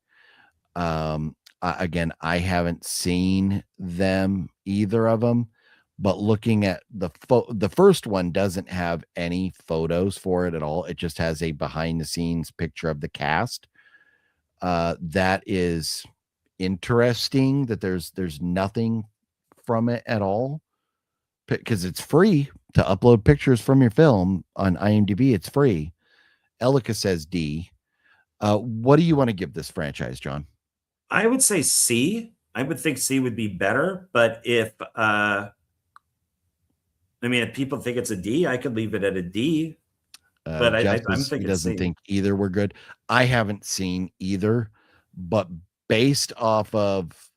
Again, I haven't seen them, either of them, but looking at the first one doesn't have any photos for it at all. It just has a behind the scenes picture of the cast. That is interesting that there's nothing from it at all, because it's free to upload pictures from your film on IMDb. It's free. Elika says D. What do you want to give this franchise, John? I would say C. I would think C would be better, but if people think it's a D, I could leave it at a D. But I'm thinking he doesn't C. think either were good. I haven't seen either, but based off of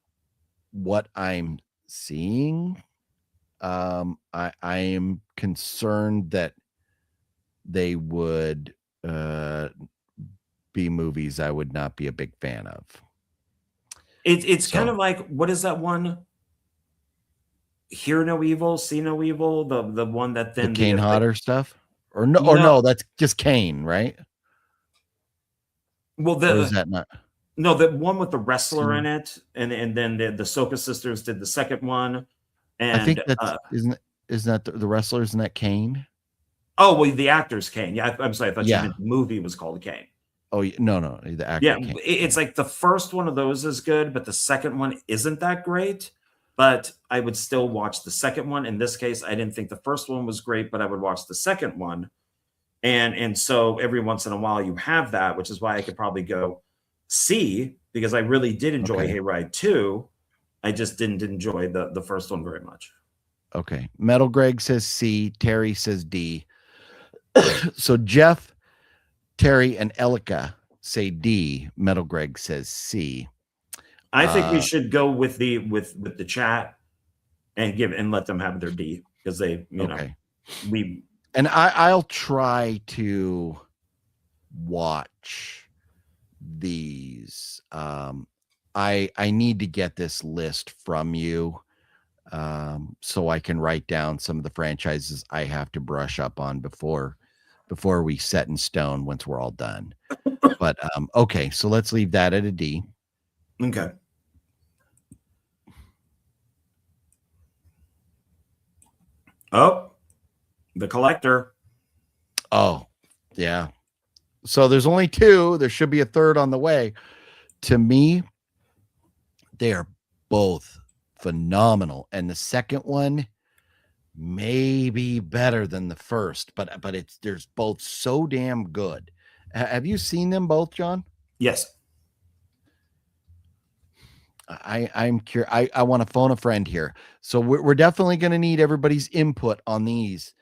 what I'm seeing, I am concerned that they would be movies I would not be a big fan of. It's kind of like, what is that one? Hear No Evil, See No Evil, the one that then the Kane Hodder stuff, or no, that's just Kane, right? Well, or is that not? No, the one with the wrestler in it, and then the Soka sisters did the second one, and I think that's isn't that the wrestler? Isn't that Kane? Oh well, the actor's Kane. Yeah, I'm sorry, I thought you meant the movie was called Kane. Oh no, the actor. Yeah, Kane. It's like the first one of those is good, but the second one isn't that great. But I would still watch the second one. In this case, I didn't think the first one was great, but I would watch the second one. And so every once in a while you have that, which is why I could probably go C, because I really did enjoy Hayride 2. I just didn't enjoy the first one very much. Okay. Metal Greg says C. Terry says D. So Jeff, Terry, and Elika say D. Metal Greg says C. I think we should go with the chat and let them have their D, because they, I'll try to watch these. I need to get this list from you, so I can write down some of the franchises I have to brush up on before we set in stone once we're all done. But okay, so let's leave that at a D. Okay. Oh, The Collector. Oh, yeah. So there's only two. There should be a third on the way. To me, they are both phenomenal. And the second one may be better than the first, but there's both so damn good. Have you seen them both, John? Yes. I'm curious. I want to phone a friend here. So we're definitely going to need everybody's input on these.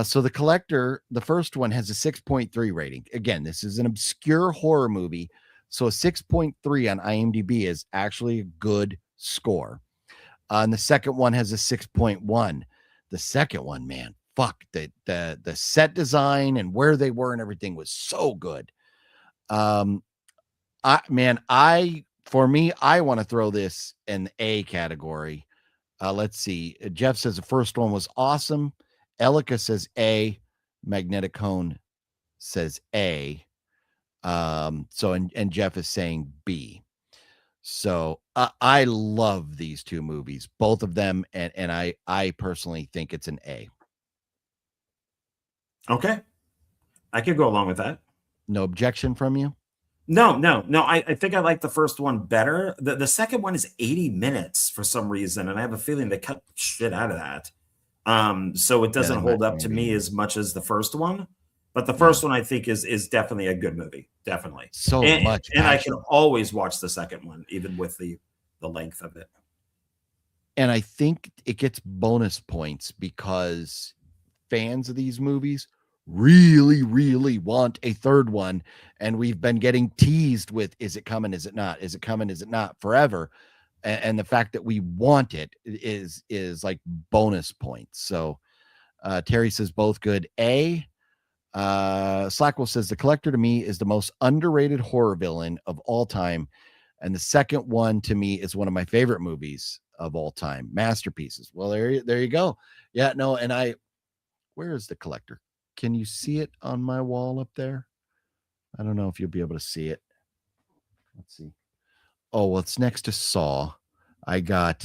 So the Collector, the first one, has a 6.3 rating. Again, this is an obscure horror movie. So a 6.3 on IMDb is actually a good score. And the second one has a 6.1. The second one, man, fuck, the set design and where they were and everything was so good. For me, I want to throw this in the A category. Let's see. Jeff says the first one was awesome. Elika says A. Magnetic Cone says A. And Jeff is saying B. So I love these two movies, both of them, and I personally think it's an A. Okay. I could go along with that. No objection from you? No. I think I like the first one better. The second one is 80 minutes for some reason, and I have a feeling they cut shit out of that. So it doesn't hold up to me as much as the first one. But the first one I think is definitely a good movie. Definitely. So much. And I can always watch the second one, even with the length of it. And I think it gets bonus points because fans of these movies really, really want a third one. And we've been getting teased with, is it coming? Is it not? Is it coming? Is it not? Forever. And the fact that we want it is like bonus points. So Terry says both good. A. Slackwell says the Collector to me is the most underrated horror villain of all time. And the second one to me is one of my favorite movies of all time. Masterpieces. Well, there you go. Yeah, no. And where is the Collector? Can you see it on my wall up there? I don't know if you'll be able to see it. Let's see. Oh, well, it's next to Saw. I got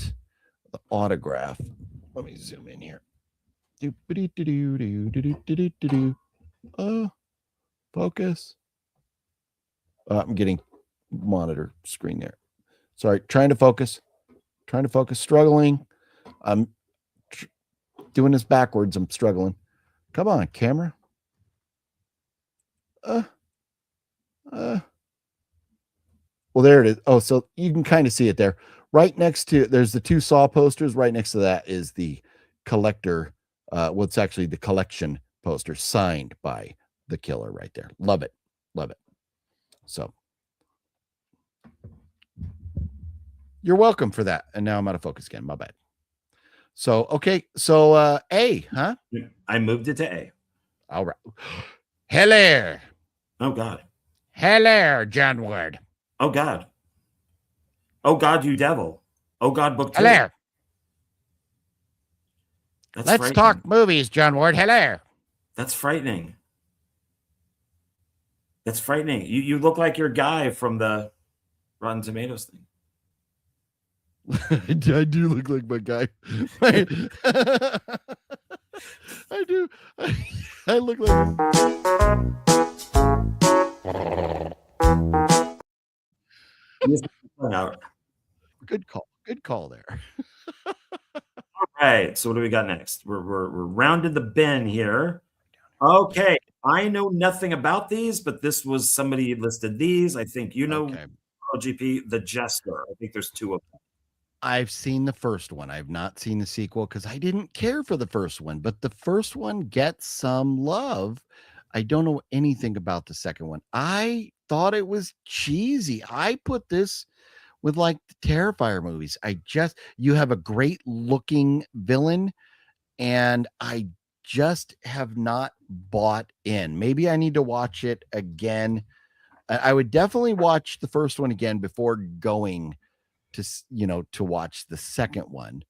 the autograph. Let me zoom in here. Focus. I'm getting monitor screen there. Sorry, trying to focus. Struggling. I'm doing this backwards. I'm struggling. Come on, camera. Well, there it is. Oh, so you can kind of see it there. Right next to, there's the two Saw posters. Right next to that is the Collector. It's actually the collection poster signed by the killer right there. Love it. So you're welcome for that. And now I'm out of focus again. My bad. So, okay. So, A, huh? I moved it to A. All right. Hello. Oh, God. Hello, John Ward. Oh, God. Oh, God, you devil. Oh, God, book 2. Hello. Let's talk movies, John Ward. Hello. That's frightening. That's frightening. You look like your guy from the Rotten Tomatoes thing. I do look like my guy. I do. I look like. Good call. Good call there. All right. So what do we got next? We're rounded the bin here. Okay. I know nothing about these, but this was somebody listed these. I think you know LGP, The Jester. I think there's 2 of them. I've seen the first one. I've not seen the sequel because I didn't care for the first one, but the first one gets some love. I don't know anything about the second one. I thought it was cheesy. I put this with like the Terrifier movies. You have a great looking villain, and I just have not bought in. Maybe I need to watch it again. I would definitely watch the first one again before going to watch the second one.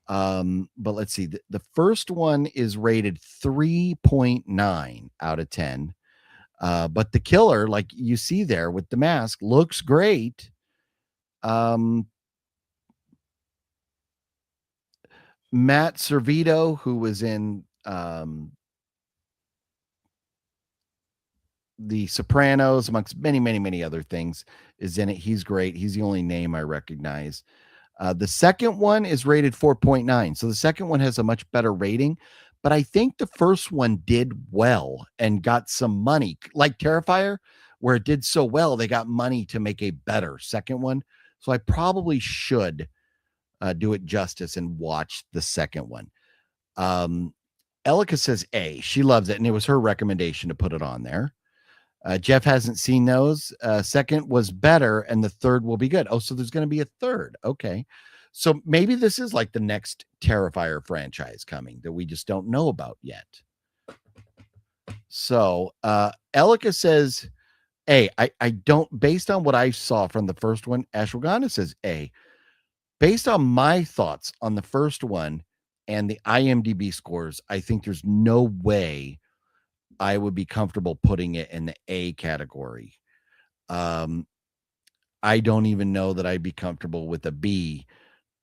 But let's see. The first one is rated 3.9 out of 10. But the killer, like you see there with the mask, looks great. Matt Servito, who was in The Sopranos, amongst many, many, many other things, is in it. He's great. He's the only name I recognize. The second one is rated 4.9. So the second one has a much better rating, but I think the first one did well and got some money, like Terrifier, where it did so well, they got money to make a better second one. So I probably should do it justice and watch the second one. Elika says A. She loves it, and it was her recommendation to put it on there. Jeff hasn't seen those. Second was better, and the third will be good. Oh, so there's going to be a third. Okay. So maybe this is like the next Terrifier franchise coming that we just don't know about yet. So Elika says A. I don't, based on what I saw from the first one, Ashwagandha says A. Based on my thoughts on the first one and the IMDb scores, I think there's no way I would be comfortable putting it in the A category. I don't even know that I'd be comfortable with a B.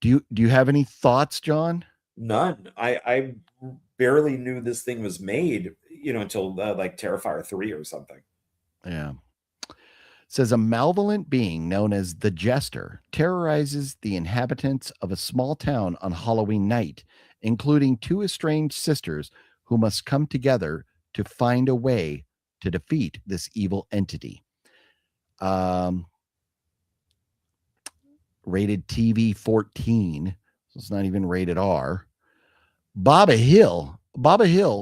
Do you have any thoughts, John? None. I barely knew this thing was made, until like Terrifier 3 or something. Yeah. Says a malevolent being known as the Jester terrorizes the inhabitants of a small town on Halloween night, including two estranged sisters who must come together to find a way to defeat this evil entity. Rated TV 14. So it's not even rated R. Baba Hill,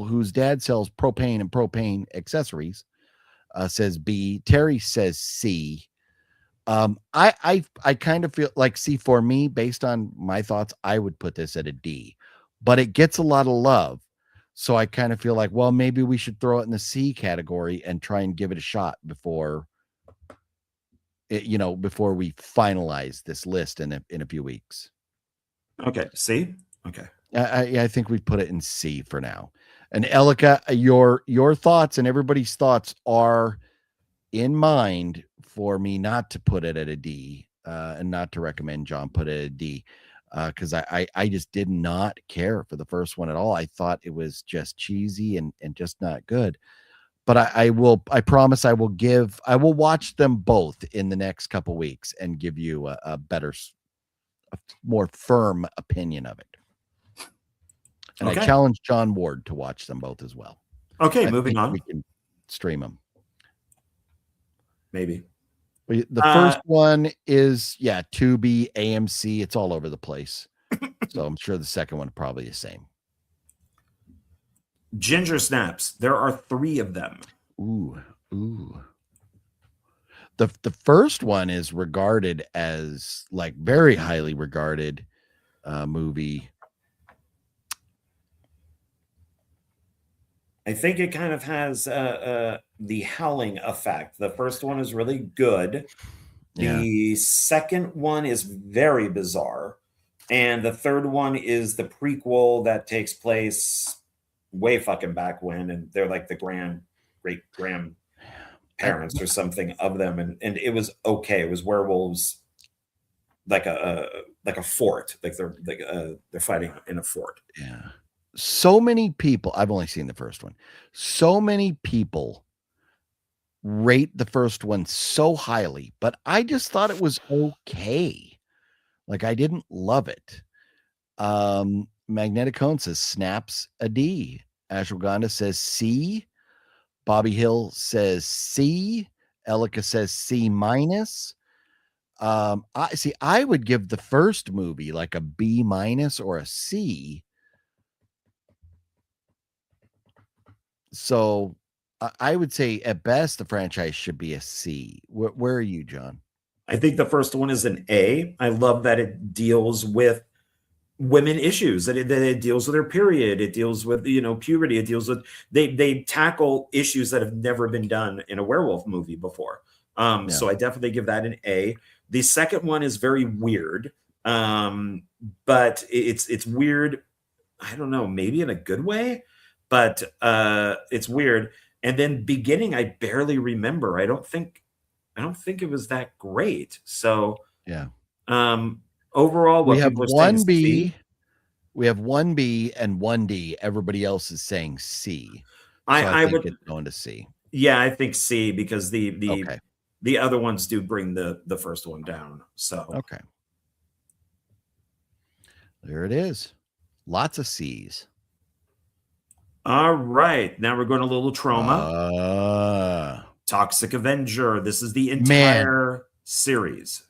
whose dad sells propane and propane accessories, says B. Terry says C. I kind of feel like C for me, based on my thoughts, I would put this at a D, but it gets a lot of love. So I kind of feel like, well, maybe we should throw it in the C category and try and give it a shot before we finalize this list in a few weeks. Okay. C. Okay. I think we put it in C for now. And Elika, your thoughts and everybody's thoughts are in mind for me not to put it at a D, and not to recommend John put it at a D, because I just did not care for the first one at all. I thought it was just cheesy and just not good. But I promise I will watch them both in the next couple weeks and give you a better, a more firm opinion of it. And Okay. I challenge John Ward to watch them both as well. Okay, I moving think on. we can stream them. Maybe. The first one is, Tubi, AMC. It's all over the place. So I'm sure the second one probably the same. Ginger snaps. There are 3 of them. Ooh. The first one is regarded as like very highly regarded movie. I think it kind of has the Howling effect. The first one is really good. The second one is very bizarre. And the third one is the prequel that takes place way fucking back when. And they're like the great grandparents or something of them. And it was okay. It was werewolves like a fort. Like they're fighting in a fort. Yeah. So many people, I've only seen the first one. So many people rate the first one so highly, but I just thought it was okay. Like I didn't love it. Magnetic Cone says snaps a D. Ashwagandha says C. Bobby Hill says C. Elika says C minus. I would give the first movie like a B minus or a C. So I would say at best the franchise should be a C. Where are you, John? I think the first one is an A. I love that it deals with women issues, that it deals with their period. It deals with, puberty. It deals with, they tackle issues that have never been done in a werewolf movie before. So I definitely give that an A. The second one is very weird. But it's weird. I don't know, maybe in a good way, but it's weird. And then beginning, I barely remember. I don't think it was that great. So overall, what we have people are saying is B. C. We have 1B and 1D. Everybody else is saying C. So I I think would it's going to C. Yeah, I think C, because Okay. the other ones do bring the first one down. So Okay. There it is. Lots of C's. all right, now we're going a little trauma. Uh, Toxic Avenger. This is the Man. entire series.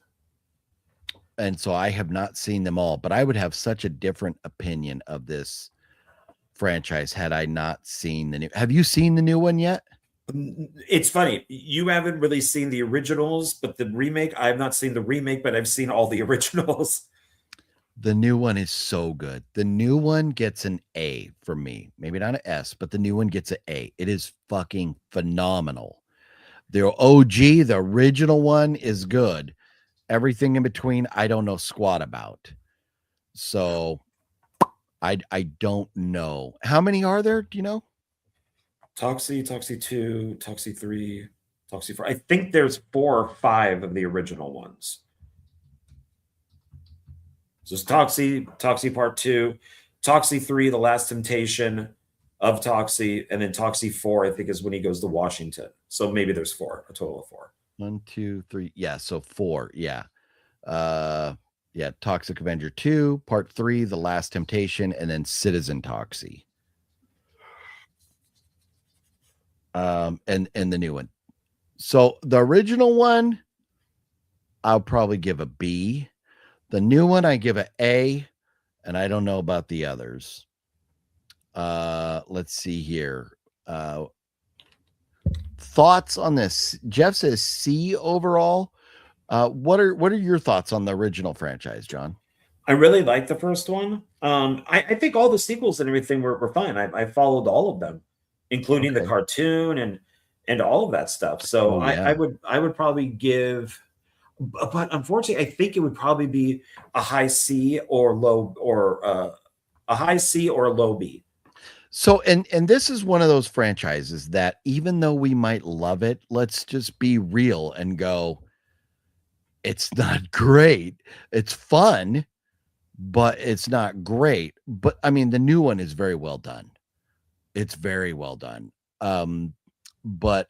And so I have not seen them all, but I would have such a different opinion of this franchise had I not seen the new. Have you seen the new one yet? It's funny. You haven't really seen the originals, but the remake, I have not seen the remake, but I've seen all the originals. The new one is so good. The new one gets an A from me. Maybe not an S, but the new one gets an A. It is fucking phenomenal. The OG, the original one is good. Everything in between, I don't know squat about. So I don't know. How many are there? Do you know? Toxie, Toxie 2, Toxie 3, Toxie 4. I think there's 4 or 5 of the original ones. So it's Toxie, Toxie Part 2, Toxie 3, The Last Temptation of Toxie, and then Toxie 4, I think, is when he goes to Washington. So maybe there's 4, a total of 4. 1, 2, 3. Yeah, so 4. Yeah. Yeah, Toxic Avenger 2, Part 3, The Last Temptation, and then Citizen Toxie. And the new one. So the original one, I'll probably give a B. The new one, I give an A, and I don't know about the others. Let's see here. Thoughts on this? Jeff says C overall. What are your thoughts on the original franchise, John? I really like the first one. I think all the sequels and everything were fine. I followed all of them, including the cartoon and all of that stuff. So I would probably give, but unfortunately, I think it would probably be a high C or low, or a high C or a low B. So, and this is one of those franchises that even though we might love it, let's just be real and go, it's not great. It's fun, but it's not great. But I mean, the new one is very well done. It's very well done. But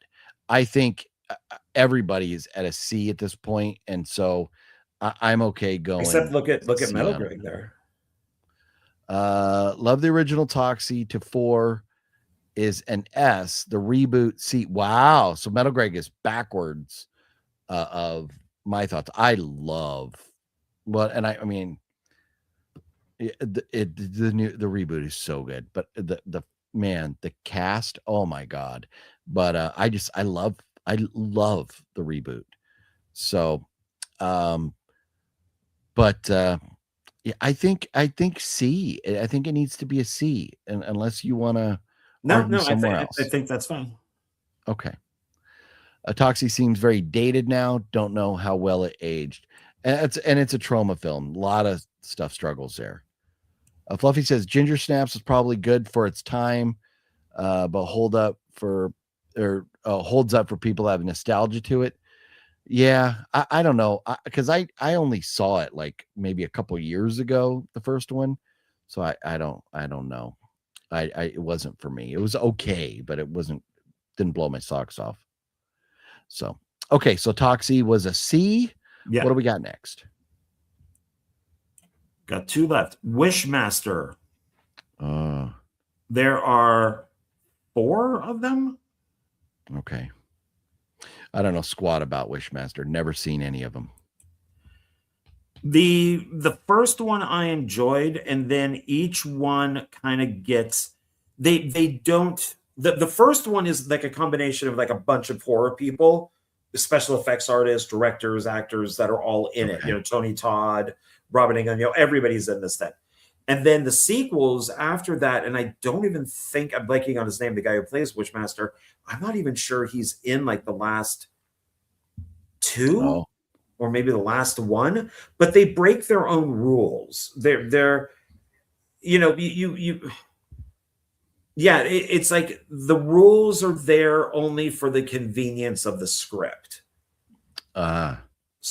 I think everybody is at a C at this point, and so I'm okay going. Except look at Metal Greg there. Love the original Toxie to 4 is an S. The reboot C. Wow. So Metal Greg is backwards of my thoughts. I love and I mean the reboot is so good, but the cast, oh my god. But I love the reboot. So yeah, I think C. I think it needs to be a C, unless you want to argue somewhere else. I think that's fine. Okay. Toxie seems very dated now. Don't know how well it aged, and it's a trauma film. A lot of stuff struggles there. Fluffy says Ginger Snaps is probably good for its time, but holds up for people that have nostalgia to it. Yeah, I don't know, because I only saw it like maybe a couple years ago, the first one, so I don't know. It wasn't for me. It was okay, but didn't blow my socks off. So okay, so Toxie was a C. Yeah. What do we got next? Got 2 left. Wishmaster. There are 4 of them. Okay. I don't know squat about Wishmaster. Never seen any of them. The first one I enjoyed, and then each one kind of gets they don't. The first one is like a combination of like a bunch of horror people, special effects artists, directors, actors that are all in it. You know, Tony Todd, Robin Ingham, everybody's in this thing. And then the sequels after that, and I don't even think, I'm blanking on his name, the guy who plays Wishmaster. I'm not even sure he's in like the last 2 or maybe the last one, but they break their own rules. They're it's like the rules are there only for the convenience of the script. So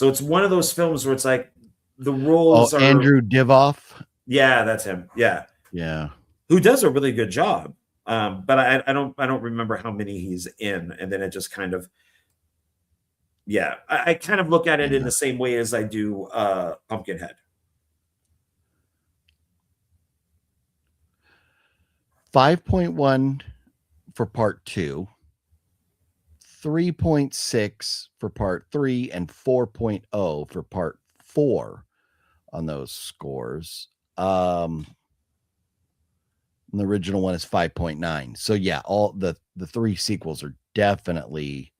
it's one of those films where it's like the rules are Andrew Divoff. Yeah, that's him. Yeah. Yeah. Who does a really good job. But I don't remember how many he's in, and then it just kind of, yeah, I kind of look at it in the same way as I do Pumpkinhead. 5.1 for part 2, 3.6 for part 3, and 4.0 for part 4 on those scores. The original one is 5.9. So yeah, all the 3 sequels are definitely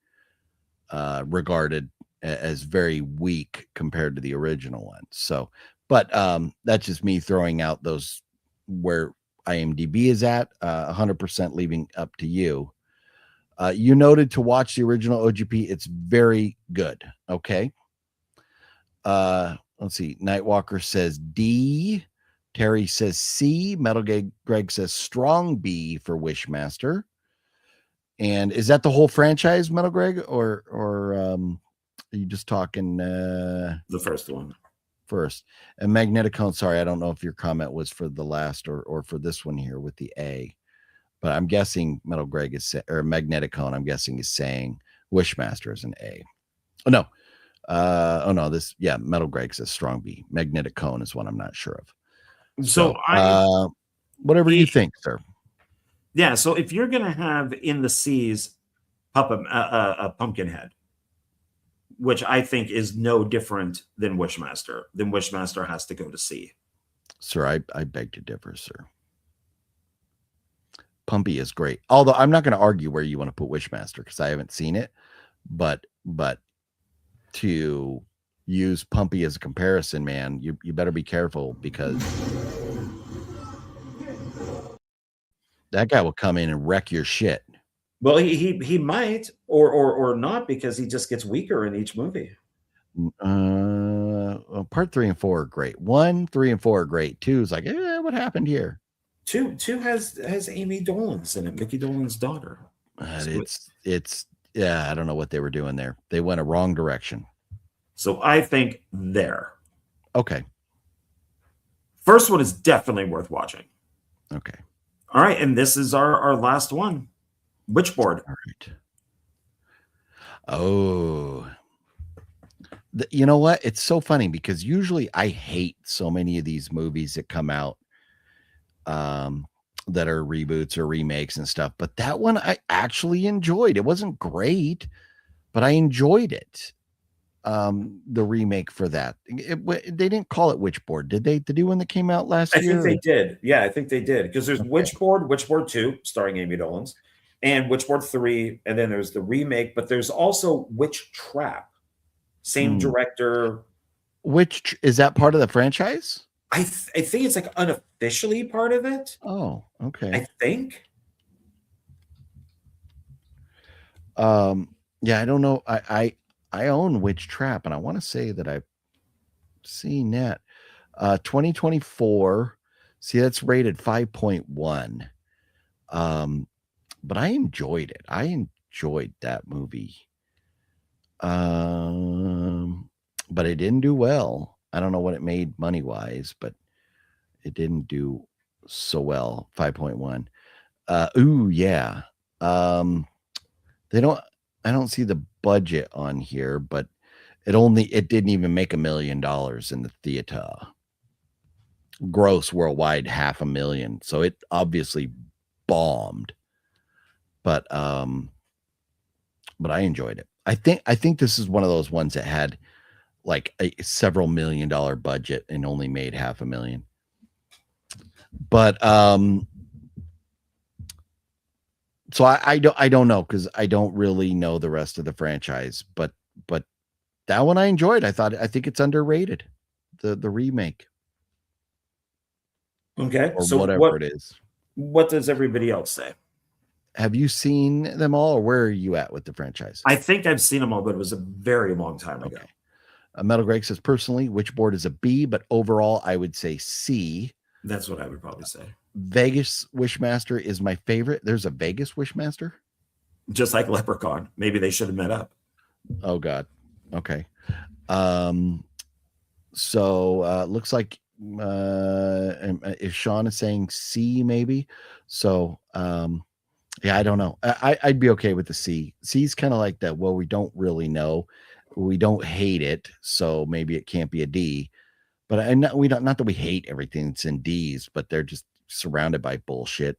regarded as very weak compared to the original one. So, but that's just me throwing out those where IMDb is at, 100% leaving up to you. You noted to watch the original OGP. It's very good. Okay. Let's see. Nightwalker says D. Terry says C. Metal Greg says strong B for Wishmaster. And is that the whole franchise, Metal Greg, or are you just talking the first one? First. And Magneticone, sorry, I don't know if your comment was for the last or for this one here with the A, but I'm guessing Metal Greg is or Magneticone, I'm guessing is saying Wishmaster is an A. Oh no, Metal Greg says strong B. Magnetic Cone is one I'm not sure of. So whatever you think, sir. Yeah, so if you're gonna have in the C's Pumpkinhead, which I think is no different than Wishmaster, then Wishmaster has to go to C. Sir, I beg to differ, sir. Pumpy is great. Although I'm not going to argue where you want to put Wishmaster because I haven't seen it, but to use Pumpy as a comparison, man, you better be careful because that guy will come in and wreck your shit. Well, he might or not because he just gets weaker in each movie. Part 3 and 4 are great. 1, 3, and 4 are great. 2 is like, what happened here? 2 has Amy Dolenz in it, Mickey Dolenz' daughter. It's yeah, I don't know what they were doing there. They went a wrong direction. So I think there. Okay. First one is definitely worth watching. Okay. All right, and this is our last one. Witchboard. All right. Oh. You know what? It's so funny because usually I hate so many of these movies that come out that are reboots or remakes and stuff. But that one I actually enjoyed. It wasn't great, but I enjoyed it. The remake for that. They didn't call it Witchboard, did they? The new one that came out last year? I think they did. Yeah, I think they did. Because there's Witchboard, Witchboard 2, starring Amy Dolenz, and Witchboard 3, and then there's the remake, but there's also Witch Trap. Same director. Which is that part of the franchise? I think it's like unofficially part of it. Oh, okay. I think. Yeah, I don't know. I own Witch Trap, and I want to say that I've seen that. 2024. See, that's rated 5.1. But I enjoyed it. I enjoyed that movie. But it didn't do well. I don't know what it made money-wise, but it didn't do so well. 5.1. Ooh, yeah. I don't see the budget on here, but it didn't even make $1 million in the theater. Gross worldwide, $500,000. So it obviously bombed. But I enjoyed it. I think this is one of those ones that had like a several $1 million budget and only made $500,000. But so I don't know because I don't really know the rest of the franchise, but that one I enjoyed. I think it's underrated, the remake. Okay, or so whatever it is. What does everybody else say? Have you seen them all, or where are you at with the franchise? I think I've seen them all, but it was a very long time ago. Metal Greg says, personally, Witchboard is a B, but overall, I would say C. That's what I would probably say. Vegas Wishmaster is my favorite. There's a Vegas Wishmaster? Just like Leprechaun. Maybe they should have met up. Oh, God. Okay. So looks like if Sean is saying C, maybe. So, yeah, I don't know. I'd be okay with the C. C's kind of like that. Well, we don't really know. We don't hate it, so maybe it can't be a D. But we don't. Not that we hate everything that's in D's, but they're just surrounded by bullshit.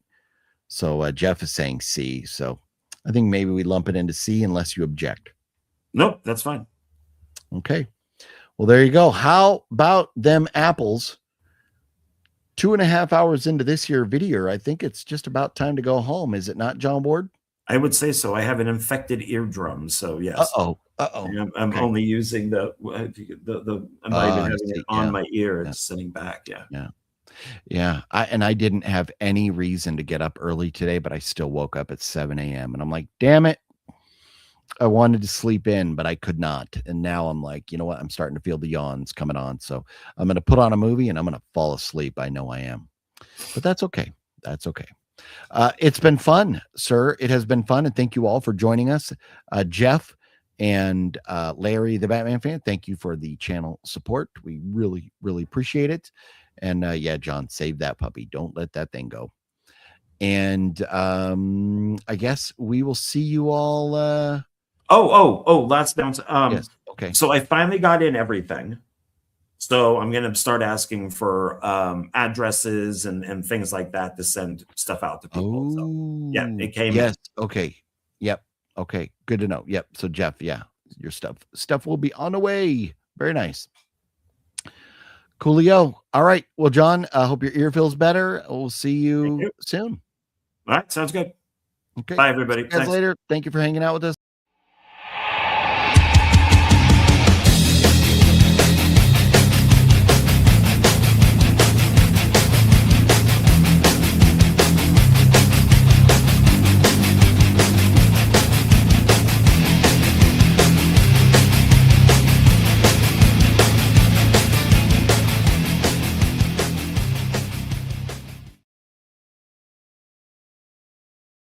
So Jeff is saying C. So I think maybe we lump it into C unless you object. Nope, that's fine. Okay. Well, there you go. How about them apples? 2.5 hours into this here video, I think it's just about time to go home. Is it not, John Ward? I would say so. I have an infected eardrum, so yes. Uh-oh. I'm Okay. only using the I'm not even having it on my ear. Yeah. It's sitting back. Yeah. I didn't have any reason to get up early today, but I still woke up at 7 a.m. and I'm like, damn it. I wanted to sleep in, but I could not. And now I'm like, you know what? I'm starting to feel the yawns coming on. So I'm going to put on a movie and I'm going to fall asleep. I know I am, but that's okay. That's okay. It's been fun, sir. It has been fun. And thank you all for joining us. Jeff and Larry, the Batman fan, thank you for the channel support. We really, really appreciate it. And yeah, John, save that puppy. Don't let that thing go. And I guess we will see you all. Last bounce. Yes. Okay. So I finally got in everything. So I'm going to start asking for addresses and things like that to send stuff out to people. So, yeah, it came. Yes. Okay. Yep. Okay. Good to know. Yep. So Jeff, yeah, your stuff will be on the way. Very nice. Coolio. All right. Well, John, I hope your ear feels better. We'll see you soon. All right. Sounds good. Okay. Bye, everybody. See you guys later. Thank you for hanging out with us.